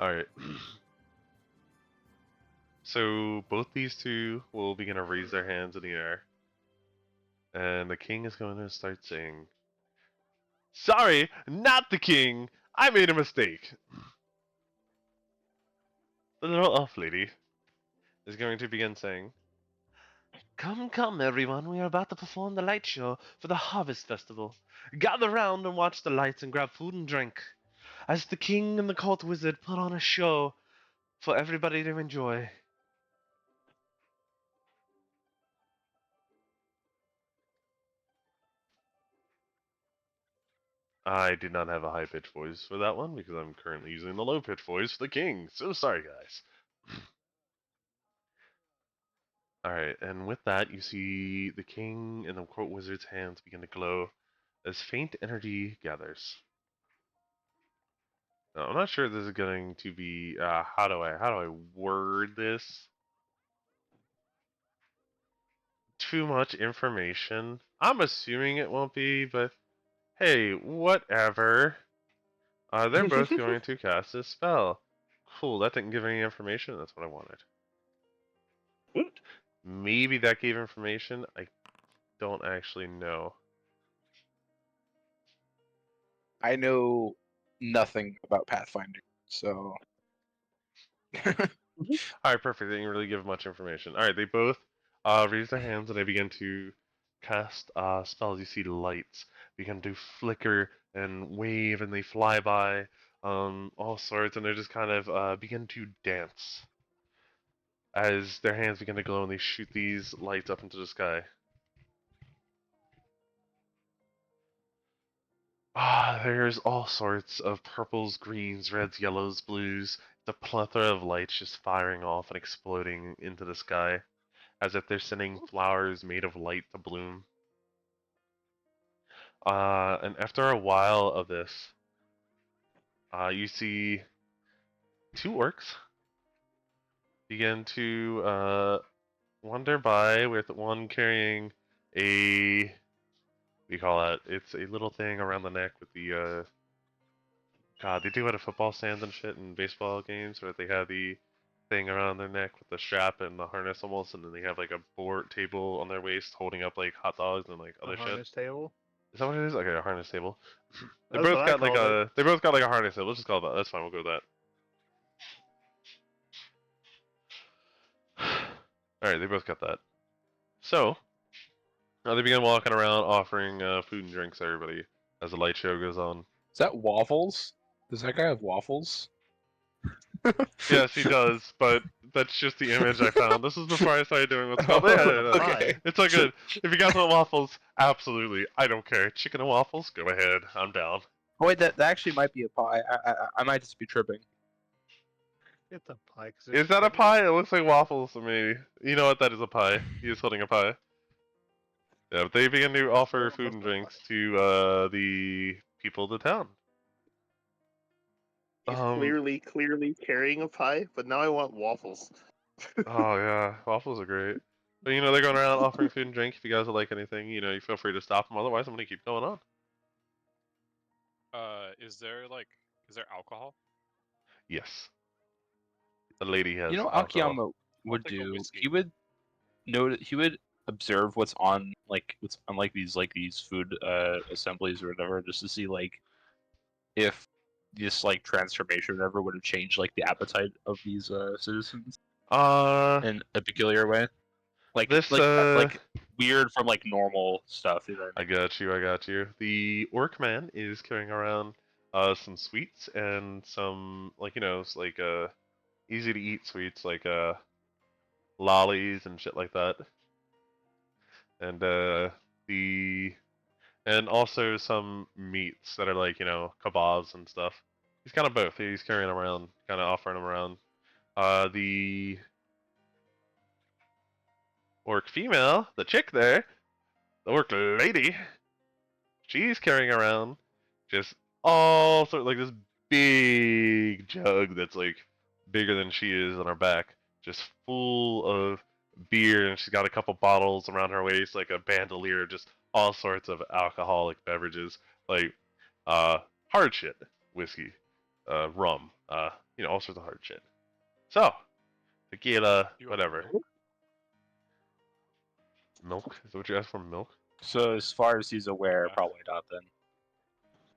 Alright. So both these two will begin to raise their hands in the air. And the king is going to start saying, "Sorry, not the king! I made a mistake!" The little elf lady is going to begin saying, Come, everyone, we are about to perform the light show for the Harvest Festival. Gather round and watch the lights and grab food and drink, as the king and the court wizard put on a show for everybody to enjoy. I did not have a high-pitched voice for that one because I'm currently using the low-pitched voice for the king, so sorry, guys. Alright, and with that, you see the king and the court wizard's hands begin to glow as faint energy gathers. Now, I'm not sure if this is going to be, how do I word this? Too much information. I'm assuming it won't be, but hey, whatever. They're both going to cast a spell. Cool, that didn't give any information. That's what I wanted.
Woot.
Maybe that gave information. I don't actually know.
I know nothing about Pathfinder, so
Alright, perfect. They didn't really give much information. Alright, they both raise their hands and they begin to cast spells. You see lights begin to flicker and wave and they fly by, all sorts, and they just kind of begin to dance as their hands begin to glow and they shoot these lights up into the sky. There's all sorts of purples, greens, reds, yellows, blues. The plethora of lights just firing off and exploding into the sky, as if they're sending flowers made of light to bloom. And after a while of this, you see 2 orcs begin to wander by, with one carrying a, what do you call that? It's a little thing around the neck with the God, they do it at football stands and shit in baseball games, where they have the thing around their neck with the strap and the harness almost, and then they have like a board table on their waist holding up like hot dogs and like other
A
shit.
harness table.
Is that what it is? Okay, a harness table. They
That's
both
what I
got like
called
a they both got like a harness table. Let's just call it that. That's fine. We'll go with that. All right, they both got that. So they begin walking around offering food and drinks to everybody as the light show goes on.
is that waffles? Does that guy have waffles?
Yes, he does, but that's just the image I found. This is before I started doing what's called.
Oh,
Yeah.
okay.
It's all good. If you guys want waffles, absolutely. I don't care. Chicken and waffles, go ahead. I'm down.
Oh wait, that actually might be a pie. I might just be tripping.
It's a pie. 'cause
Is that a pie? It looks like waffles to me. You know what? That is a pie. He is holding a pie. Yeah, but they begin to offer food and drinks to the people of the town.
He's clearly carrying a pie, but now I want waffles.
Oh yeah, waffles are great. But you know, they're going around offering food and drink. If you guys would like anything, you know, you feel free to stop them. Otherwise, I'm gonna keep going on.
Is there alcohol?
Yes. The lady has
You know,
alcohol.
Akiyama would
take a
do.
whiskey.
He would He would observe what's on what's on these food assemblies or whatever, just to see if this like transformation or whatever would have changed like the appetite of these citizens in a peculiar way. Like
this
like weird from like normal stuff. You know what I
I
mean?
got you. The orc man is carrying around some sweets and some like like easy to eat sweets like lollies and shit like that. And the and also some meats that are like, kebabs and stuff. He's kind of both. He's carrying them around, kind of offering them around. The orc female, the chick there, the orc lady, she's carrying around just all sort of like this big jug that's like bigger than she is on her back, just full of beer, and she's got a couple bottles around her waist, like a bandolier, just all sorts of alcoholic beverages, like hard shit, whiskey, rum, all sorts of hard shit. So, tequila,
You have
whatever.
milk?
Milk? Is that what you asked for? Milk?
So as far as he's aware,
Yeah.
probably not then.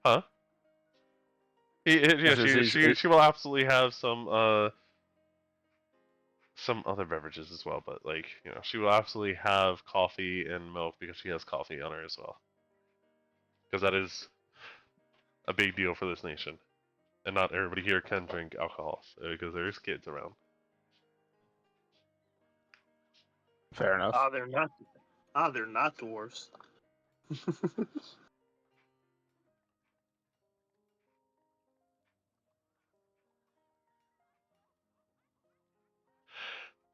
Huh? Yeah,
So
she will absolutely have some other beverages as well, but like, she will absolutely have coffee and milk because she has coffee on her as well. Because that is a big deal for this nation. And not everybody here can drink alcohol, because there's kids around.
Fair enough.
They're not. They're not dwarves.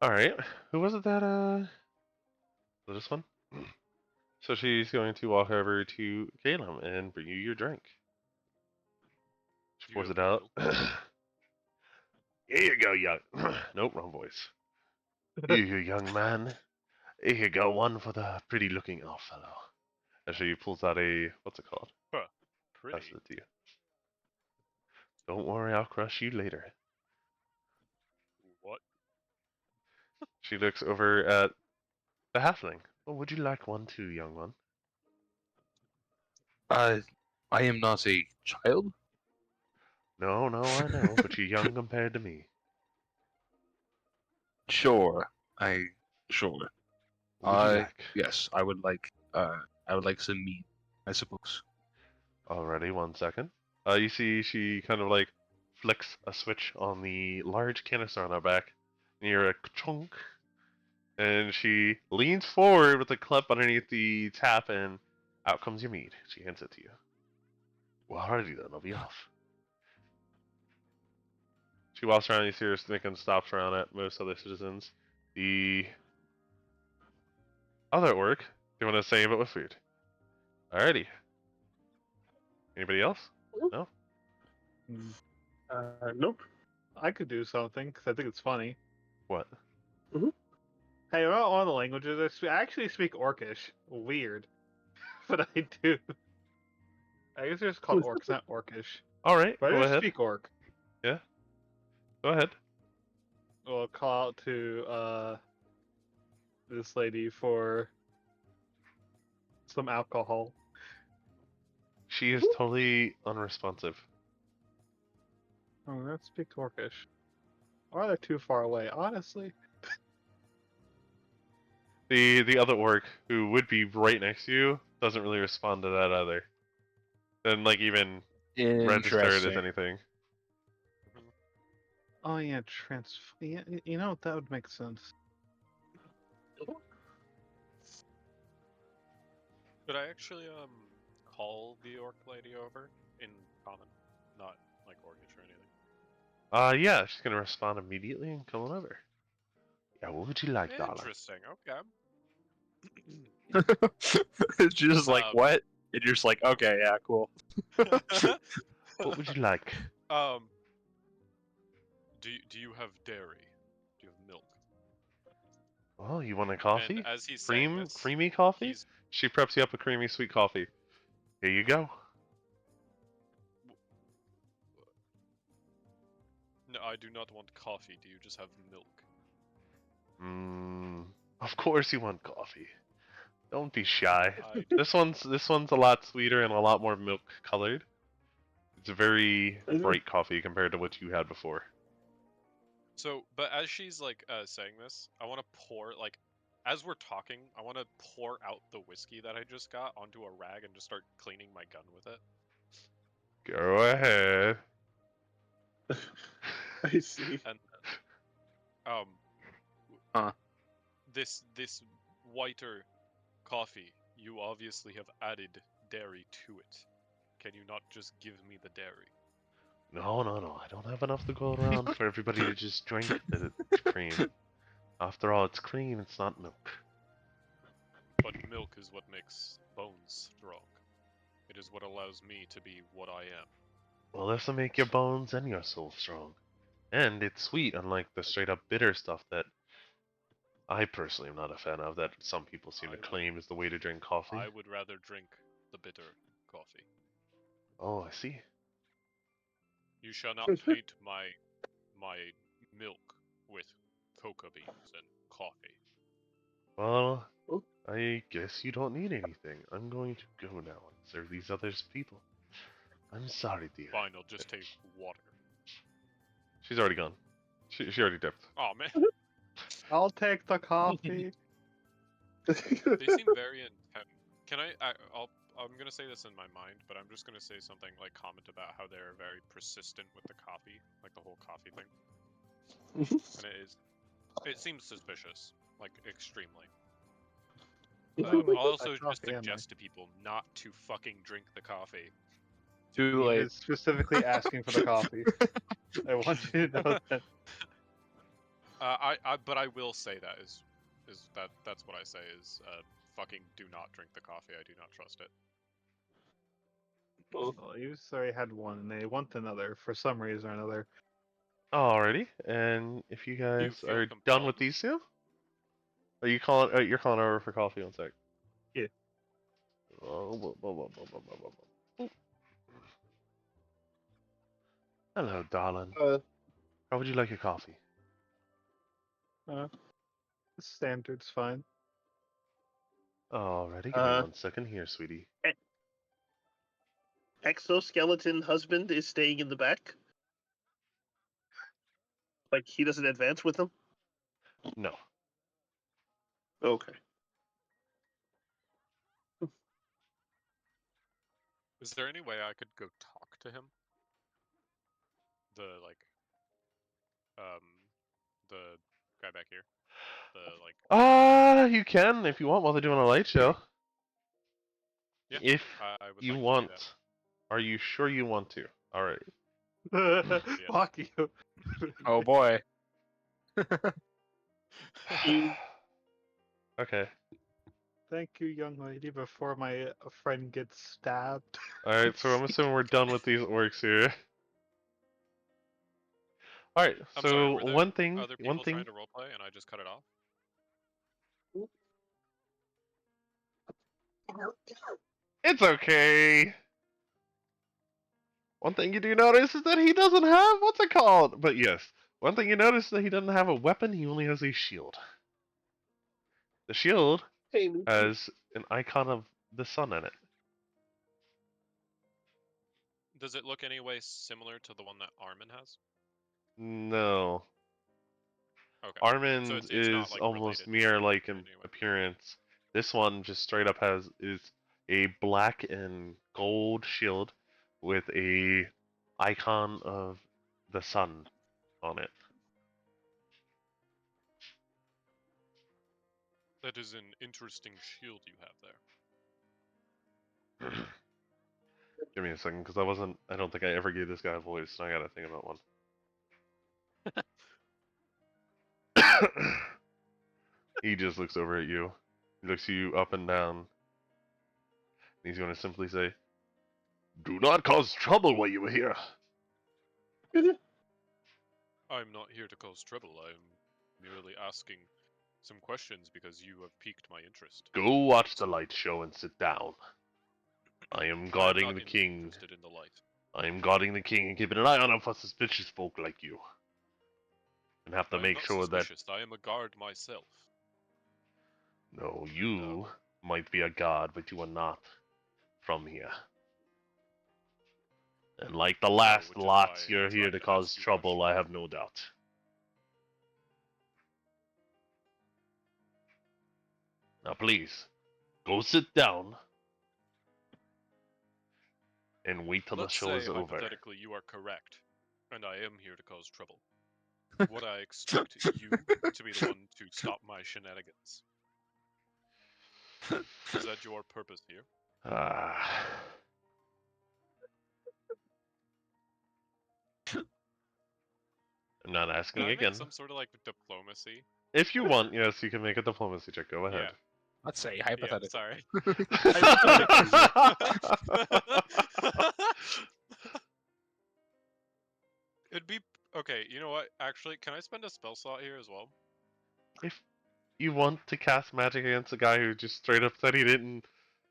Alright, who was it that, was this one? So she's going to walk over to Caleb and bring you your drink. She
Do you
pours
have
it out.
milk?
Here you go, young. Nope, wrong voice. Here you, young man. Here you go, one for the pretty-looking old fellow. And she pulls out a, what's it called?
Huh.
Pass
Pretty.
it to you. Don't worry, I'll crush you later.
What?
She looks over at the halfling. Oh, would you like one too, young one?
I am not a child.
No, I know, but you're young compared to me.
Sure. Sure.
What would you like?
Yes, I would like some meat, I suppose.
Alrighty, 1 second. You see she kind of like flicks a switch on the large canister on her back. And you hear a chunk. And she leans forward with the clip underneath the tap, and out comes your meat. She hands it to you. Well, alrighty then, I'll be off. She walks around, you see her making stops around at most other citizens. The other orc doing the same but with food. Alrighty. Anybody else? No?
Nope.
I could do something because I think it's funny.
What?
Hey, about one of the languages I actually speak Orcish. Weird, but I do. I guess they're just called orcs, not Orcish.
Alright,
But I
go
do
ahead.
speak Orc.
Yeah. Go ahead.
We'll call out to this lady for some alcohol.
She is totally unresponsive.
Oh, that speaks Orcish. Or they're too far away, honestly.
The other orc, who would be right next to you, doesn't really respond to that either. Doesn't like even register it as anything.
Oh yeah, yeah, you know that would make sense.
Could I actually call the orc lady over in common, not like Orcish or anything?
Yeah, she's gonna respond immediately and come on over. Yeah, what would you like, darling?
Interesting. Okay.
It's just like what? And you're just like, okay, yeah, cool.
What would you like?
Do you have dairy? Do you have milk?
Oh, you want a coffee?
And as he's saying this,
creamy coffee?
he's
She preps you up a creamy sweet coffee. Here you go.
no, I do not want coffee. Do you just have milk?
Of course you want coffee. Don't be shy.
I do.
This one's a lot sweeter and a lot more milk colored. It's a very bright coffee compared to what you had before.
So, but as she's like saying this, I want to pour like, as we're talking, I want to pour out the whiskey that I just got onto a rag and just start cleaning my gun with it.
Go ahead.
I see.
And
Huh.
this whiter coffee, you obviously have added dairy to it. Can you not just give me the dairy?
No, no, no. I don't have enough to go around for everybody to just drink the cream. After all, it's cream, it's not milk.
But milk is what makes bones strong. It is what allows me to be what I am.
Well, this will make your bones and your soul strong. And it's sweet, unlike the straight up bitter stuff that I personally am not a fan of, that some people seem to claim is the way to drink coffee.
I would rather drink the bitter coffee.
Oh, I see.
You shall not paint my milk with cocoa beans and coffee.
Well, I guess you don't need anything. I'm going to go now and serve these other people. I'm sorry, dear.
Fine, I'll just take water.
She's already gone. She already dipped.
Oh man,
I'll take the coffee.
they seem very intent. Can I'm gonna say this in my mind, but I'm just gonna say something like comment about how they're very persistent with the coffee, like the whole coffee thing. And it seems suspicious, like extremely. I'll also just suggest to people not to fucking drink the coffee.
Too
He
late.
was specifically asking for the coffee. I want you to know that.
But I will say that's what I say is fucking do not drink the coffee. I do not trust it.
Well, you already had one, and they want another for some reason or another.
Alrighty, and if you guys
feel
are done
compelled?
with these two, are you calling? You're calling over for coffee one sec.
Yeah.
Hello, darling. How would you like your coffee?
Standard's fine.
Alrighty, give me 1 second here, sweetie.
Exoskeleton husband is staying in the back. Like he doesn't advance with them.
No.
Okay.
Is there any way I could go talk to him? The guy back here.
You can if you want while they're doing a light show.
Yeah.
If
I would
you
like to do
want.
that.
Are you sure you want to? Alright.
Fuck you.
Oh boy.
Okay.
Thank you, young lady, before my friend gets stabbed.
Alright, so I'm assuming we're done with these orcs here. Alright,
I'm
so
sorry, were there
one thing
other people trying to roleplay and I just cut it off?
It's okay. One thing you do notice is that he doesn't have what's it called? But yes, one thing you notice is that he doesn't have a weapon, he only has a shield. The shield has an icon of the sun in it.
Does it look any way similar to the one that Armin has?
No.
Okay.
Armin's
So it's
is
not, like,
almost
related
mirror-like in
anyway.
appearance. This one just straight up is a black and gold shield with a icon of the sun on it.
That is an interesting shield you have there.
Give me a second, because I don't think I ever gave this guy a voice, and I gotta think about one. He just looks over at you. He looks you up and down. And he's gonna simply say, "Do not cause trouble while you are here."
I'm not here to cause trouble. I'm merely asking some questions because you have piqued my interest.
Go watch the light show and sit down. I am guarding
I'm
the
not
king.
interested in the light.
I am guarding the king and keeping an eye on him for suspicious folk like you. And have to
I am
make
not
sure that
suspicious. I am a guard myself.
no, you
No.
might be a guard, but you are not from here. And like the last
which is
lots,
why I
you're here
tried
to
to
cause
ask you
trouble, I
questions.
have no doubt. Now please, go sit down and wait till the
Let's
show
say
is over.
hypothetically you are correct, and I am here to cause trouble. Would I expect you to be the one to stop my shenanigans? Is that your purpose here?
Ah. I'm not asking
Can I
again.
make some sort of like diplomacy?
If you want, yes, you can make a diplomacy check. Go ahead.
Let's say
Yeah,
hypothetical.
sorry. It'd be okay. You know what? Actually, can I spend a spell slot here as well?
If you want to cast magic against a guy who just straight up said he didn't,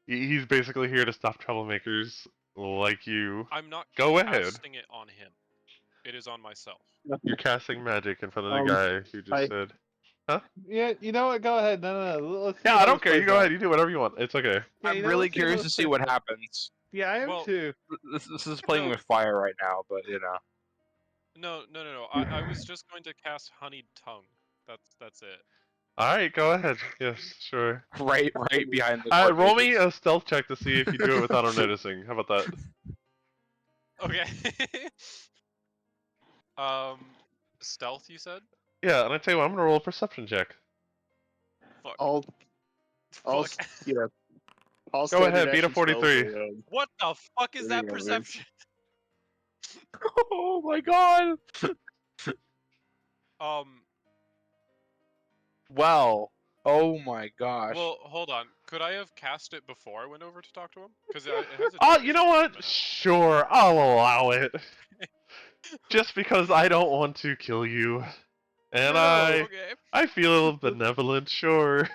he's basically here to stop troublemakers like you.
I'm not
Go ahead.
casting it on him. It is on myself.
You're casting magic in front of the guy who just said.
Yeah, you know what? Go ahead. No. Let's see
Yeah,
how
I don't
this
care. You
plays
go
out.
ahead. You do whatever you want. It's okay.
Yeah,
I'm really
let's see how
curious
this
to see
plays
what
out.
happens.
Yeah, I am
Well-
too.
This is playing
No.
with fire right now, but you know.
No. I was just going to cast Honeyed Tongue. That's it.
All right, go ahead. Yes, sure.
Right behind the
Roll me
pages.
a stealth check to see if you do it without him noticing. How about that?
Okay. Stealth, you said?
Yeah, and I tell you what, I'm gonna roll a perception check.
Fuck.
I'll
Fuck.
yeah. I'll
Go ahead, beat a 43.
What the fuck is that
Yeah, man.
perception?
Oh my god! Wow. Oh my gosh.
Well, hold on. Could I have cast it before I went over to talk to him? Because it has a
Oh,
duration
you know
of a
what?
minute.
Sure, I'll allow it. Just because I don't want to kill you. And
Okay.
I feel benevolent, sure.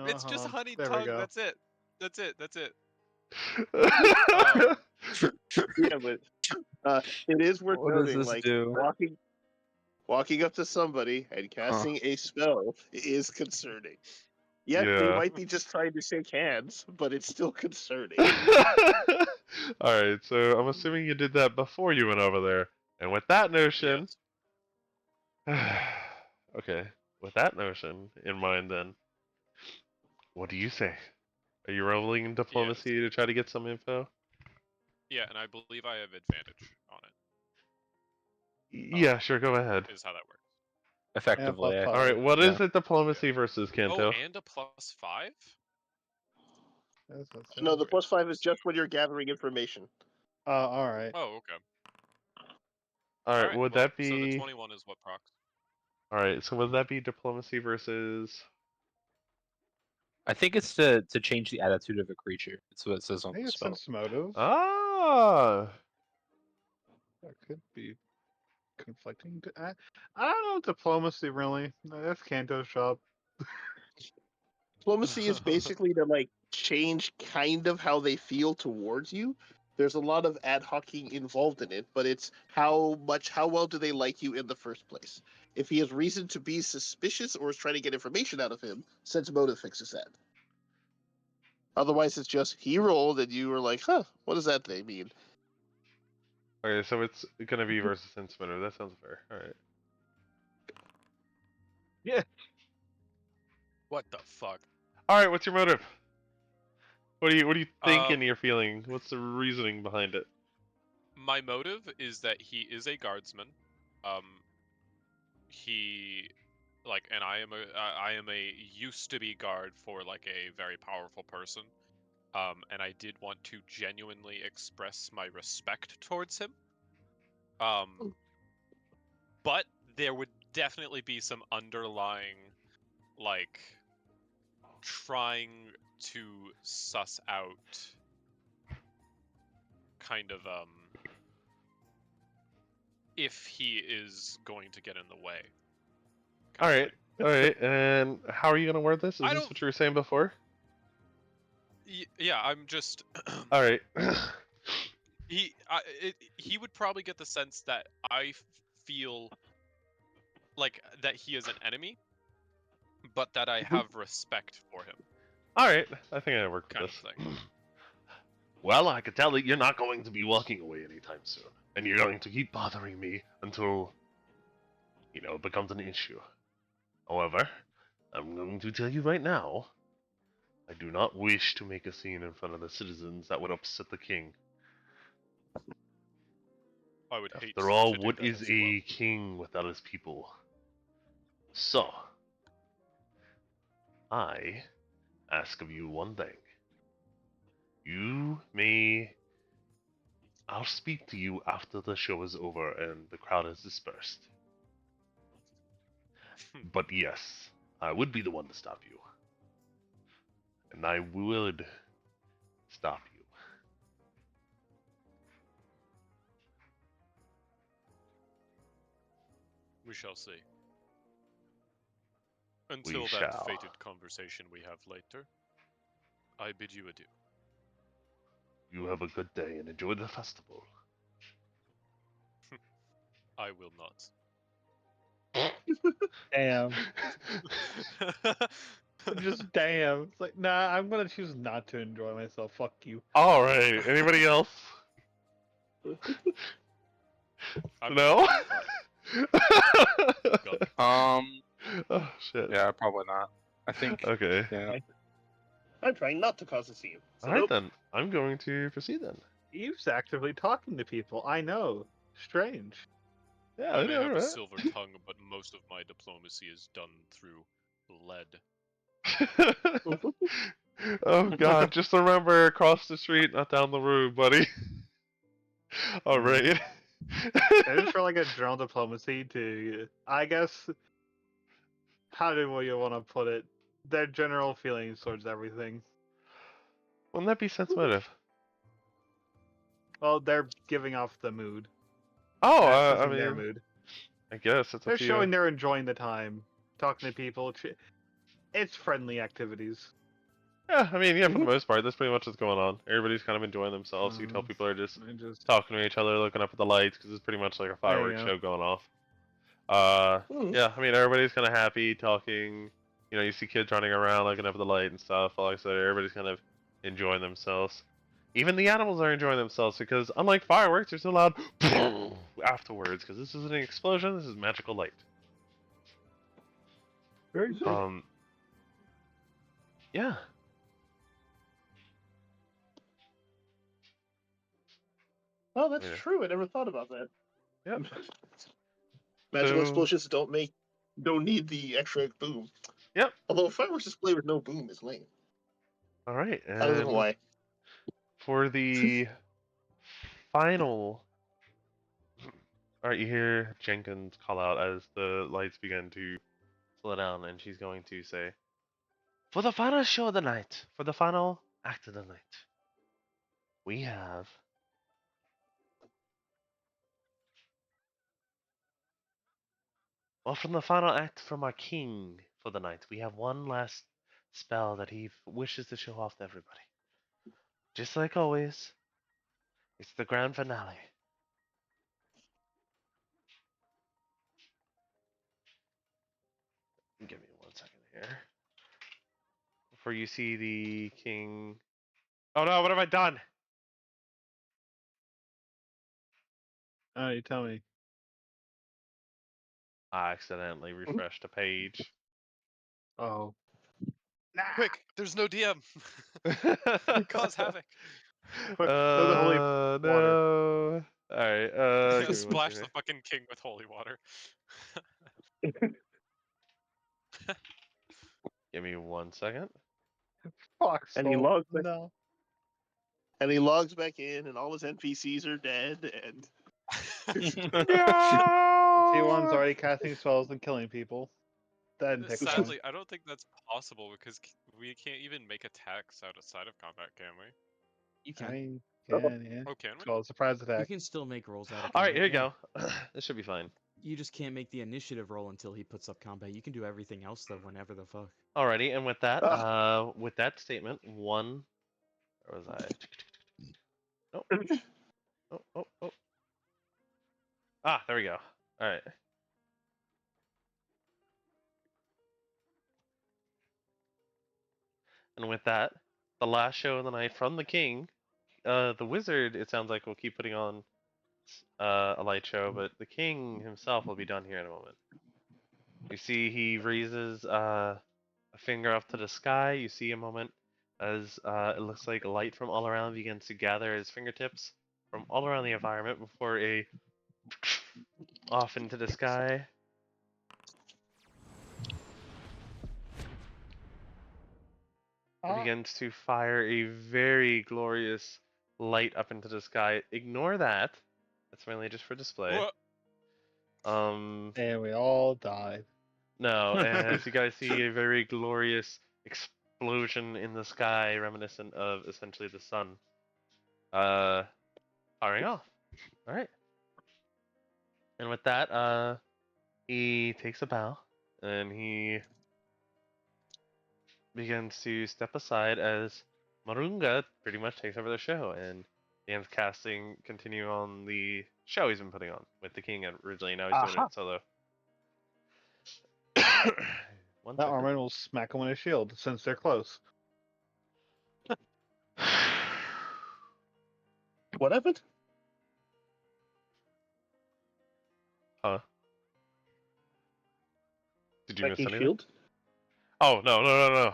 It's just honeyed
There we
tongue.
go.
That's it. That's it.
Yeah, but it is worth
What does
noting,
this
like
do?
walking up to somebody and casting a spell is concerning. Yet they
Yeah.
might be just trying to shake hands, but it's still concerning.
Alright, so I'm assuming you did that before you went over there. And with that notion.
Yes.
Okay, with that notion in mind, then, what do you say? Are you rolling diplomacy to try to get some info?
Yeah, and I believe I have advantage on it.
Yeah, sure, go ahead.
Is how that works.
Effectively.
Yeah,
Alright, what is it diplomacy versus Kanto?
Oh, and a +5?
No, the +5 is just when you're gathering information.
All right.
Oh, okay.
Alright, would that be...
So the 21 is what procs.
Alright, so would that be diplomacy versus...
I think it's to change the attitude of a creature. That's what it says
I
on
think
the
it's
spell.
sense motive.
Ah!
That could be conflicting. I don't know diplomacy really. That's Kanto's shop.
Diplomacy is basically to like change kind of how they feel towards you. There's a lot of ad hocing involved in it, but it's how well do they like you in the first place. If he has reason to be suspicious or is trying to get information out of him, sense motive fixes that. Otherwise, it's just he rolled and you were like, huh, what does that thing mean?
Okay, so it's gonna be versus sense motive. That sounds fair. Alright.
Yeah.
What the fuck?
Alright, what's your motive? What do you thinking you're feeling? What's the reasoning behind it?
My motive is that he is a guardsman. He and I am a used to be guard for like a very powerful person. And I did want to genuinely express my respect towards him. But there would definitely be some underlying like trying to suss out kind of if he is going to get in the way.
Alright, alright, and how are you gonna word this? Is this what you were saying before?
Yeah, I'm just.
Alright.
He would probably get the sense that I feel like that he is an enemy, but that I have respect for him.
Alright, I think I work with
Kind
this.
of thing.
Well, I can tell that you're not going to be walking away anytime soon. And you're going to keep bothering me until, it becomes an issue. However, I'm going to tell you right now, I do not wish to make a scene in front of the citizens that would upset the king.
I would hate
After all,
to do
what
that
is
as
a
well.
king without his people? So, I ask of you one thing. I'll speak to you after the show is over and the crowd has dispersed. But yes, I would be the one to stop you. And I would stop you.
We shall see. Until that
shall.
fated conversation we have later, I bid you adieu.
You have a good day and enjoy the festival.
I will not.
Damn. Just damn. It's like, nah, I'm gonna choose not to enjoy myself. Fuck you.
Alright, anybody else?
I'm
No?
Gone.
Oh, shit.
Yeah, probably not. I think.
Okay.
Yeah.
I'm trying not to cause a scene. So
Alright
nope.
then, I'm going to proceed then.
Eve's actively talking to people. I know. Strange.
Yeah,
I may have a
right?
silver tongue, but most of my diplomacy is done through lead.
Oh god, just remember across the street, not down the road, buddy. Alright.
I just for like a general diplomacy to, I guess, how do you want to put it? Their general feelings towards everything.
Wouldn't that be sense motive?
Well, they're giving off the mood.
Oh,
Accessing their mood.
I guess it's
They're
up to
showing
you.
they're enjoying the time, talking to people. It's friendly activities.
Yeah, I mean, yeah, for the most part, that's pretty much what's going on. Everybody's kind of enjoying themselves. You tell people are just talking to each other, looking up at the lights, because it's pretty much like a fireworks show going off. Yeah, I mean, everybody's kind of happy, talking. You see kids running around, looking up at the light and stuff. Like I said, everybody's kind of enjoying themselves. Even the animals are enjoying themselves because, unlike fireworks, they're so loud afterwards. Because this isn't an explosion; this is magical light.
Very good.
Yeah.
Oh, that's true. I never thought about that.
Yep.
Magical
So-
explosions don't need the extra boom.
Yep.
Although a fireworks display with no boom is lame.
All right.
I don't know
And
why.
for the final. Alright, you hear Jenkins call out as the lights begin to slow down, and she's going to say, for the final show of the night, for the final act of the night, we have well, from the final act from our king for the night, we have one last spell that he wishes to show off to everybody. Just like always, it's the grand finale. Give me 1 second here. Before you see the king. Oh no, what have I done?
Oh, you tell me.
I accidentally refreshed a page.
Oh.
Quick, there's no DM. Cause havoc.
Quick, fill the holy water.
No. Alright, give me one
Splash
second
the fucking king with holy water.
Give me 1 second.
Fuck.
And he logs back.
No.
And he logs back in, and all his NPCs are dead. And
T1's already casting spells and killing people. That didn't take long.
Sadly, I don't think that's possible because we can't even make attacks outside of combat, can we?
You
I
can.
mean, yeah.
Oh, can we?
Well, surprise
You
attack.
can still make rolls out of
Alright,
combat.
here you
yeah.
go. This should be fine.
You just can't make the initiative roll until he puts up combat. You can do everything else though whenever the fuck.
Alrighty, and with that statement, one. Where was I? Oh. Ah, there we go. Alright. And with that, the last show of the night from the king, the wizard, it sounds like, will keep putting on a light show, but the king himself will be done here in a moment. You see, he raises a finger up to the sky. You see a moment as it looks like light from all around begins to gather at his fingertips from all around the environment before a off into the sky. It begins to fire a very glorious light up into the sky. Ignore that. That's mainly just for display.
Wha-
And we all died.
No, as you guys see a very glorious explosion in the sky, reminiscent of essentially the sun. Firing off. Alright. And with that, he takes a bow and he begins to step aside as Marunga pretty much takes over the show and begins continue on the show he's been putting on with the king originally. Now he's doing
Aha.
it solo. One
That
second.
Armin will smack him with his shield since they're close.
What happened?
Huh? Did you miss
Smacking
anything?
shield?
Oh, no.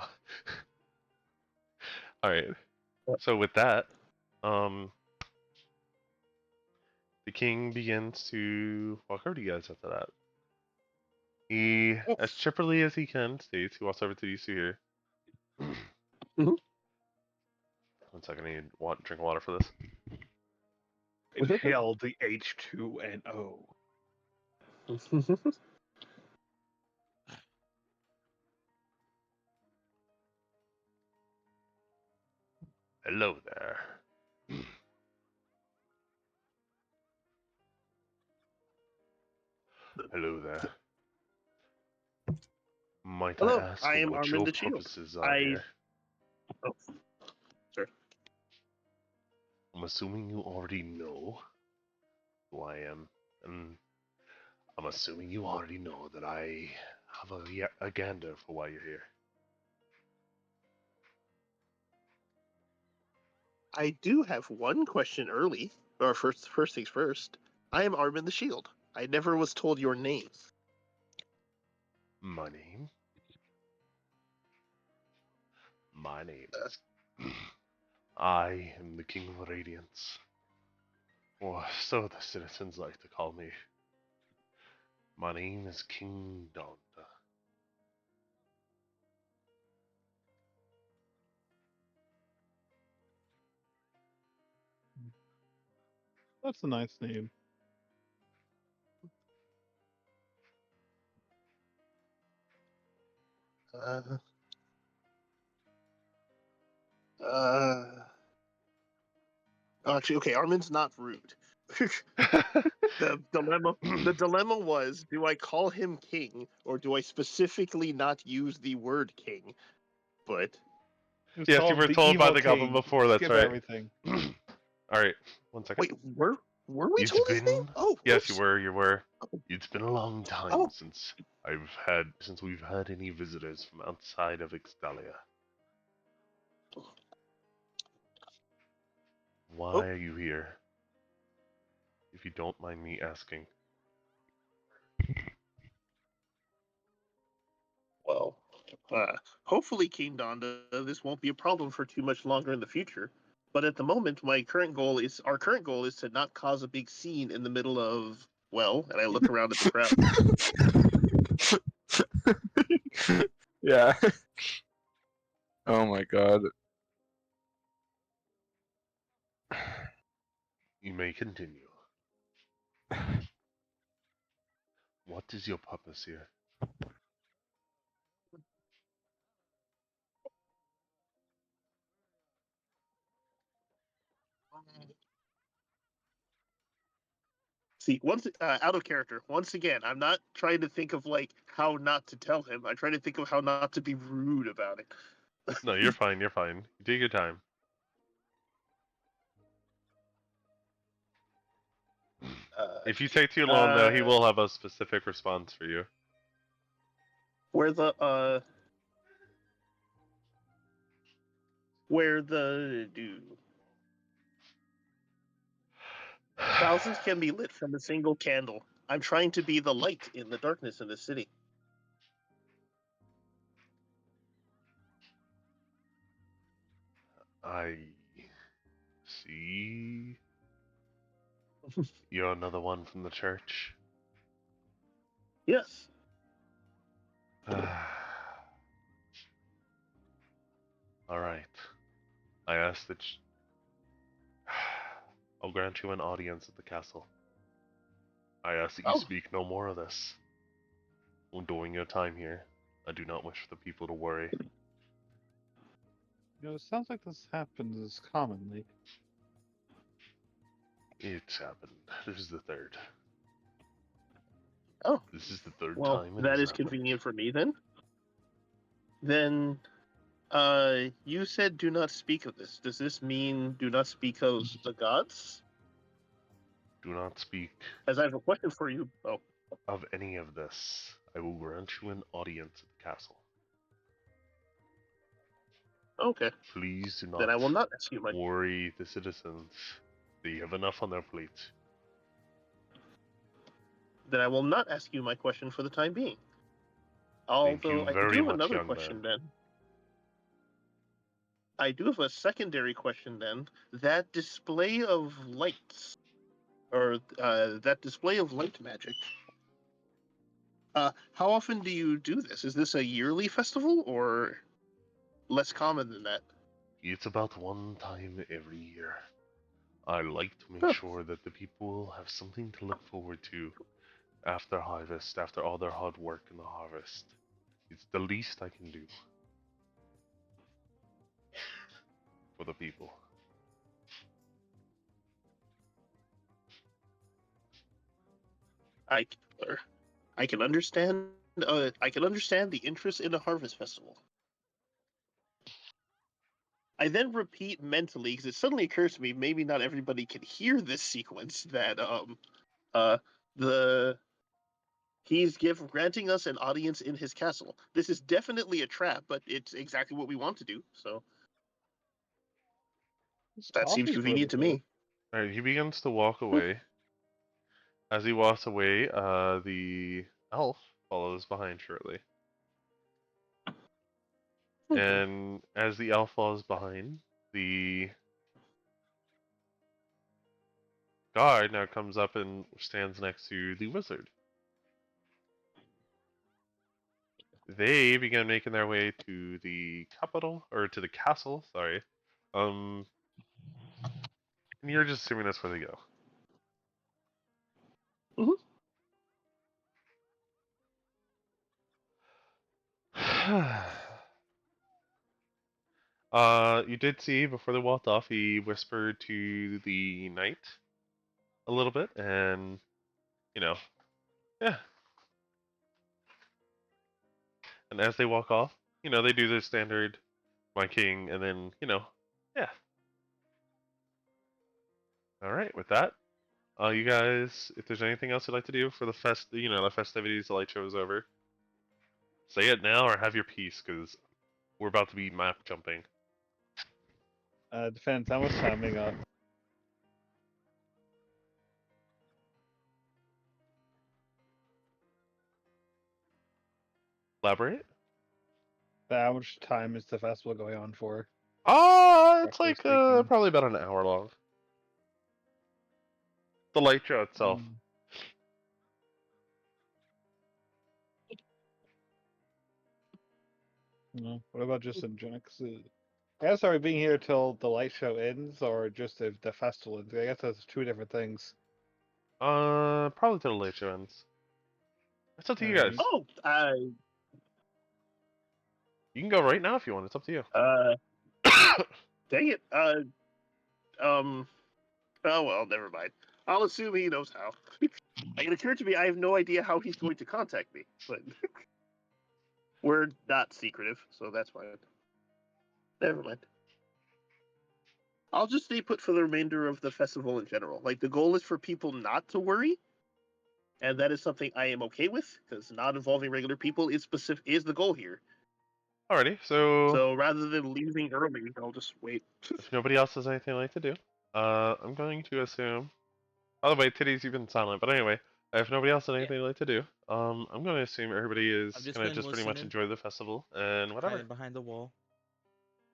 Alright. So with that, the king begins to walk over to you guys after that. He, as chipperly as he can, states he walks over to these two here.
Mhm.
1 second, I need drink water for this.
Inhale the H2NO.
Hello there. Hello there. Might
Hello,
I ask
I am
what
Armin
your
the Shield.
purposes are here?
Oh, sure.
I'm assuming you already know who I am, and I'm assuming you already know that I have a agenda for why you're here.
I do have one question early. Or first things first. I am Armin the Shield. I never was told your name.
My name? My name is... I am the King of Radiance. Or so the citizens like to call me. My name is King Donda.
That's a nice name.
Actually, okay, Armin's not rude. The dilemma was, do I call him king or do I specifically not use the word king? But
Just
Yes,
call
you
him
were
the
told by
evil
the goblin
king.
before, that's
Skip
right.
everything.
Alright, 1 second.
wait, were we
It's
told his
been...
name? Oh,
Yes,
oops.
you were.
Oh.
It's been a long time
Oh.
since we've had any visitors from outside of Extalia. Why
Oh.
are you here? If you don't mind me asking.
Well, hopefully, King Donda, this won't be a problem for too much longer in the future. But at the moment, our current goal is to not cause a big scene in the middle of, well, and I look around at the crowd.
Yeah. Oh my god.
You may continue. What is your purpose here?
See, once out of character. Once again, I'm not trying to think of like how not to tell him. I'm trying to think of how not to be rude about it.
No, you're fine, you're fine. You take your time. If you take too long, though, he will have a specific response for you.
Where the Thousands can be lit from a single candle. I'm trying to be the light in the darkness in this city.
I see. You're another one from the church.
Yes.
All right. I ask that I'll grant you an audience at the castle. I ask that you
Oh.
speak no more of this. During your time here, I do not wish the people to worry.
You know, it sounds like this happens commonly.
It's happened. This is the third.
Oh.
This is the third
Well,
time. it
that
has
is
happened.
convenient for me then. Then, you said do not speak of this. Does this mean do not speak of the gods?
Do not speak
As I have a question for you. Oh.
of any of this. I will grant you an audience at the castle.
Okay.
Please do
Then I
not
will not ask you my.
worry the citizens. They have enough on their plate.
Then I will not ask you my question for the time being.
Thank you
Although I
very
do have
much,
another
young
question
man.
then. I do have a secondary question then. That display of lights, or that display of light magic. How often do you do this? Is this a yearly festival or less common than that?
It's about one time every year. I like to make
Huh.
sure that the people have something to look forward to after harvest, after all their hard work in the harvest. It's the least I can do for the people.
I can understand. I can understand the interest in a harvest festival. I then repeat mentally because it suddenly occurs to me maybe not everybody can hear this sequence that the he's granting us an audience in his castle. This is definitely a trap, but it's exactly what we want to do. So
This
that seems
coffee's really
convenient to
good.
me.
Alright, he begins to walk away. As he walks away, the elf follows behind shortly. And as the elf follows behind, the guard now comes up and stands next to the wizard. They begin making their way to the capital, or to the castle, sorry. And you're just assuming that's where they go. You did see before they walked off, he whispered to the knight a little bit, and yeah. And as they walk off, they do their standard, my king, and then yeah. All right, with that, you guys, if there's anything else you'd like to do for the the festivities, the light show is over. Say it now or have your piece, because we're about to be map jumping.
Depends how much time we got.
Elaborate?
How much time is the festival going on for?
It's
Roughly
like
speaking.
probably about an hour long. The light show itself.
No. What about just in general? I guess are we being here till the light show ends, or just if the festival ends? I guess that's two different things.
Probably till the light show ends. It's up to you guys.
Oh,
You can go right now if you want. It's up to you.
dang it. Oh well, never mind. I'll assume he knows how. It occurred to me I have no idea how he's going to contact me, but we're not secretive, so that's fine. Never mind. I'll just stay put for the remainder of the festival in general. Like, the goal is for people not to worry, and that is something I am okay with, because not involving regular people is the goal here.
Alrighty, so
So rather than leaving early, I'll just wait.
if nobody else has anything they'd like to do, I'm going to assume By the way, titties, you've been silent. But anyway, if nobody else has anything they'd like to do, I'm gonna assume everybody is
I've just
gonna
been
just pretty much
listening.
enjoy the festival and whatever.
Hiding behind the wall.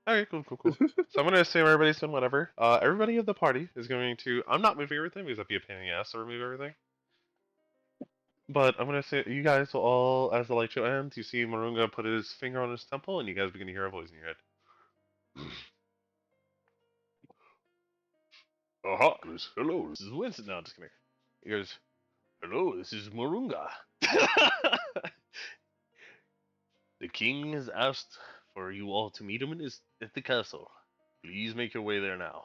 Okay, cool. So I'm gonna assume everybody's doing whatever. Everybody at the party is going to. I'm not moving everything because that'd be a pain in the ass to remove everything. But I'm gonna say you guys will all, as the light show ends, you see Marunga put his finger on his temple, and you guys begin to hear a voice in your head. Aha! Hello, this is Winston. No, just kidding. He goes, "Hello, this is Marunga. The king has asked for you all to meet him at the castle. Please make your way there now.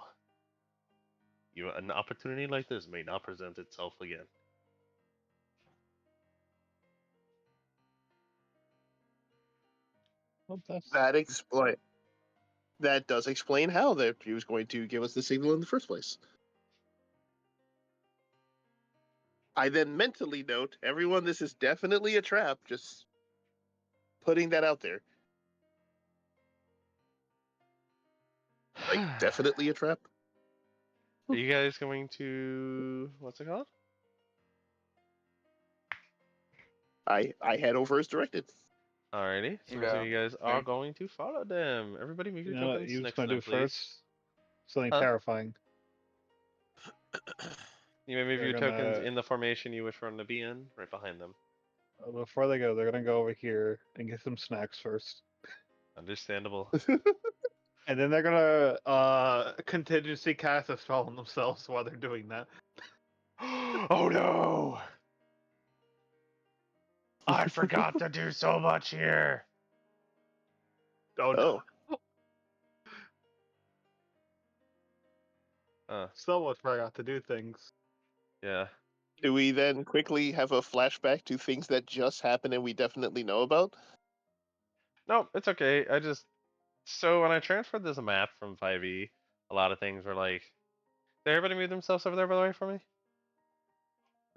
An opportunity like this may not present itself again."
Well, that's
That does explain how that he was going to give us the signal in the first place. I then mentally note, everyone, this is definitely a trap. Just putting that out there. Like, definitely a trap.
Are you guys going to what's it called?
I head over as directed.
Alrighty, so
Yeah.
you guys are going to follow them. Everybody move
you
your
know what
tokens
you was
next
going
to
to
them,
do
please.
first? Something
Huh?
terrifying.
You may move
They're
your tokens
gonna-
in the formation you wish for them to be in, right behind them.
Before they go, they're gonna go over here and get some snacks first,
Understandable.
and then they're gonna contingency cast a spell on themselves while they're doing that.
Oh no! I forgot to do so much here.
Oh no! Someone forgot to do things.
Yeah.
Do we then quickly have a flashback to things that just happened and we definitely know about?
No, it's okay. So when I transferred this map from 5e, a lot of things were like. Did everybody move themselves over there, by the way, for me?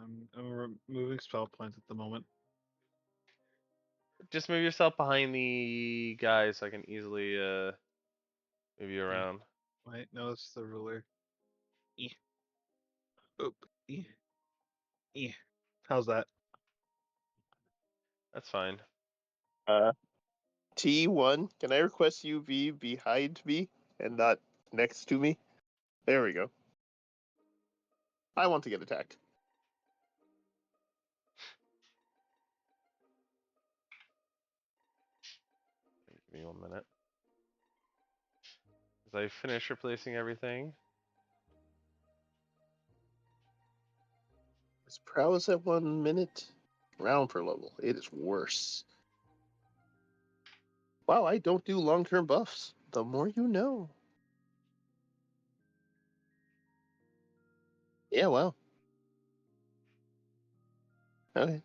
I'm removing spell points at the moment.
Just move yourself behind the guy so I can easily move you around.
Wait, no, it's the ruler. Oop. How's that?
That's fine.
T1, can I request you be behind me and not next to me? There we go. I want to get attacked.
Give me 1 minute. As I finish replacing everything.
His prowess at 1 minute. Round per level. It is worse. Wow, I don't do long-term buffs. The more you know. Yeah, well. Okay.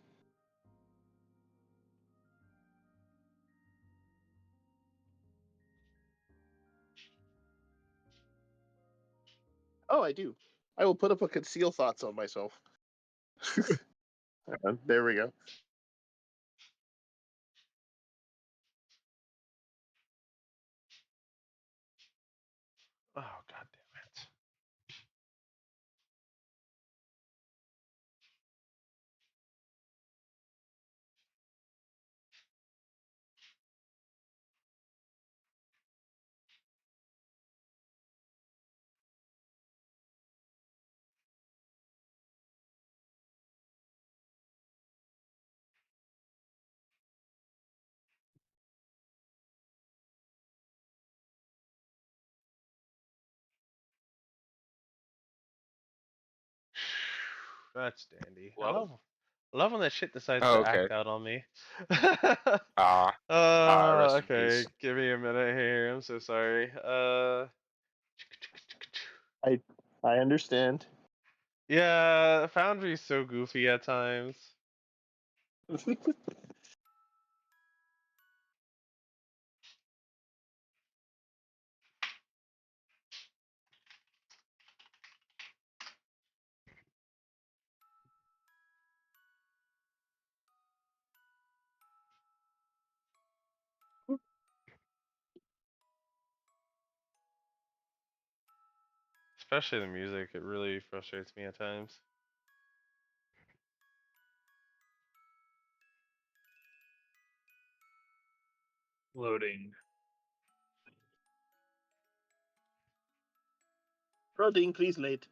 Oh, I do. I will put up a conceal thoughts on myself. There we go.
Oh, god damn it. That's dandy.
Hello?
I love when that shit decides
Oh,
to
okay.
act out on me.
Rest in
Okay.
peace.
Give me a minute here. I'm so sorry.
I understand.
Yeah, Foundry's so goofy at times. Especially the music, it really frustrates me at times.
Loading.
Loading, please late.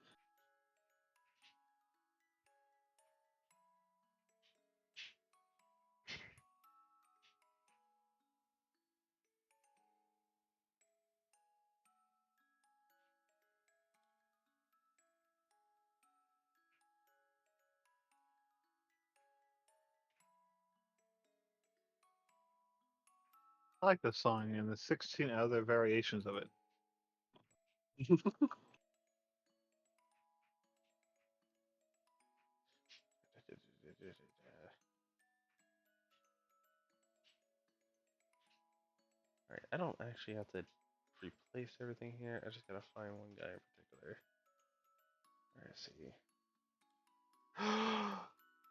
I like this song and the 16 other variations of it.
Alright, I don't actually have to replace everything here. I just gotta find one guy in particular. Let's see.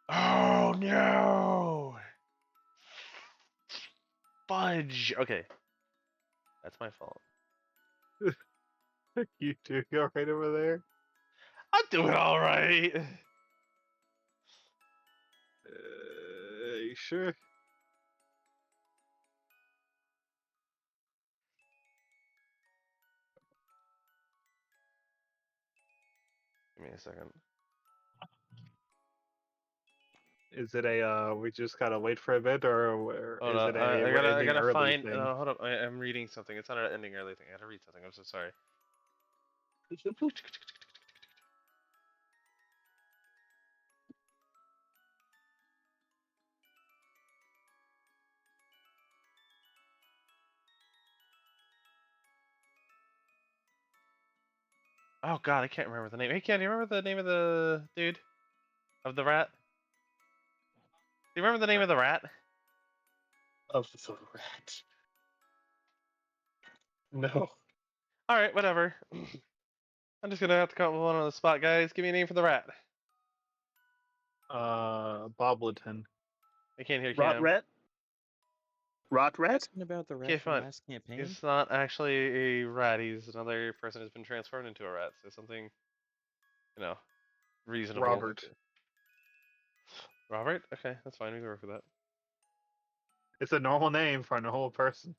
Oh no! Fudge! Okay. That's my fault.
You two go right over there.
I'm doing alright!
You sure?
Give me a second.
Is it a we just gotta wait for a bit, or
Hold
is
on,
it a
I
we're
gotta,
ending early
find.
thing?
Hold up, I'm reading something. It's not an ending early thing. I gotta read something. I'm so sorry. Oh god, I can't remember the name. Hey, Ken, do you remember the name of the dude? Of the rat? Do you remember the name of the rat?
Of the rat. No.
Alright, whatever. I'm just gonna have to come up with one on the spot, guys. Give me a name for the rat.
Bobleton.
I can't hear
Rot
Cam.
rat? Rot rat?
Asking about the
Okay,
rat from
fine.
last campaign.
He's not actually a rat. He's another person who's been transformed into a rat. So something, reasonable.
Robert.
Robert? Okay, that's fine. We can work with that.
It's a normal name for a normal person.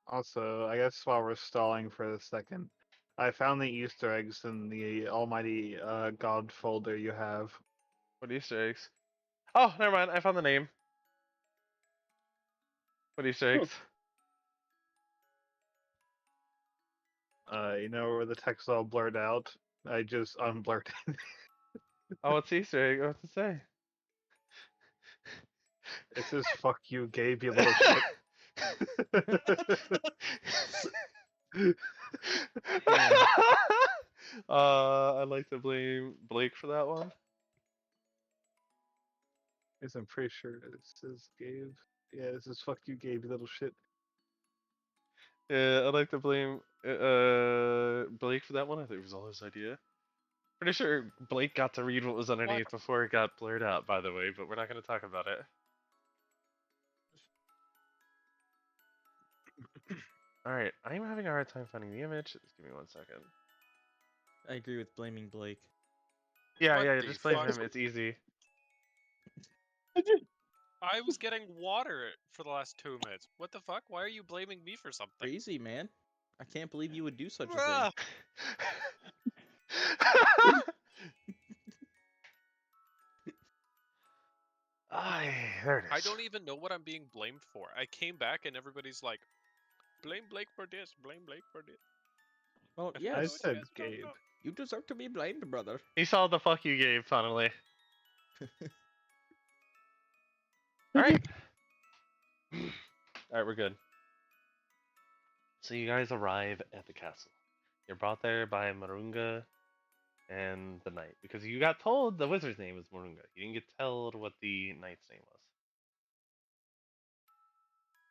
Also, I guess while we're stalling for a second, I found the Easter eggs in the Almighty God folder you have.
What Easter eggs? Oh, never mind. I found the name. What Easter eggs?
You know where the text all blurred out? I just unblurred it.
Oh, what's the Easter egg? What's it say?
It says "fuck you, Gabe, you little shit."
I'd like to blame Blake for that one.
Yes, I'm pretty sure it says Gabe. Yeah, this is "fuck you, Gabe, you little shit."
Yeah, I'd like to blame Blake for that one. I think it was all his idea. Pretty sure Blake got to read what was underneath before it got blurred out, by the way, but we're not going to talk about it. Alright, I'm having a hard time finding the image. Just give me 1 second.
I agree with blaming Blake.
Yeah,
What
yeah,
the
just blame
fuck?
him. It's easy.
I was getting water for the last 2 minutes. What the fuck? Why are you blaming me for something?
Crazy, man. I can't believe you would do such a
Bruh.
thing.
There it is.
I don't even know what I'm being blamed for. I came back and everybody's like, blame Blake for this, blame Blake for this.
Well,
I
I
yes,
know you
said
guys don't
Gabe.
know.
you deserve to be blamed, brother.
He saw the fuck you gave, finally. Alright. Alright, we're good. So you guys arrive at the castle. You're brought there by Marunga and the knight. Because you got told the wizard's name was Marunga. You didn't get told what the knight's name was.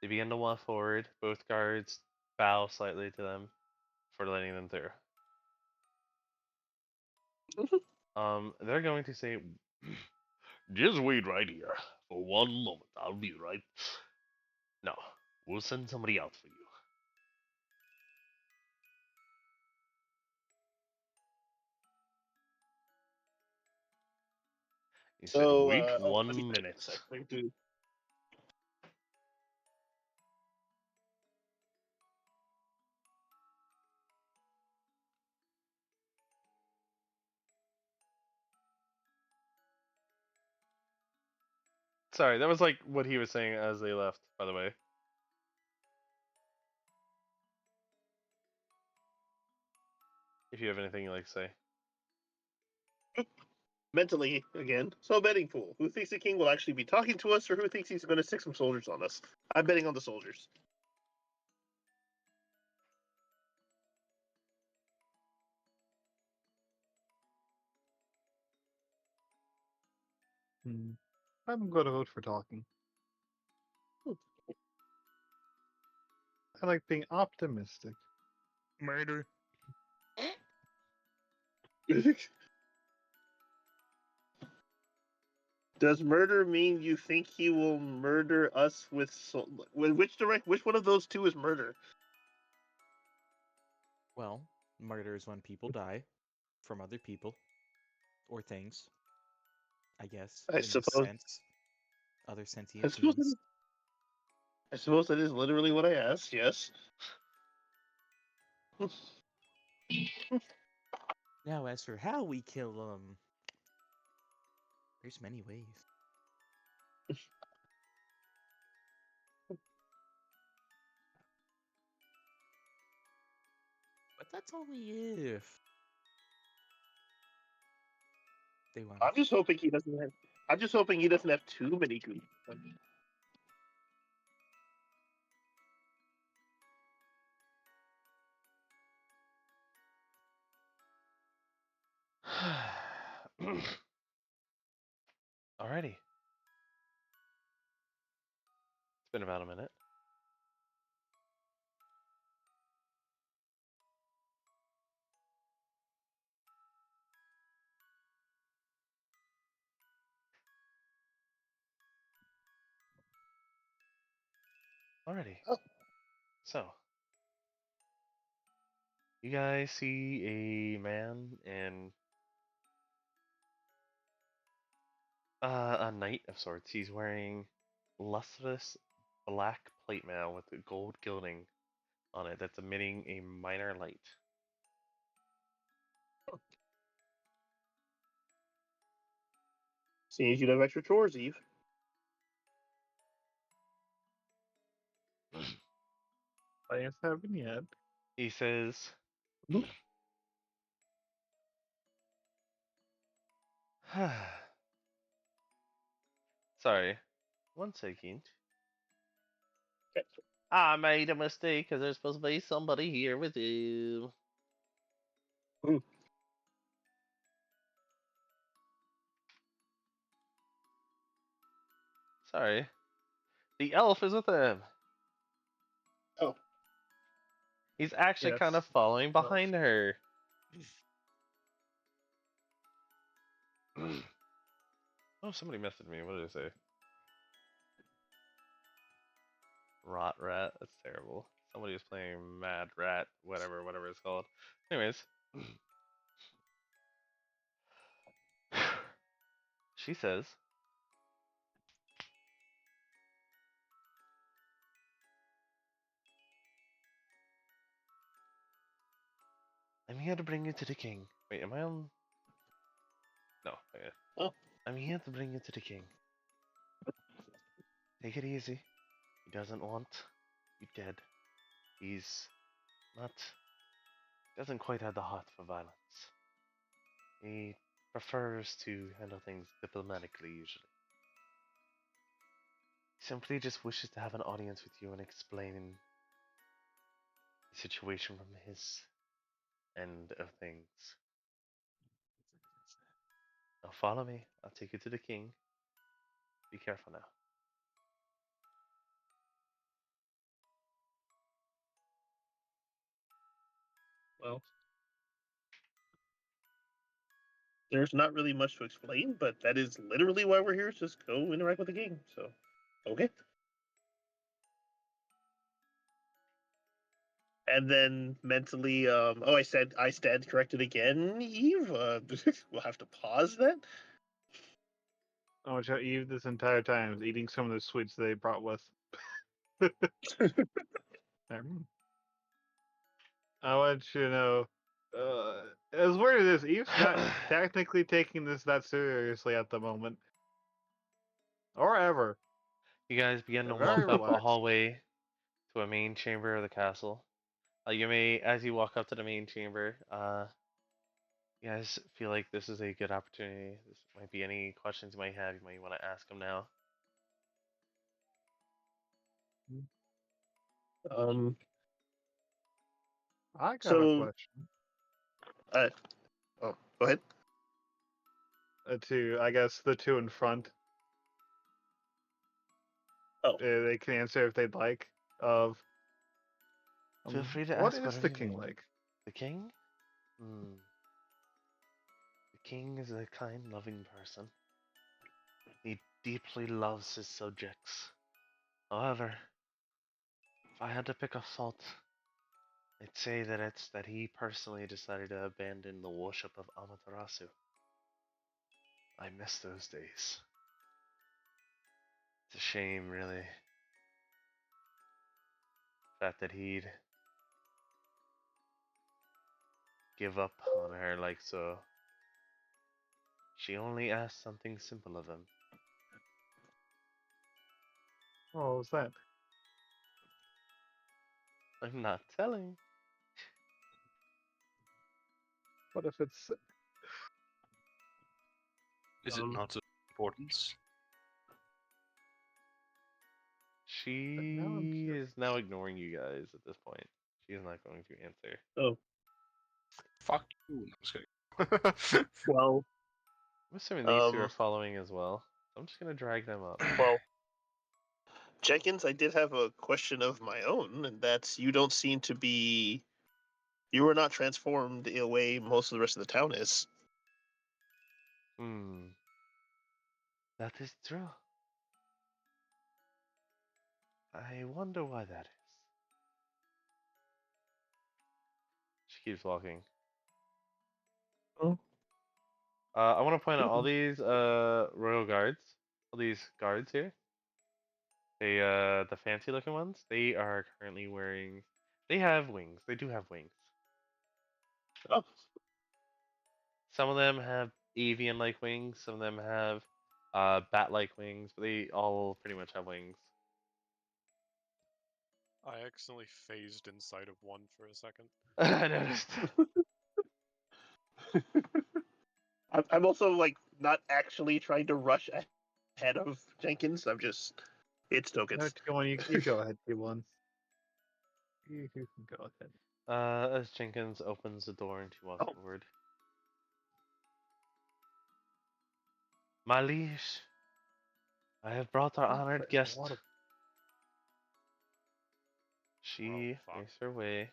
They begin to walk forward. Both guards bow slightly to them for letting them through. They're going to say, just wait right here for 1 moment. I'll be right. No, we'll send somebody out for you. He said,
So,
"Wait
let me
1
check
minute."
this. I can do-
Sorry, that was like what he was saying as they left. By the way, if you have anything you'd like to say.
Mentally, again. So, betting pool. Who thinks the king will actually be talking to us, or who thinks he's going to stick some soldiers on us? I'm betting on the soldiers.
I'm going to vote for talking. I like being optimistic.
Murder.
Does murder mean you think he will murder us with which one of those two is murder?
Well, murder is when people die from other people or things. I guess
I
in this
suppose.
sense, other
I
sentient
suppose,
beings.
I suppose that is literally what I asked. Yes.
Now, as for how we kill them, there's many ways. But that's only if they want.
I'm just hoping he doesn't have. I'm just hoping he doesn't have too many goons.
Alrighty. It's been about a minute. Alrighty.
Oh.
So, you guys see a man in a knight of sorts. He's wearing lustrous black plate mail with a gold gilding on it that's emitting a minor light.
Seems you'd have extra chores, Eve.
I haven't yet.
He says, "Sorry, 1 second.
Okay.
I made a mistake because there's supposed to be somebody here with you. Sorry. The elf is with him.
Oh.
He's actually
Yes.
kind of following behind her.
Oh, somebody messaged me. What did I say? Rot Rat. That's terrible. Somebody was playing Mad Rat, whatever it's called. Anyways. She says, "I'm here to bring you to the king." Wait, am I on? No. Okay.
Oh.
"I'm here to bring you to the king. Take it easy. He doesn't want you dead. He's not. Doesn't quite have the heart for violence. He prefers to handle things diplomatically usually. He simply just wishes to have an audience with you and explain the situation from his end of things. Now follow me. I'll take you to the king. Be careful now."
Well, there's not really much to explain, but that is literally why we're here. Is just go interact with the king. So, okay. And then mentally, I said I stand corrected again, Eve. We'll have to pause then.
I want you to eat this entire time, eating some of the sweets they brought with. I want you to know, as weird as this, Eve's not technically taking this that seriously at the moment. Or ever.
You guys begin to
Very
walk up a
relaxed.
hallway to a main chamber of the castle. You may, as you walk up to the main chamber, you guys feel like this is a good opportunity. This might be any questions you might have. You might want to ask them now.
I got a
So,
question.
oh, go ahead.
To, I guess, the two in front.
Oh.
They can answer if they'd like. Of
Feel free to
what
ask
is
whatever
the
you
king
need.
like?
The king? The king is a kind, loving person. He deeply loves his subjects. However, if I had to pick a fault, I'd say that it's that he personally decided to abandon the worship of Amaterasu. I miss those days. It's a shame, really. The fact that he'd give up on her like so. She only asked something simple of him.
Oh, what was that?
I'm not telling.
What if it's...
Is it not of importance?
She is now ignoring you guys at this point. She is not going to answer.
Oh,
Fuck you. No, I'm just kidding.
well,
I'm assuming these two are following as well. So I'm just going to drag them up.
well, Jenkins, I did have a question of my own, and that's you don't seem to be. You were not transformed in a way most of the rest of the town is.
That is true. I wonder why that is. She keeps walking.
Oh.
I want to point out all these royal guards, all these guards here. They the fancy looking ones. They are currently wearing. They have wings. They do have wings.
Oh.
Some of them have avian-like wings. Some of them have bat-like wings. But they all pretty much have wings.
I accidentally phased inside of one for a second.
I noticed.
I'm also like not actually trying to rush ahead of Jenkins. I'm just it's tokens.
No, you go ahead, T1. You can go ahead.
As Jenkins opens the door and she walks forward. My liege, I have brought our honored guest. She makes her way.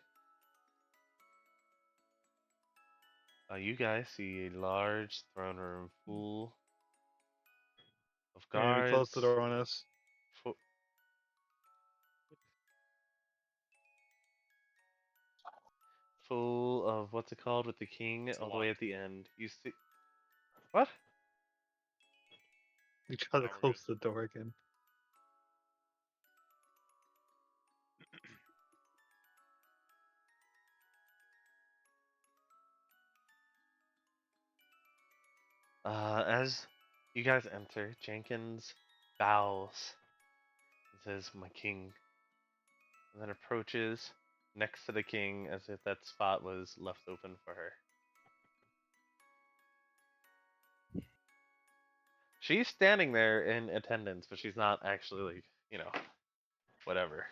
You guys see a large throne room full of guards.
Maybe close the door on us.
Full of what's it called with the king all the way at the end. You see what?
You try to close the door again.
As you guys enter, Jenkins bows and says, "My king," and then approaches next to the king as if that spot was left open for her. She's standing there in attendance, but she's not actually, like, you know, whatever.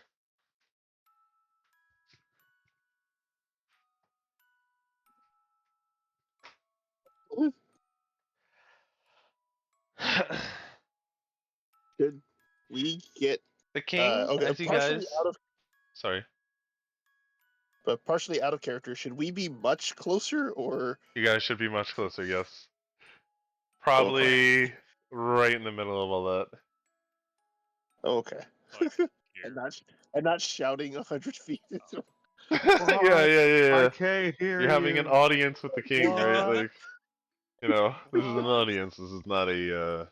Should we get
the king?
Okay,
as you
partially
guys,
out of
sorry,
but partially out of character. Should we be much closer, or
you guys should be much closer. Yes, probably right in the middle of all that.
Okay.
Like,
and not shouting 100 feet.
Yeah.
I can't hear
You're having an audience with the king, right?
What?
Like, you know, this is an audience. This is not a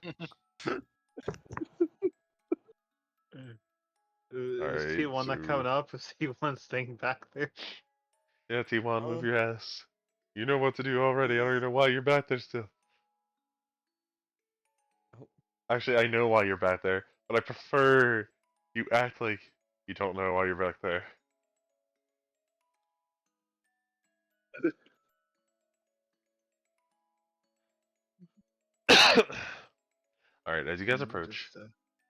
Is
Alright,
T1 not
so-
coming up? Is T1 staying back there?
Yeah, T1, move
Oh.
your ass. You know what to do already. I don't even know why you're back there still.
Oh.
Actually, I know why you're back there, but I prefer you act like you don't know why you're back there. Alright, as you guys approach,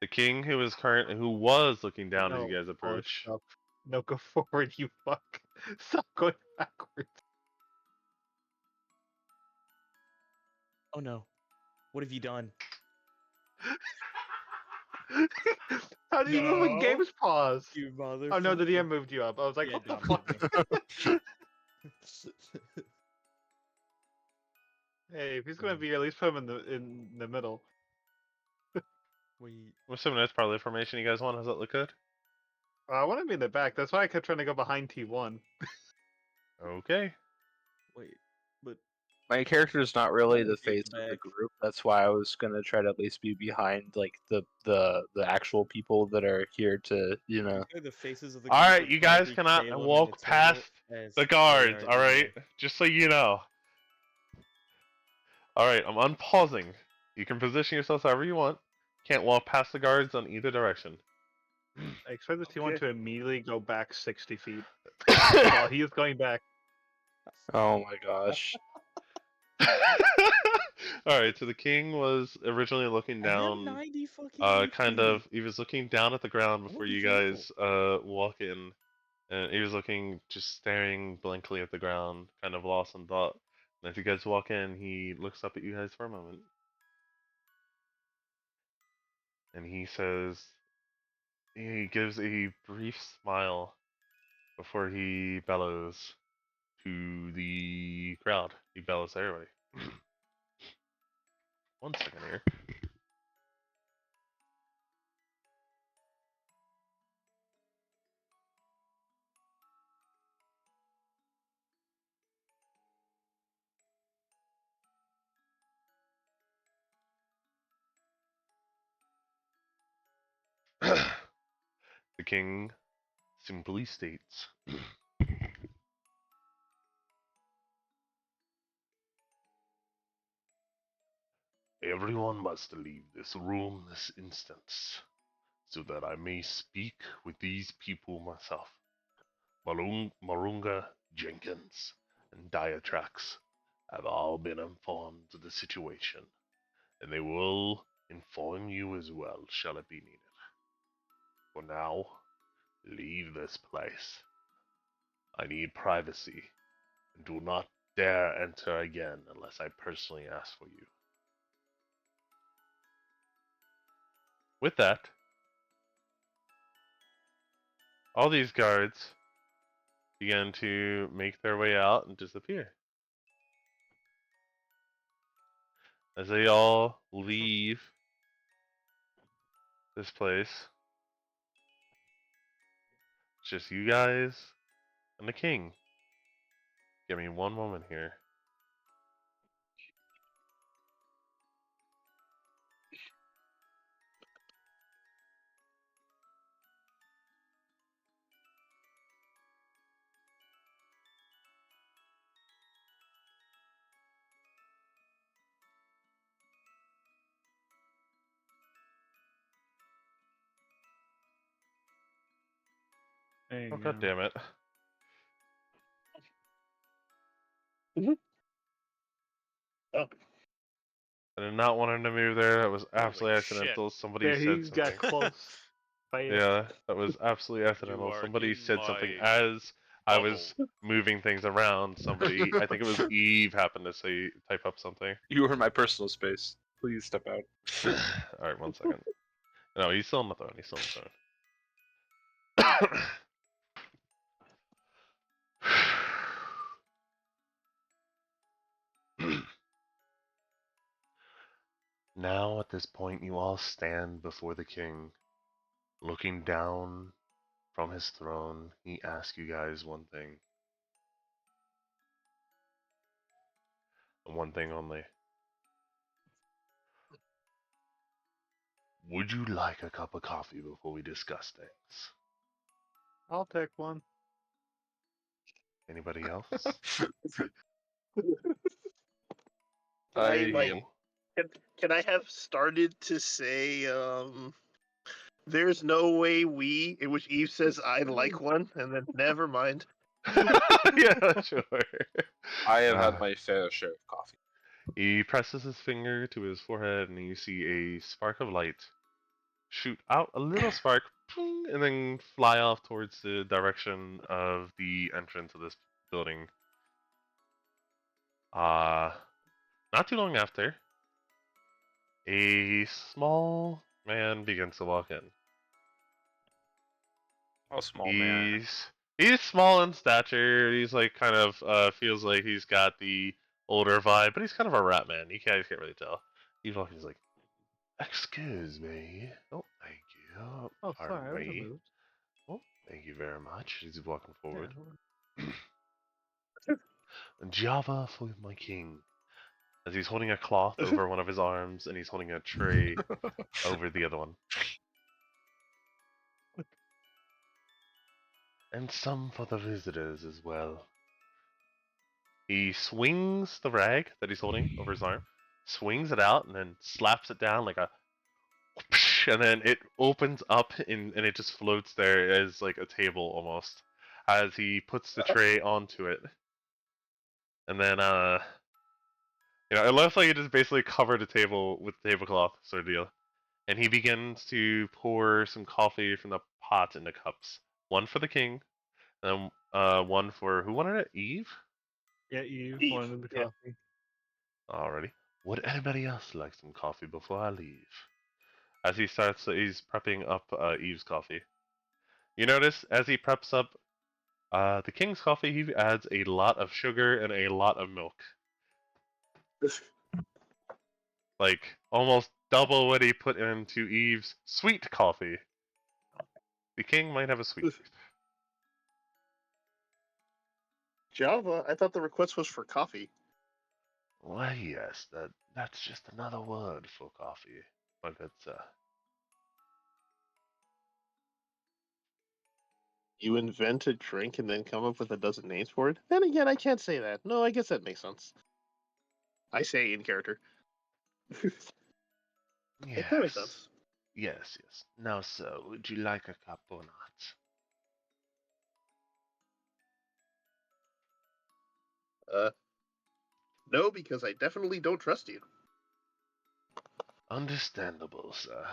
the king who was looking down as you guys approach.
Stop. No, go forward, you fuck. Stop going backwards.
Oh no. What have you done?
How do you move when
No.
games pause?
You mother.
Oh no, the DM moved you up. I was like,
Yeah,
what the
DM
fuck?
moved
Hey, if he's gonna be here, at least put him in the middle.
Wait.
I'm assuming that's part of the information you guys want. Does that look good?
I want to be in the back. That's why I kept trying to go behind T1.
Okay.
Wait. But
My character is not really
I
the
would be in
face
the
of the
back.
group. That's why I was gonna try to at least be behind like the actual people that are here to
They're the faces of the
Alright,
group
you
would probably
guys
be
cannot
Caleb and
walk
Matilda,
past
as
the
they
guards,
are
alright?
the-
Just so you know. Alright, I'm unpausing. You can position yourselves however you want. Can't walk past the guards on either direction.
I expect the T1
Okay.
to immediately go back 60 feet while he is going back.
Oh my gosh.
Alright, so the king was originally looking
I have
down,
90 fucking
kind
HP.
of, he was looking down at the ground before
be
you
careful.
guys, walk in. And he was looking, just staring blankly at the ground, kind of lost in thought. And as you guys walk in, he looks up at you guys for a moment. And he says, he gives a brief smile before he bellows to the crowd. He bellows to everybody. 1 second here. The king simply states, everyone must leave this room this instant, so that I may speak with these people myself. Marunga, Jenkins, and Diatrax have all been informed of the situation, and they will inform you as well, shall it be needed. For now, leave this place. I need privacy, and do not dare enter again unless I personally ask for you. With that, all these guards begin to make their way out and disappear. As they all leave this place, it's just you guys and the king. Give me one moment here.
There
Oh,
you
god
go.
damn it.
Oh,
I did not want him to move there. That was
Holy
absolutely
shit.
accidental. Somebody
Yeah,
said
he
something.
got close. Fight.
Yeah, that was absolutely
You
accidental.
are
Somebody
in
said something
my
as I
bubble.
was moving things around. Somebody, I think it was Eve, happened to say, type up something.
You are in my personal space. Please step out.
Alright, 1 second. No, he's still on the phone. He's still on the phone. Now, at this point, you all stand before the king. Looking down from his throne, he asks you guys one thing. And one thing only. Would you like a cup of coffee before we discuss things?
I'll take one.
Anybody else?
Can I, like,
No?
can I have started to say, there's no way we, in which Eve says I'd like one, and then never mind.
Yeah, sure.
I have had my fair share of coffee.
He presses his finger to his forehead, and you see a spark of light shoot out, a little spark, ping, and then fly off towards the direction of the entrance of this building. Not too long after, a small man begins to walk in.
Oh, small man.
He's small in stature. He's like kind of feels like he's got the older vibe, but he's kind of a rat man. You can't really tell. He's walking. He's like, "Excuse me. Oh, thank you.
Oh,
Pardon
sorry, I was
me.
moved.
Oh, thank you very much." He's walking forward.
Yeah.
Java for my king. As he's holding a cloth over one of his arms, and he's holding a tray over the other one. And some for the visitors as well. He swings the rag that he's holding over his arm, swings it out, and then slaps it down like a whoosh, and then it opens up and it just floats there as like a table almost. As he puts the tray onto it. And then it looks like he just basically covered the table with the tablecloth sort of deal. And he begins to pour some coffee from the pot into cups. One for the king, and one for who wanted it? Eve?
Yeah, you
Eve,
wanted the
yeah.
coffee.
Alrighty. Would anybody else like some coffee before I leave? As he starts, he's prepping up Eve's coffee. You notice as he preps up the king's coffee, he adds a lot of sugar and a lot of milk. Like almost double what he put into Eve's sweet coffee. The king might have a sweet tooth.
Java, I thought the request was for coffee.
Why, yes, that's just another word for coffee, my good sir.
You invent a drink and then come up with a dozen names for it? Then again, I can't say that. No, I guess that makes sense. I say in character.
Yes.
That makes sense.
Yes. Now, sir, would you like a cup or not?
No, because I definitely don't trust you.
Understandable, sir.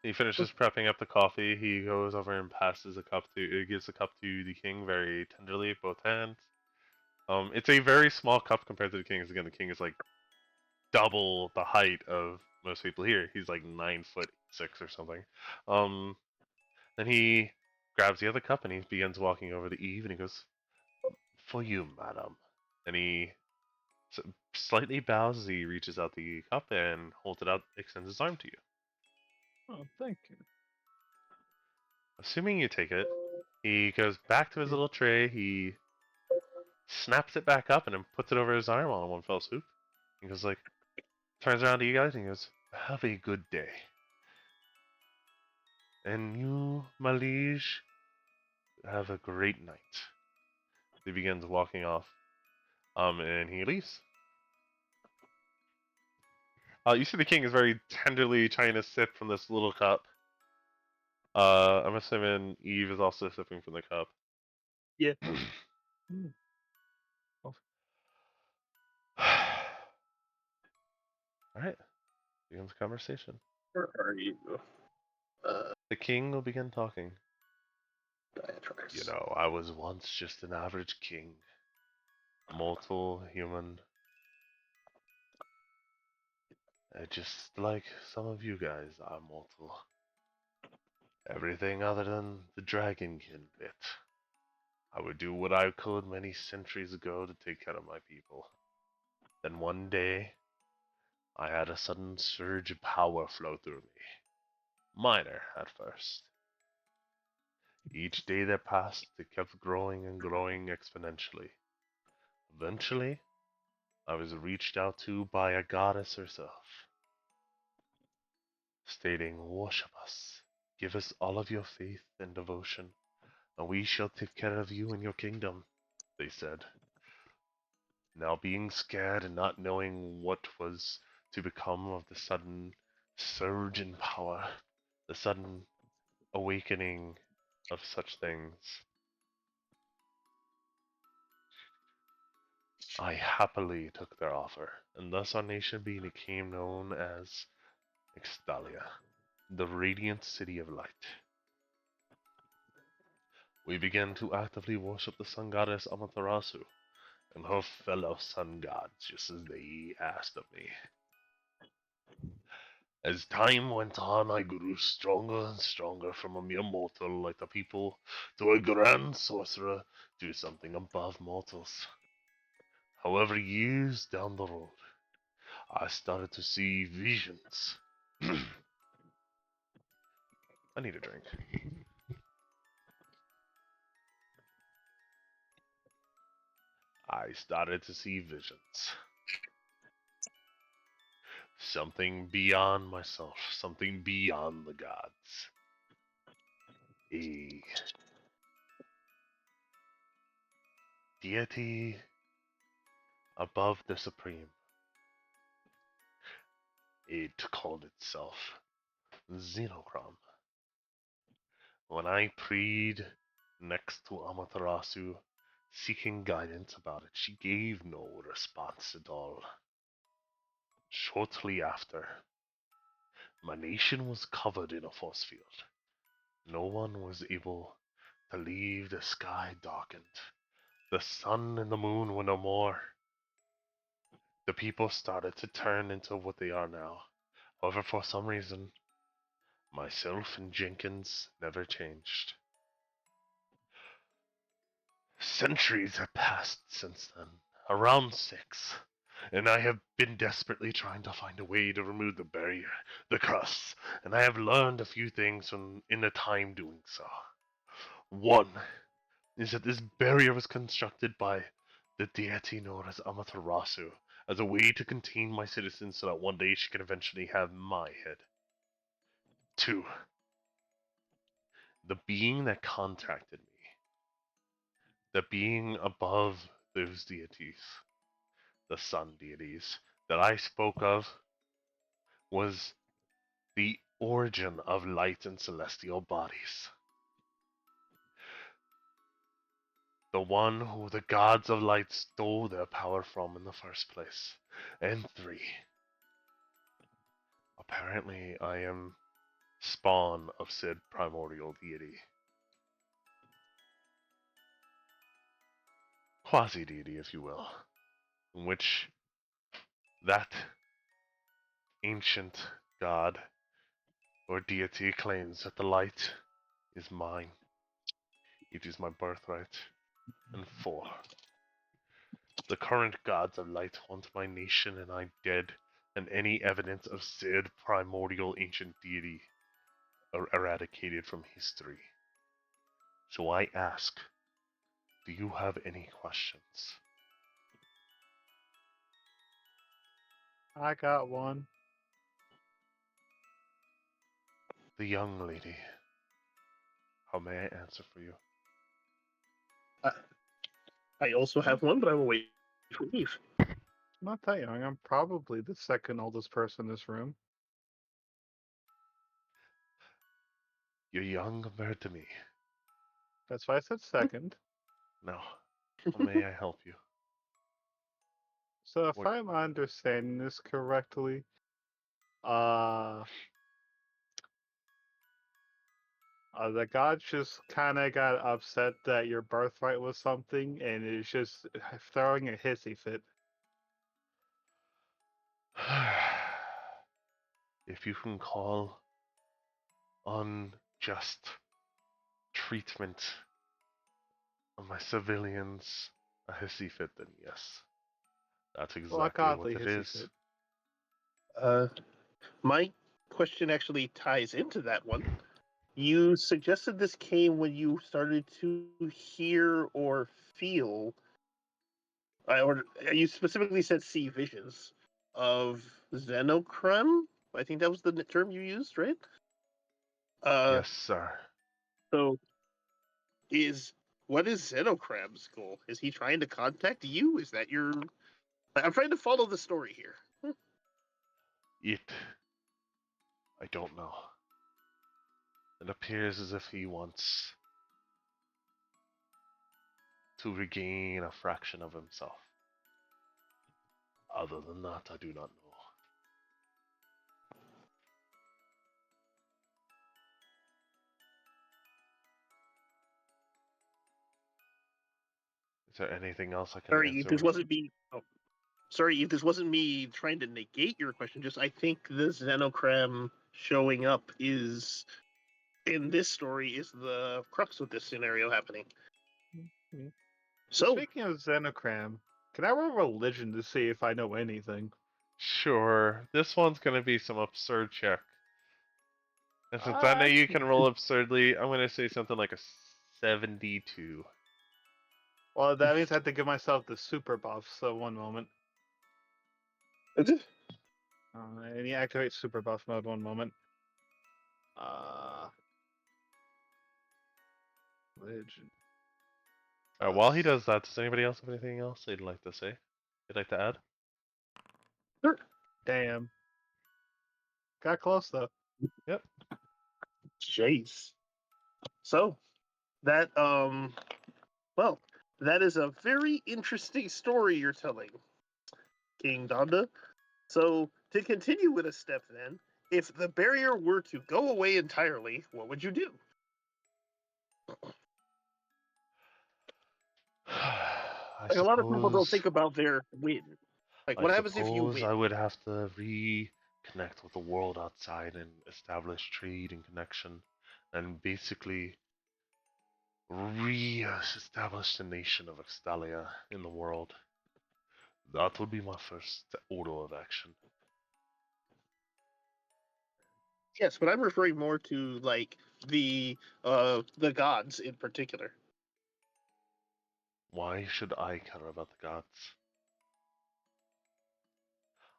He finishes prepping up the coffee. He goes over and gives the cup to the king very tenderly, both hands. It's a very small cup compared to the king's. Again, the king is like double the height of most people here. He's like 9'6" or something. Then he grabs the other cup and he begins walking over to Eve and he goes, "For you, madam." And he slightly bows as he reaches out the cup and holds it out, extends his arm to you.
Oh, thank you.
Assuming you take it, he goes back to his little tray, he snaps it back up and then puts it over his arm all in one fell swoop. He goes like, turns around to you guys and he goes, "Have a good day. And you, my liege, have a great night." He begins walking off. And he leaves. You see the king is very tenderly trying to sip from this little cup. I'm assuming Eve is also sipping from the cup.
Yeah.
Alright. Begins the conversation.
Where are you?
The king will begin talking.
Diatribes.
You know, I was once just an average king. Mortal, human. Just like some of you guys are mortal. Everything other than the dragonkin bit. I would do what I could many centuries ago to take care of my people. Then one day, I had a sudden surge of power flow through me. Minor at first. Each day that passed, it kept growing and growing exponentially. Eventually, I was reached out to by a goddess herself. stating, "Worship us, give us all of your faith and devotion, and we shall take care of you and your kingdom," they said. Now, being scared and not knowing what was to become of the sudden surge in power, the sudden awakening of such things, I happily took their offer, and thus our nation became known as Extalia, the radiant city of light. We began to actively worship the sun goddess Amaterasu and her fellow sun gods, just as they asked of me. As time went on, I grew stronger and stronger, from a mere mortal like the people to a grand sorcerer to something above mortals. However, years down the road, I started to see visions. I need a drink. I started to see visions. Something beyond myself, something beyond the gods. A deity above the supreme. It called itself Xenocrom. When I prayed next to Amaterasu, seeking guidance about it, she gave no response at all. Shortly after, my nation was covered in a force field. No one was able to leave. The sky darkened. The sun and the moon were no more. The people started to turn into what they are now. However, for some reason, myself and Jenkins never changed. Centuries have passed since then, around 6, and I have been desperately trying to find a way to remove the barrier, the curse, and I have learned a few things in the time doing so. One is that this barrier was constructed by the deity known as Amaterasu as a way to contain my citizens so that one day she can eventually have my head. 2. The being that contacted me, the being above those deities, the sun deities that I spoke of, was the origin of light and celestial bodies. The one who the gods of light stole their power from in the first place. And 3. Apparently, I am spawn of said primordial deity. Quasi-deity, if you will, in which that ancient god or deity claims that the light is mine. It is my birthright. And 4. The current gods of light want my nation and I dead, and any evidence of said primordial ancient deity are eradicated from history. So I ask, do you have any questions?
I got one.
The young lady. How may I answer for you?
I also have one, but I will wait for Eve.
I'm not that young. I'm probably the second oldest person in this room.
You're young compared to me.
That's why I said second.
Now, how may I help you?
So if
What-
I'm understanding this correctly, the gods just kind of got upset that your birthright was something, and is just throwing a hissy fit.
If you can call unjust treatment of my civilians a hissy fit, then yes. That's
Well, a
exactly what
godly
it
hissy
is.
fit.
My question actually ties into that one. You suggested this came when you started to hear or feel, or you specifically said see visions of Xenochrem. I think that was the term you used, right?
Yes, sir.
So, what is Xenocrab's goal? Is he trying to contact you? Is that your... I'm trying to follow the story here.
I don't know. It appears as if he wants to regain a fraction of himself. Other than that, I do not know. Is there anything else I can
Sorry, if
answer?
this wasn't me... Oh, sorry, if this wasn't me trying to negate your question, just I think the Xenocram showing up is... in this story is the crux of this scenario happening. So,
Speaking of Xenocram, can I roll religion to see if I know anything?
Sure. This one's gonna be some absurd check. And since I know you can roll absurdly, I'm gonna say something like a 72.
Well, that means I have to give myself the super buff, so one moment. I need to activate super buff mode, one moment. Religion.
While he does that, does anybody else have anything else they'd like to say? They'd like to add?
sure.
Damn. Got close, though.
Yep.
Jeez. So, that, well, that is a very interesting story you're telling, King Donda. So, to continue with a step then, if the barrier were to go away entirely, what would you do?
I
Like, a lot of people don't
suppose-
think about their win. Like, what happens if you
suppose
win?
I would have to reconnect with the world outside and establish trade and connection, and basically re-establish the nation of Extalia in the world. That would be my first order of action.
Yes, but I'm referring more to, like, the gods in particular.
Why should I care about the gods?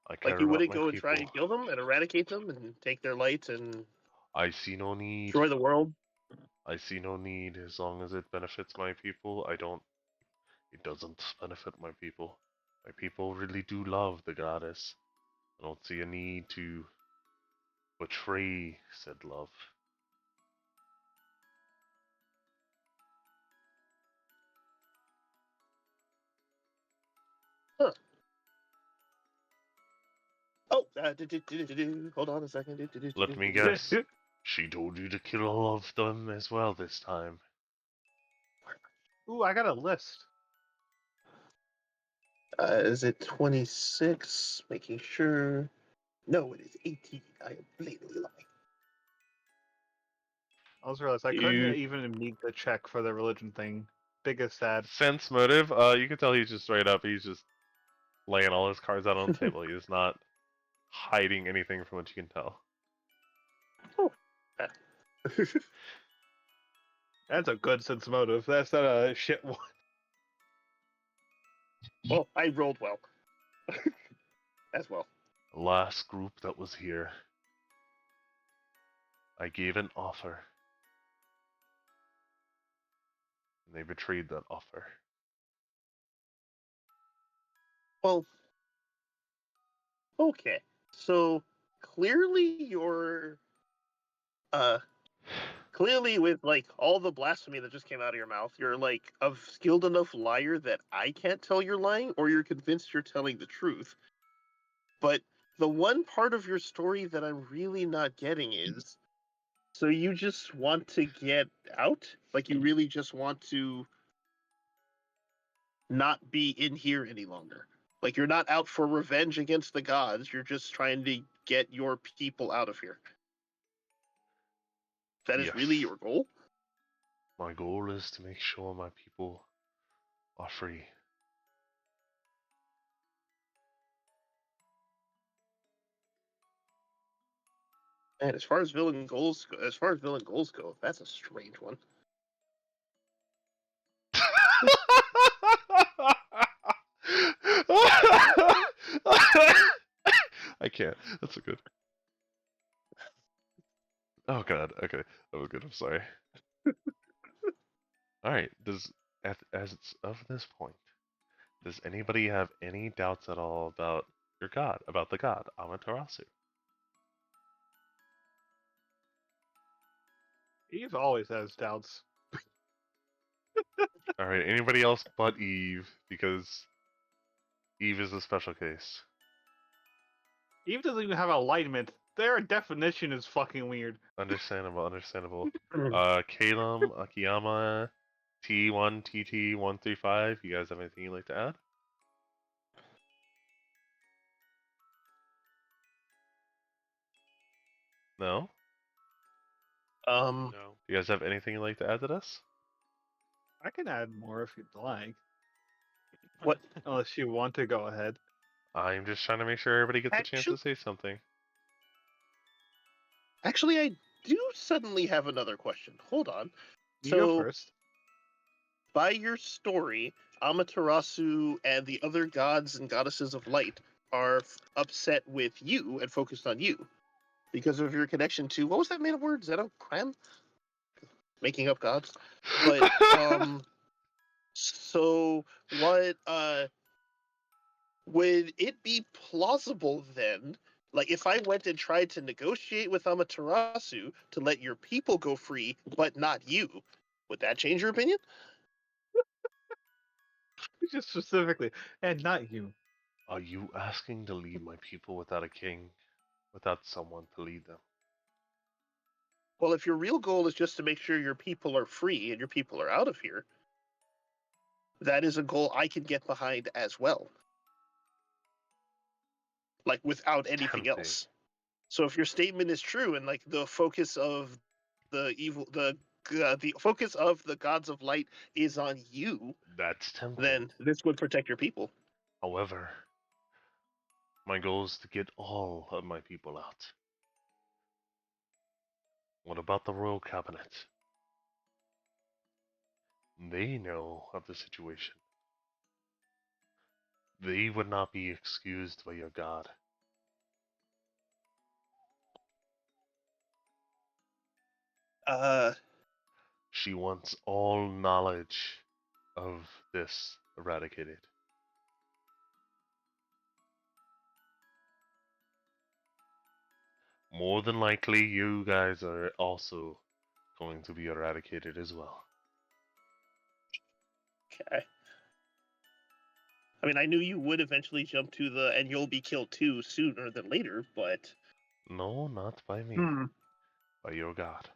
I care
Like, you
about
wouldn't
my
go and
people.
try and kill them and eradicate them and take their light and
I see no need.
destroy the world?
I see no need as long as it benefits my people. It doesn't benefit my people. My people really do love the goddess. I don't see a need to betray said love.
Huh. Oh, hold on a second.
Let me guess. She told you to kill all of them as well this time.
Ooh, I got a list.
Is it 26? Making sure. No, it is 18. I am blatantly lying.
I also realized I couldn't even meet the check for the religion thing. Biggest sad.
Sense motive. You can tell he's just straight up. He's just laying all his cards out on the table. He's not hiding anything from what you can tell.
Oh.
That's a good sense motive. That's not a shit one.
Well, I rolled well. As well.
The last group that was here, I gave an offer. And they betrayed that offer.
Well, okay. So, clearly you're... Clearly, with like all the blasphemy that just came out of your mouth, you're like a skilled enough liar that I can't tell you're lying, or you're convinced you're telling the truth. But the one part of your story that I'm really not getting is, so you just want to get out? Like you really just want to not be in here any longer? Like you're not out for revenge against the gods, you're just trying to get your people out of here. That is really your goal?
My goal is to make sure my people are free.
And as far as villain goals go, that's a strange one.
I can't. That's a good. God. Okay, that was good. I'm sorry. All right. As of this point, does anybody have any doubts at all about your god, about the god Amaterasu?
Eve always has doubts.
All right. Anybody else but Eve, because Eve is a special case.
Eve doesn't even have alignment. Their definition is fucking weird.
Understandable. Kalem, Akiyama, T1, TT135. You guys have anything you'd like to add? No?
Um,
No.
You guys have anything you'd like to add to this?
I can add more if you'd like.
What?
Unless you want to go ahead.
I'm just trying to make sure everybody gets a chance to
Actually-
say something.
Actually, I do suddenly have another question. Hold on.
You go
So,
first.
by your story, Amaterasu and the other gods and goddesses of light are upset with you and focused on you because of your connection to what was that made of word? Zeno Cram? Making up gods. But so what would it be plausible then? Like if I went and tried to negotiate with Amaterasu to let your people go free, but not you, would that change your opinion?
Just specifically. And not you.
Are you asking to leave my people without a king, without someone to lead them?
Well, if your real goal is just to make sure your people are free and your people are out of here, that is a goal I can get behind as well. Like without anything
Tempting.
else. So if your statement is true and like the focus of the focus of the gods of light is on you,
That's tempting.
then this would protect your people.
However, my goal is to get all of my people out. What about the royal cabinet? They know of the situation. They would not be excused by your god. She wants all knowledge of this eradicated. More than likely, you guys are also going to be eradicated as well.
Okay. I mean, I knew you would eventually jump to the and you'll be killed too sooner than later, but
No, not by me. By your god.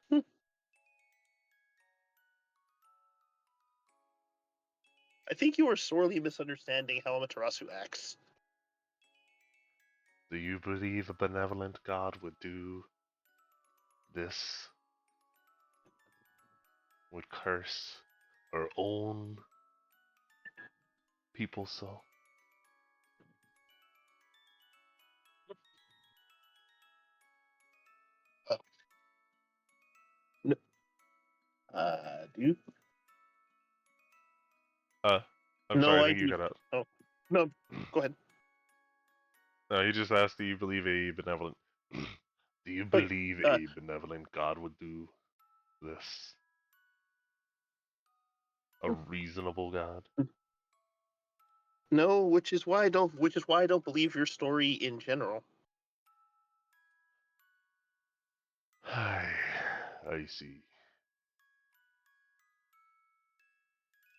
I think you are sorely misunderstanding how Amaterasu acts.
Do you believe a benevolent god would do this? Would curse her own people so?
No, do
I'm
no,
sorry, I
I
think you
do.
got out.
Oh, no, go ahead.
No, you just asked, do you believe a benevolent... do you
Wait,
believe a benevolent god would do this? A reasonable god?
No, which is why I don't believe your story in general.
I see.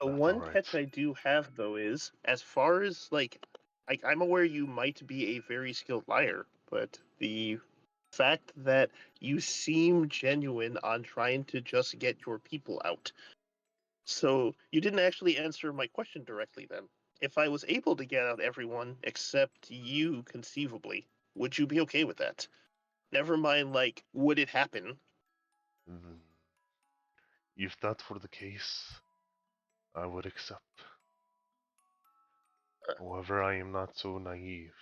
The
That's
one
alright.
catch I do have though is, as far as like, I'm aware you might be a very skilled liar, but the fact that you seem genuine on trying to just get your people out. So you didn't actually answer my question directly then. If I was able to get out everyone except you conceivably, would you be okay with that? Never mind, like, would it happen?
If that were the case, I would accept. However, I am not so naive.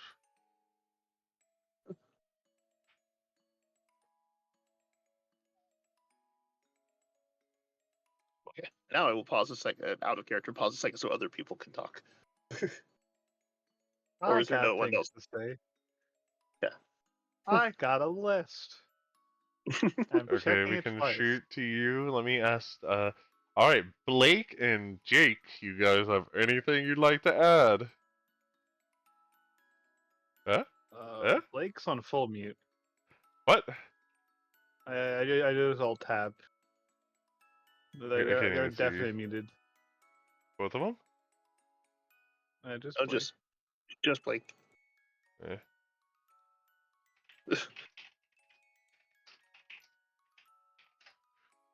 Okay. Now I will pause a second, out of character, pause a second so other people can talk. Or
I
is there
got
no one
things
else?
to say.
Yeah.
I got a list. I'm
Okay,
checking
we
it
can
twice.
shoot to you. Let me ask. All right, Blake and Jake, you guys have anything you'd like to add? Huh? Huh?
Blake's on full mute.
What?
I just all tab.
I can't
They're
even see.
definitely muted.
Both of them?
Just
Oh,
Blake.
just Blake.
Yeah.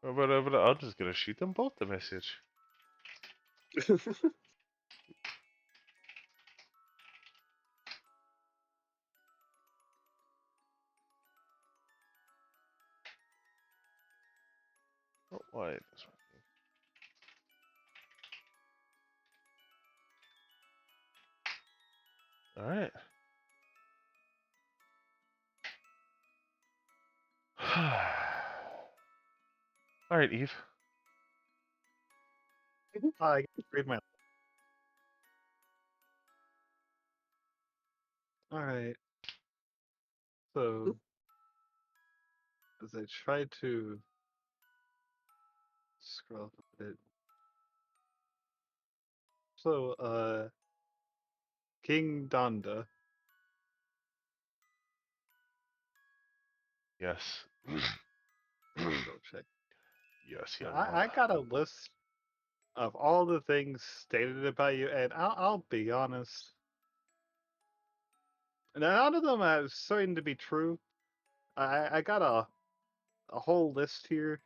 But I'm just gonna shoot them both the message. Oh, why this one? All right. All right, Eve.
I read my. All right. So, as I try to scroll up a bit. So, King Donda.
Yes.
Go check.
Yes, young
I got a list of all the things stated about you, and I'll be honest. None of them are certain to be true. I got a whole list here.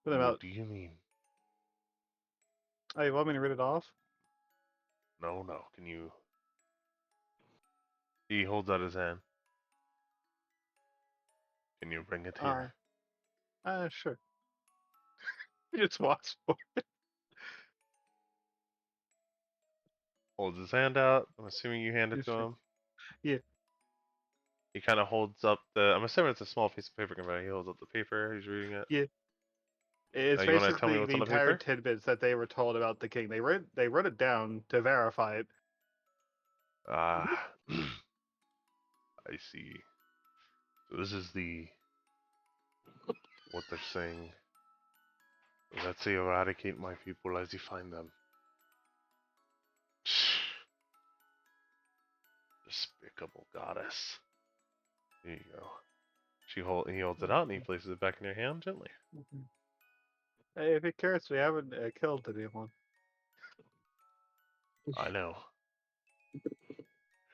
What
What
about?
do you mean?
Oh, you want me to read it off?
No, no. Can you? He holds out his hand. Can you bring it here?
Sure. Just watch for it.
Holds his hand out. I'm assuming you hand it to
Sure.
him.
Yeah.
He kind of holds up the. I'm assuming it's a small piece of paper. But he holds up the paper. He's reading it.
Yeah. It's
You want to tell me
basically
what's
the
on the
entire
paper?
tidbits that they were told about the king. They wrote it down to verify it.
Ah, I see. So this is what they're saying. Let's say eradicate my people as you find them. Despicable goddess. There you go. He holds it out and he places it back in your hand gently.
Hey, if it cares, we haven't killed anyone.
I know.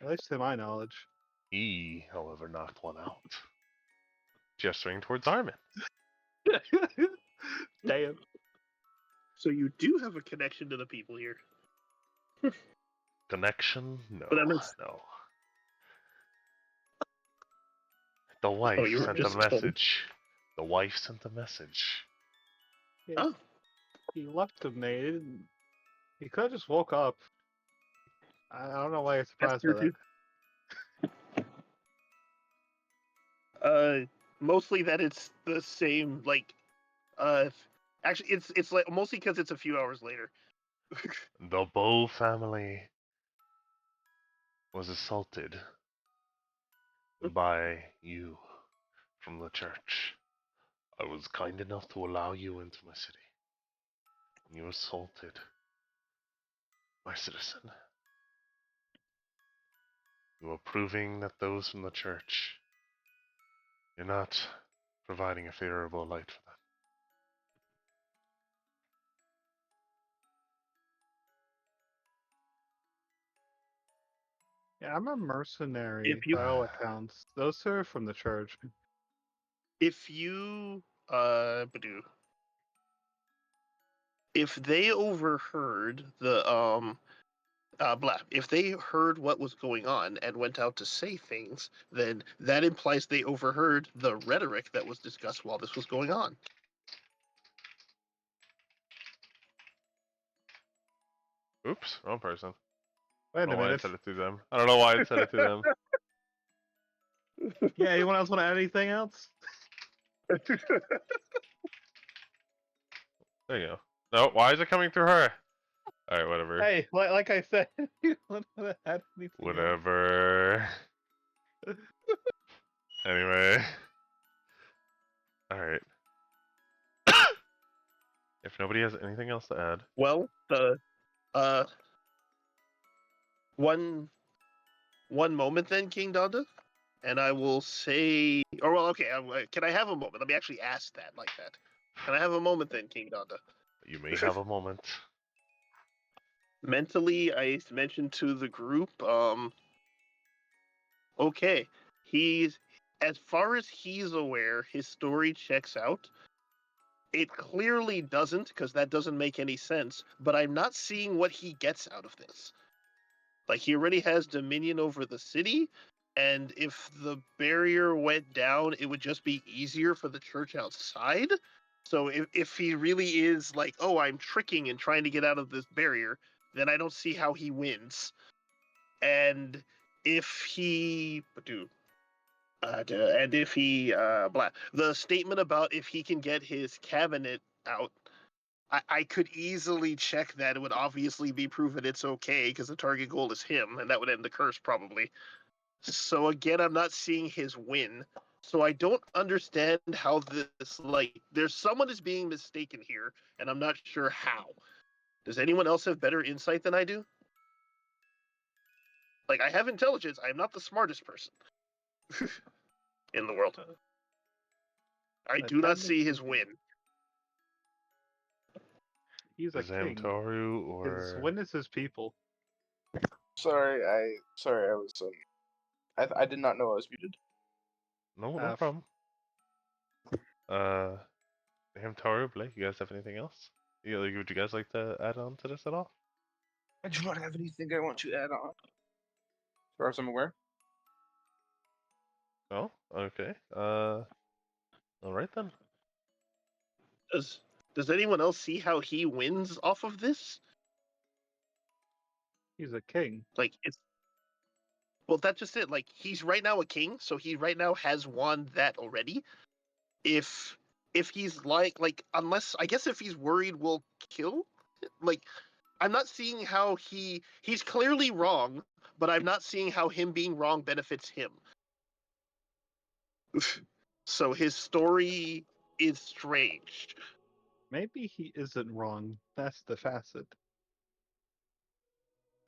At least to my knowledge.
He, however, knocked one out. Gesturing towards Armin.
Damn.
So you do have a connection to the people here.
Connection? No,
But that makes-
no. The wife
you were
sent a
just told.
message. The wife sent a message.
Oh,
He left him there. He could have just woke up. I don't know why you're surprised by
true,
that.
mostly that it's the same. Like, actually, it's like mostly because it's a few hours later.
The Bow family was assaulted by you from the church. I was kind enough to allow you into my city. You assaulted my citizen. You are proving that those from the church, you're not providing a favorable light for them.
Yeah, I'm a mercenary
If you-
by all accounts. Those two are from the church.
If you Badoo, if they overheard the if they heard what was going on and went out to say things, then that implies they overheard the rhetoric that was discussed while this was going on.
Oops, wrong person.
Wait
I
a
don't know why I
minute.
said it to them. I don't know why I said it to them.
Yeah, anyone else want to add anything else?
There you go. No, why is it coming through her? Alright, whatever.
Hey, like I said, you want to add anything else?
Whatever. Anyway. Alright. If nobody has anything else to add.
Well, the one moment then, King Donda, and I will say, or well, okay, can I have a moment? Let me actually ask that like that. Can I have a moment then, King Donda?
You may have a moment.
Mentally, I mentioned to the group, okay, he's, as far as he's aware, his story checks out. It clearly doesn't, because that doesn't make any sense, but I'm not seeing what he gets out of this. Like, he already has dominion over the city, and if the barrier went down, it would just be easier for the church outside. So if he really is like, oh, I'm tricking and trying to get out of this barrier, then I don't see how he wins. And if he the statement about if he can get his cabinet out, I could easily check that. It would obviously be proven it's okay because the target goal is him, and that would end the curse probably. So again, I'm not seeing his win. So I don't understand how this, like, there's someone is being mistaken here, and I'm not sure how. Does anyone else have better insight than I do? Like, I have intelligence. I'm not the smartest person in the world. I do not see his win.
He's a
Is
king.
Hamtaru
His
or
win is his people.
Sorry, I was I did not know I was muted.
no problem. Hamtaru, Blake, you guys have anything else? Yeah, like, would you guys like to add on to this at all?
I do not have anything I want to add on. As far as I'm aware.
No? Okay. Alright then.
Does anyone else see how he wins off of this?
He's a king.
Like, it's, well, that's just it. Like, he's right now a king, so he right now has won that already. If he's like unless, I guess, if he's worried we'll kill, like, I'm not seeing how he's clearly wrong, but I'm not seeing how him being wrong benefits him. So his story is strange.
Maybe he isn't wrong. That's the facet.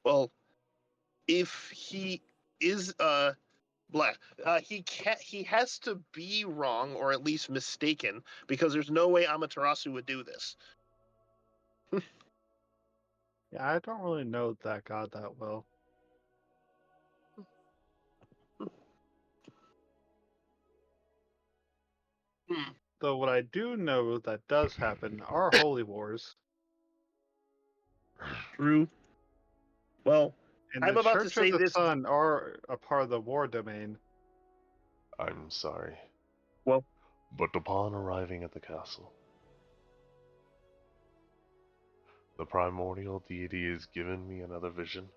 Well, if he is he has to be wrong or at least mistaken, because there's no way Amaterasu would do this.
Yeah, I don't really know that god that well. Though what I do know that does happen are holy wars.
True. Well,
And
I'm
the
about to
Church of
say
the
this.
Sun are a part of the war domain.
I'm sorry.
Well,
but upon arriving at the castle, the primordial deity has given me another vision.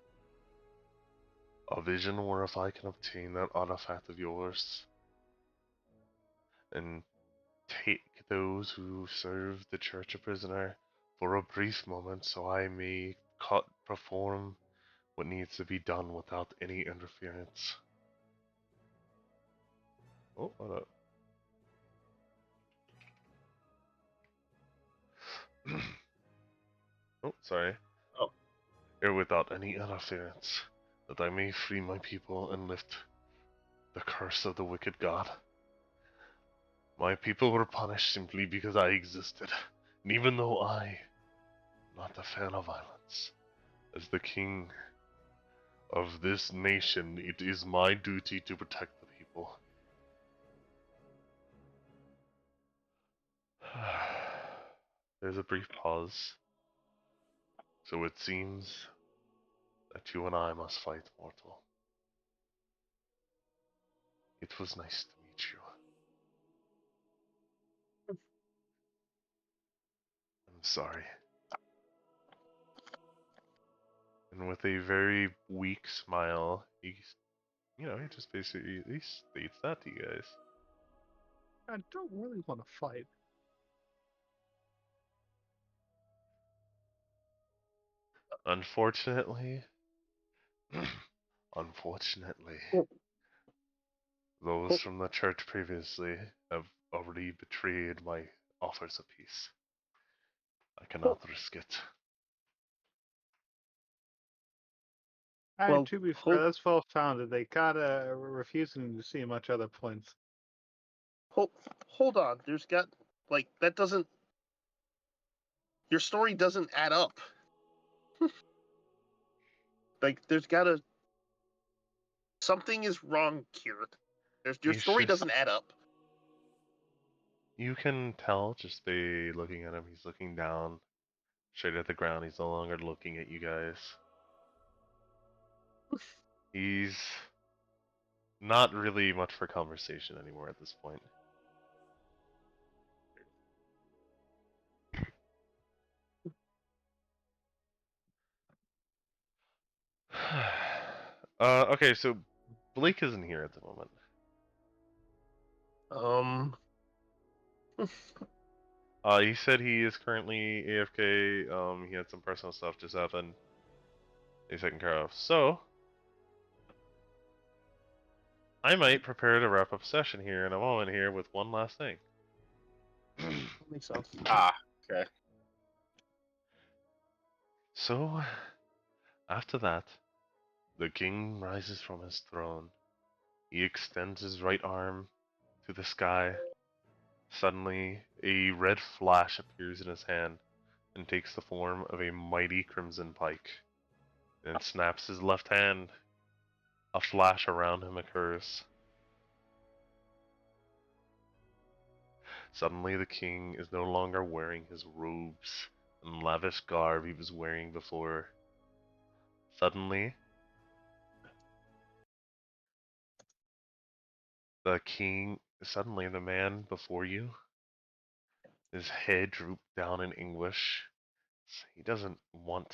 A vision where if I can obtain that artifact of yours and take those who serve the church a prisoner for a brief moment so I may perform what needs to be done without any interference. Oh, hold up. Oh, sorry.
Oh.
Or without any interference, that I may free my people and lift the curse of the wicked god. My people were punished simply because I existed, and even though I am not a fan of violence, as the king of this nation, it is my duty to protect the people. There's a brief pause. So it seems that you and I must fight, mortal. It was nice to meet you. I'm sorry. And with a very weak smile, he just basically he states that to you guys.
I don't really want to fight.
Unfortunately, Those from the church previously have already betrayed my offers of peace. I cannot risk it.
Well, to be fair, that's well founded. They gotta refusing to see much other points.
Hold on. There's got that doesn't. Your story doesn't add up. There's gotta something is wrong here. Your story doesn't add up.
You can tell just by looking at him. He's looking down, straight at the ground. He's no longer looking at you guys. He's not really much for conversation anymore at this point. Okay, so Blake isn't here at the moment. He said he is currently AFK. He had some personal stuff just happen. He's taken care of. So, I might prepare to wrap up session here in a moment here with one last thing.
Makes sense.
Okay.
So, after that, the king rises from his throne. He extends his right arm to the sky. Suddenly, a red flash appears in his hand and takes the form of a mighty crimson pike. Then snaps his left hand. A flash around him occurs. Suddenly, the king is no longer wearing his robes and lavish garb he was wearing before. Suddenly, the man before you, his head drooped down in anguish. He doesn't want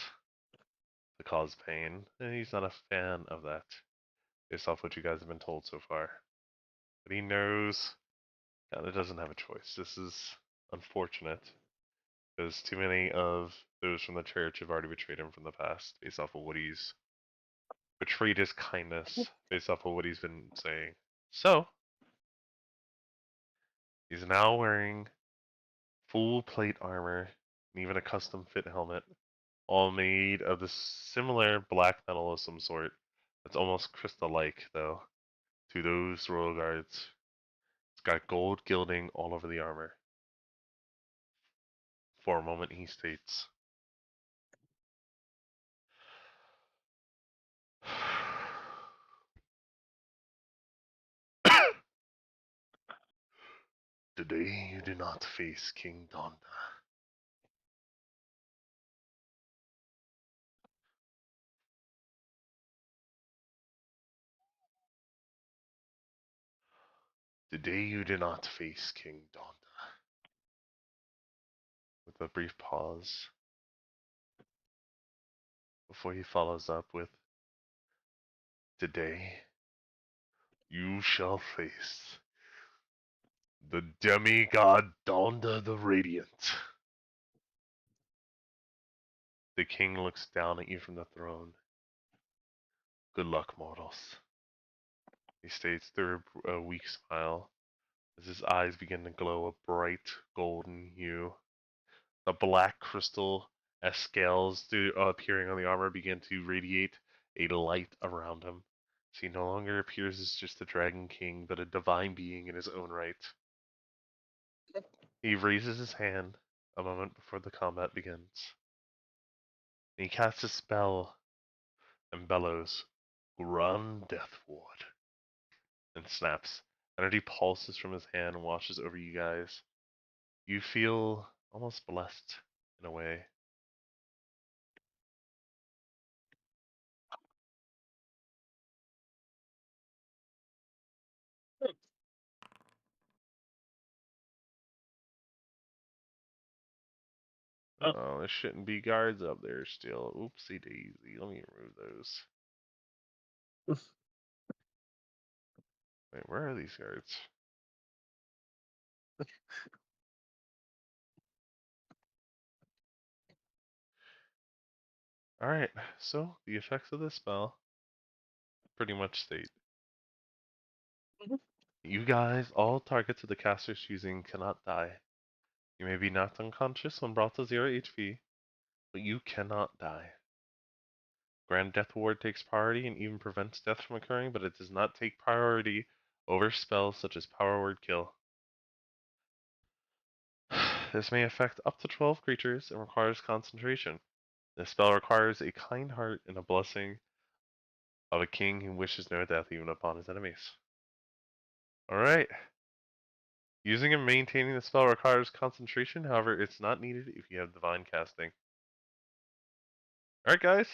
to cause pain, and he's not a fan of that, based off what you guys have been told so far. But he knows kind of doesn't have a choice. This is unfortunate, because too many of those from the church have already betrayed him from the past, based off of what he's betrayed his kindness, based off of what he's been saying. So, he's now wearing full plate armor and even a custom fit helmet, all made of the similar black metal of some sort. That's almost crystal-like, though, to those royal guards. It's got gold gilding all over the armor. For a moment, he states, "Today you do not face King Donda. Today you do not face King Donda." With a brief pause, before he follows up with, "Today you shall face the demigod Donda the Radiant." The king looks down at you from the throne. "Good luck, mortals," he states through a weak smile, as his eyes begin to glow a bright golden hue. The black crystal as scales appearing on the armor begin to radiate a light around him. So he no longer appears as just a dragon king, but a divine being in his own right. He raises his hand a moment before the combat begins. And he casts a spell and bellows, "Grand Death Ward," and snaps. Energy pulses from his hand and washes over you guys. You feel almost blessed in a way. Oh, there shouldn't be guards up there still. Oopsie daisy. Let me remove those. Wait, where are these guards? Alright, so the effects of this spell pretty much state. You guys, all targets of the caster's choosing cannot die. You may be knocked unconscious when brought to 0 HP, but you cannot die. Grand Death Ward takes priority and even prevents death from occurring, but it does not take priority over spells such as Power Word Kill. This may affect up to 12 creatures and requires concentration. This spell requires a kind heart and a blessing of a king who wishes no death even upon his enemies. Alright. Using and maintaining the spell requires concentration, however, it's not needed if you have divine casting. Alright, guys.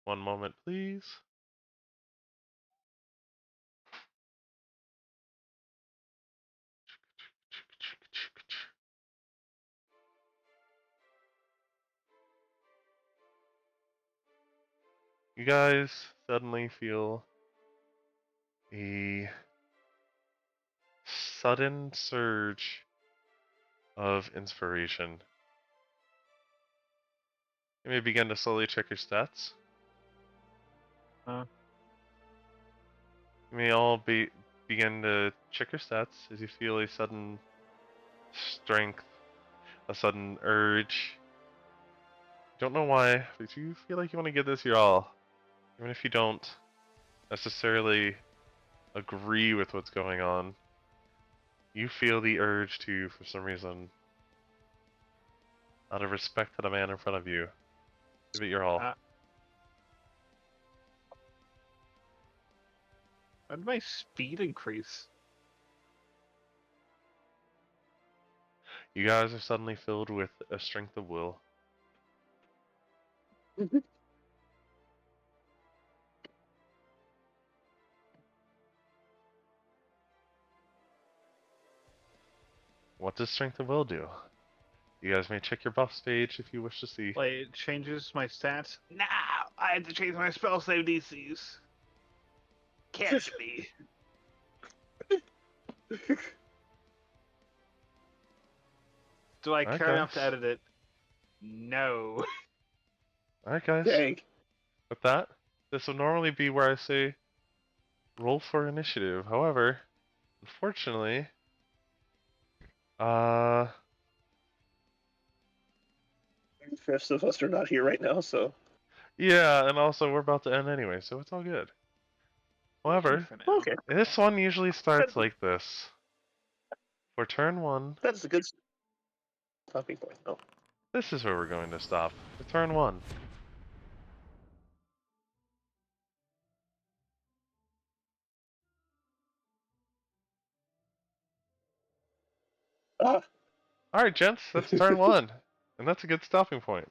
One moment, please. You guys suddenly feel a sudden surge of inspiration. You may begin to slowly check your stats. You may all begin to check your stats as you feel a sudden strength, a sudden urge. Don't know why, but you feel like you want to give this your all. Even if you don't necessarily agree with what's going on, you feel the urge to, for some reason, out of respect to the man in front of you, give it your all.
How did my speed increase?
You guys are suddenly filled with a strength of will. What does strength of will do? You guys may check your buffs page if you wish to see.
Like, it changes my stats? Now I had to change my spell save DCs. Catch me. Do I care enough to edit it? No.
Alright, guys.
Dang.
With that, this would normally be where I say roll for initiative. However, unfortunately,
The rest of us are not here right now, so.
yeah, and also we're about to end anyway, so it's all good. However,
Okay.
this one usually starts like this. For turn 1,
That's a good stopping point. Oh.
this is where we're going to stop. For turn 1. Alright, gents, that's turn 1. And that's a good stopping point.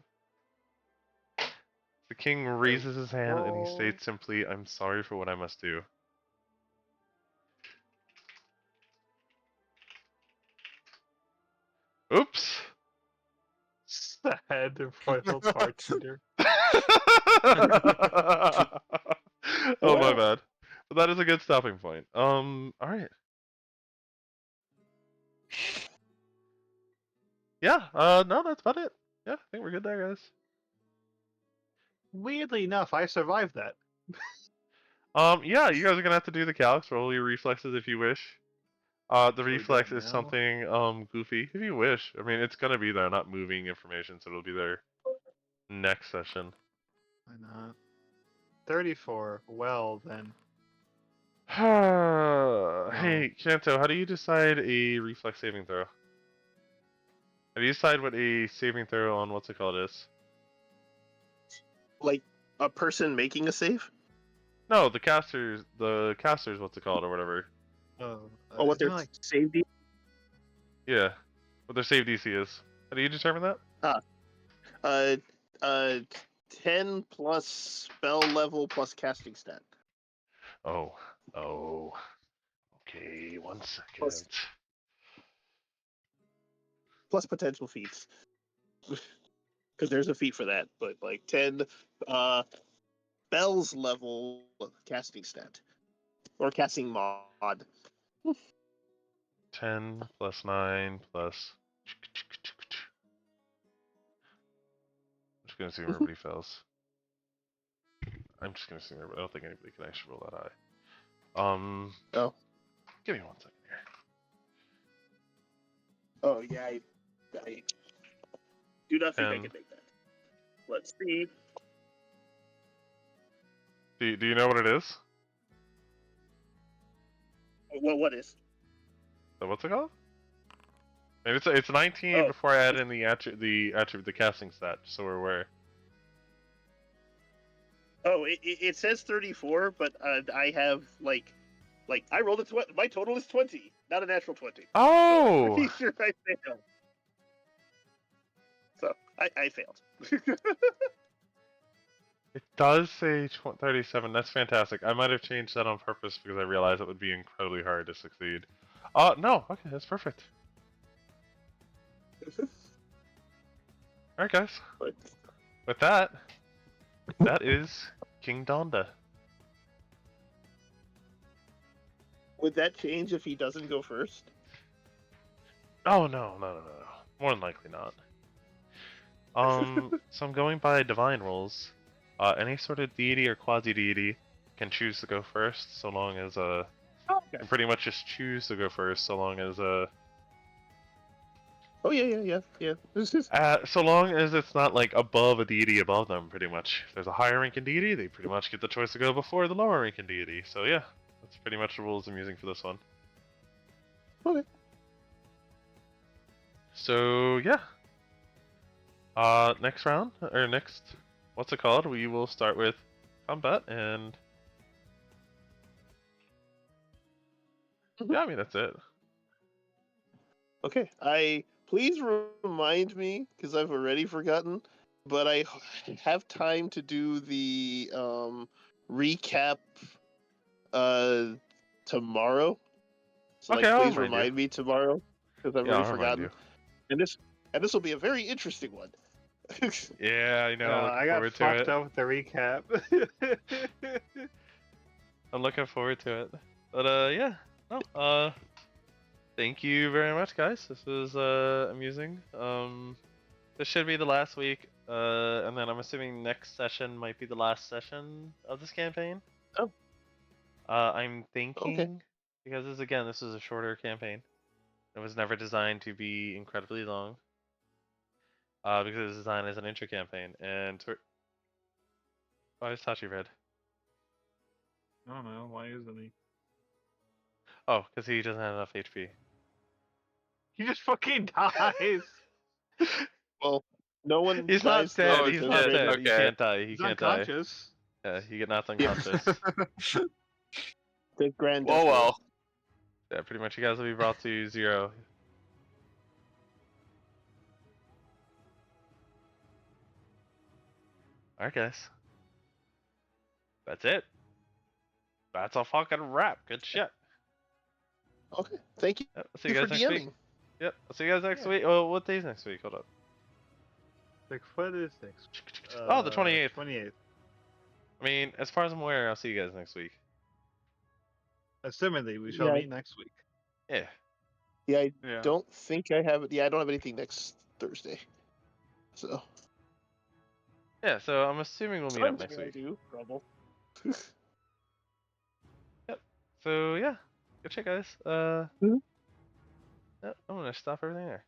The king raises his hand and he states simply, "I'm sorry for what I must do." Oops!
Sad royal bartender.
Oh, my bad. But that is a good stopping point. Alright. Yeah, no, that's about it. Yeah, I think we're good there, guys.
Weirdly enough, I survived that.
Yeah, you guys are gonna have to do the calcs, roll your reflexes if you wish. The
Should we do
reflex
it
is
now?
something, goofy, if you wish. I mean, it's gonna be there, not moving information, so it'll be there next session.
Why not? 34. Well, then.
Hey, Kanto, how do you decide a reflex saving throw? How do you decide what a saving throw on what's it called is?
Like a person making a save?
No, the casters, what's it called or whatever.
Oh,
Oh, what their
like
save D?
Yeah, what their save DC is. How do you determine that?
10 plus spell level plus casting stat.
Oh. Okay, 1 second.
Plus potential feats. Because there's a feat for that, but like 10 spells level casting stat. Or casting mod.
10 plus 9 plus. I'm just gonna see where everybody fails. I'm just gonna assume there, but I don't think anybody can actually roll that high.
Oh.
Give me 1 second here.
Oh yeah, I do not think I
And-
can make that. Let's see.
Do you know what it is?
What is?
So what's it called? Maybe it's 19
Oh.
before I add in the attribute, the casting stat, just so we're aware.
Oh, it says 34, but I have like I rolled a 20. My total is 20, not a natural 20. So
Oh!
I'm pretty sure I failed. So I failed.
It does say 37. That's fantastic. I might have changed that on purpose because I realized it would be incredibly hard to succeed. No. Okay, that's perfect. Alright, guys.
But
With that, that is King Donda.
would that change if he doesn't go first?
Oh, no. More than likely not. So I'm going by divine rules. Any sort of deity or quasi-deity can choose to go first, so long as, can pretty much just choose to go first, so long as,
Oh yeah.
so long as it's not, like, above a deity above them, pretty much. If there's a higher ranking deity, they pretty much get the choice to go before the lower ranking deity. So yeah, that's pretty much the rules I'm using for this one.
Okay.
So yeah. Next round, or next, what's it called? We will start with combat, and yeah, I mean that's it.
Okay, please remind me because I've already forgotten, but I have time to do the recap tomorrow. So
Okay, I'll
please
remind you.
remind me tomorrow because I've
Yeah,
already
I'll remind
forgotten. And this will be a very interesting one.
Yeah, I know.
No,
Looking
I got
forward to
fucked
it.
up with the recap.
I'm looking forward to it. But yeah. No, thank you very much, guys. This was amusing. This should be the last week. And then I'm assuming next session might be the last session of this campaign.
Oh.
I'm thinking because this is a shorter campaign. It was never designed to be incredibly long. Because it was designed as an intro campaign, and why is Tachi red?
I don't know. Why isn't he?
Oh, because he doesn't have enough HP.
He just fucking dies.
Well, no one.
He's not
dies
dead.
though
He's
because
not
they're-
dead. He
Okay.
can't die. He
He's
can't die.
unconscious.
Yeah, he get knocked unconscious.
The grand.
Oh well.
Yeah, pretty much. You guys will be brought to 0. Alright, guys. That's it. That's a fucking wrap. Good shit.
Okay, thank you.
Yep, I'll see you guys
for
next week.
DMing.
Yep, I'll see you guys next week. Oh, what day's next week? Hold up.
Like, what is next?
Oh, the 28th.
28th.
I mean, as far as I'm aware, I'll see you guys next week.
Assumingly, we shall
Yeah.
meet next week.
Yeah.
Yeah, I
Yeah.
don't think I have it. Yeah, I don't have anything next Thursday. So.
Yeah, so I'm assuming we'll meet up next
I
week.
do. Trouble.
Yep. So yeah, good shit, guys.
Mhm.
Yep, I'm gonna stop everything there.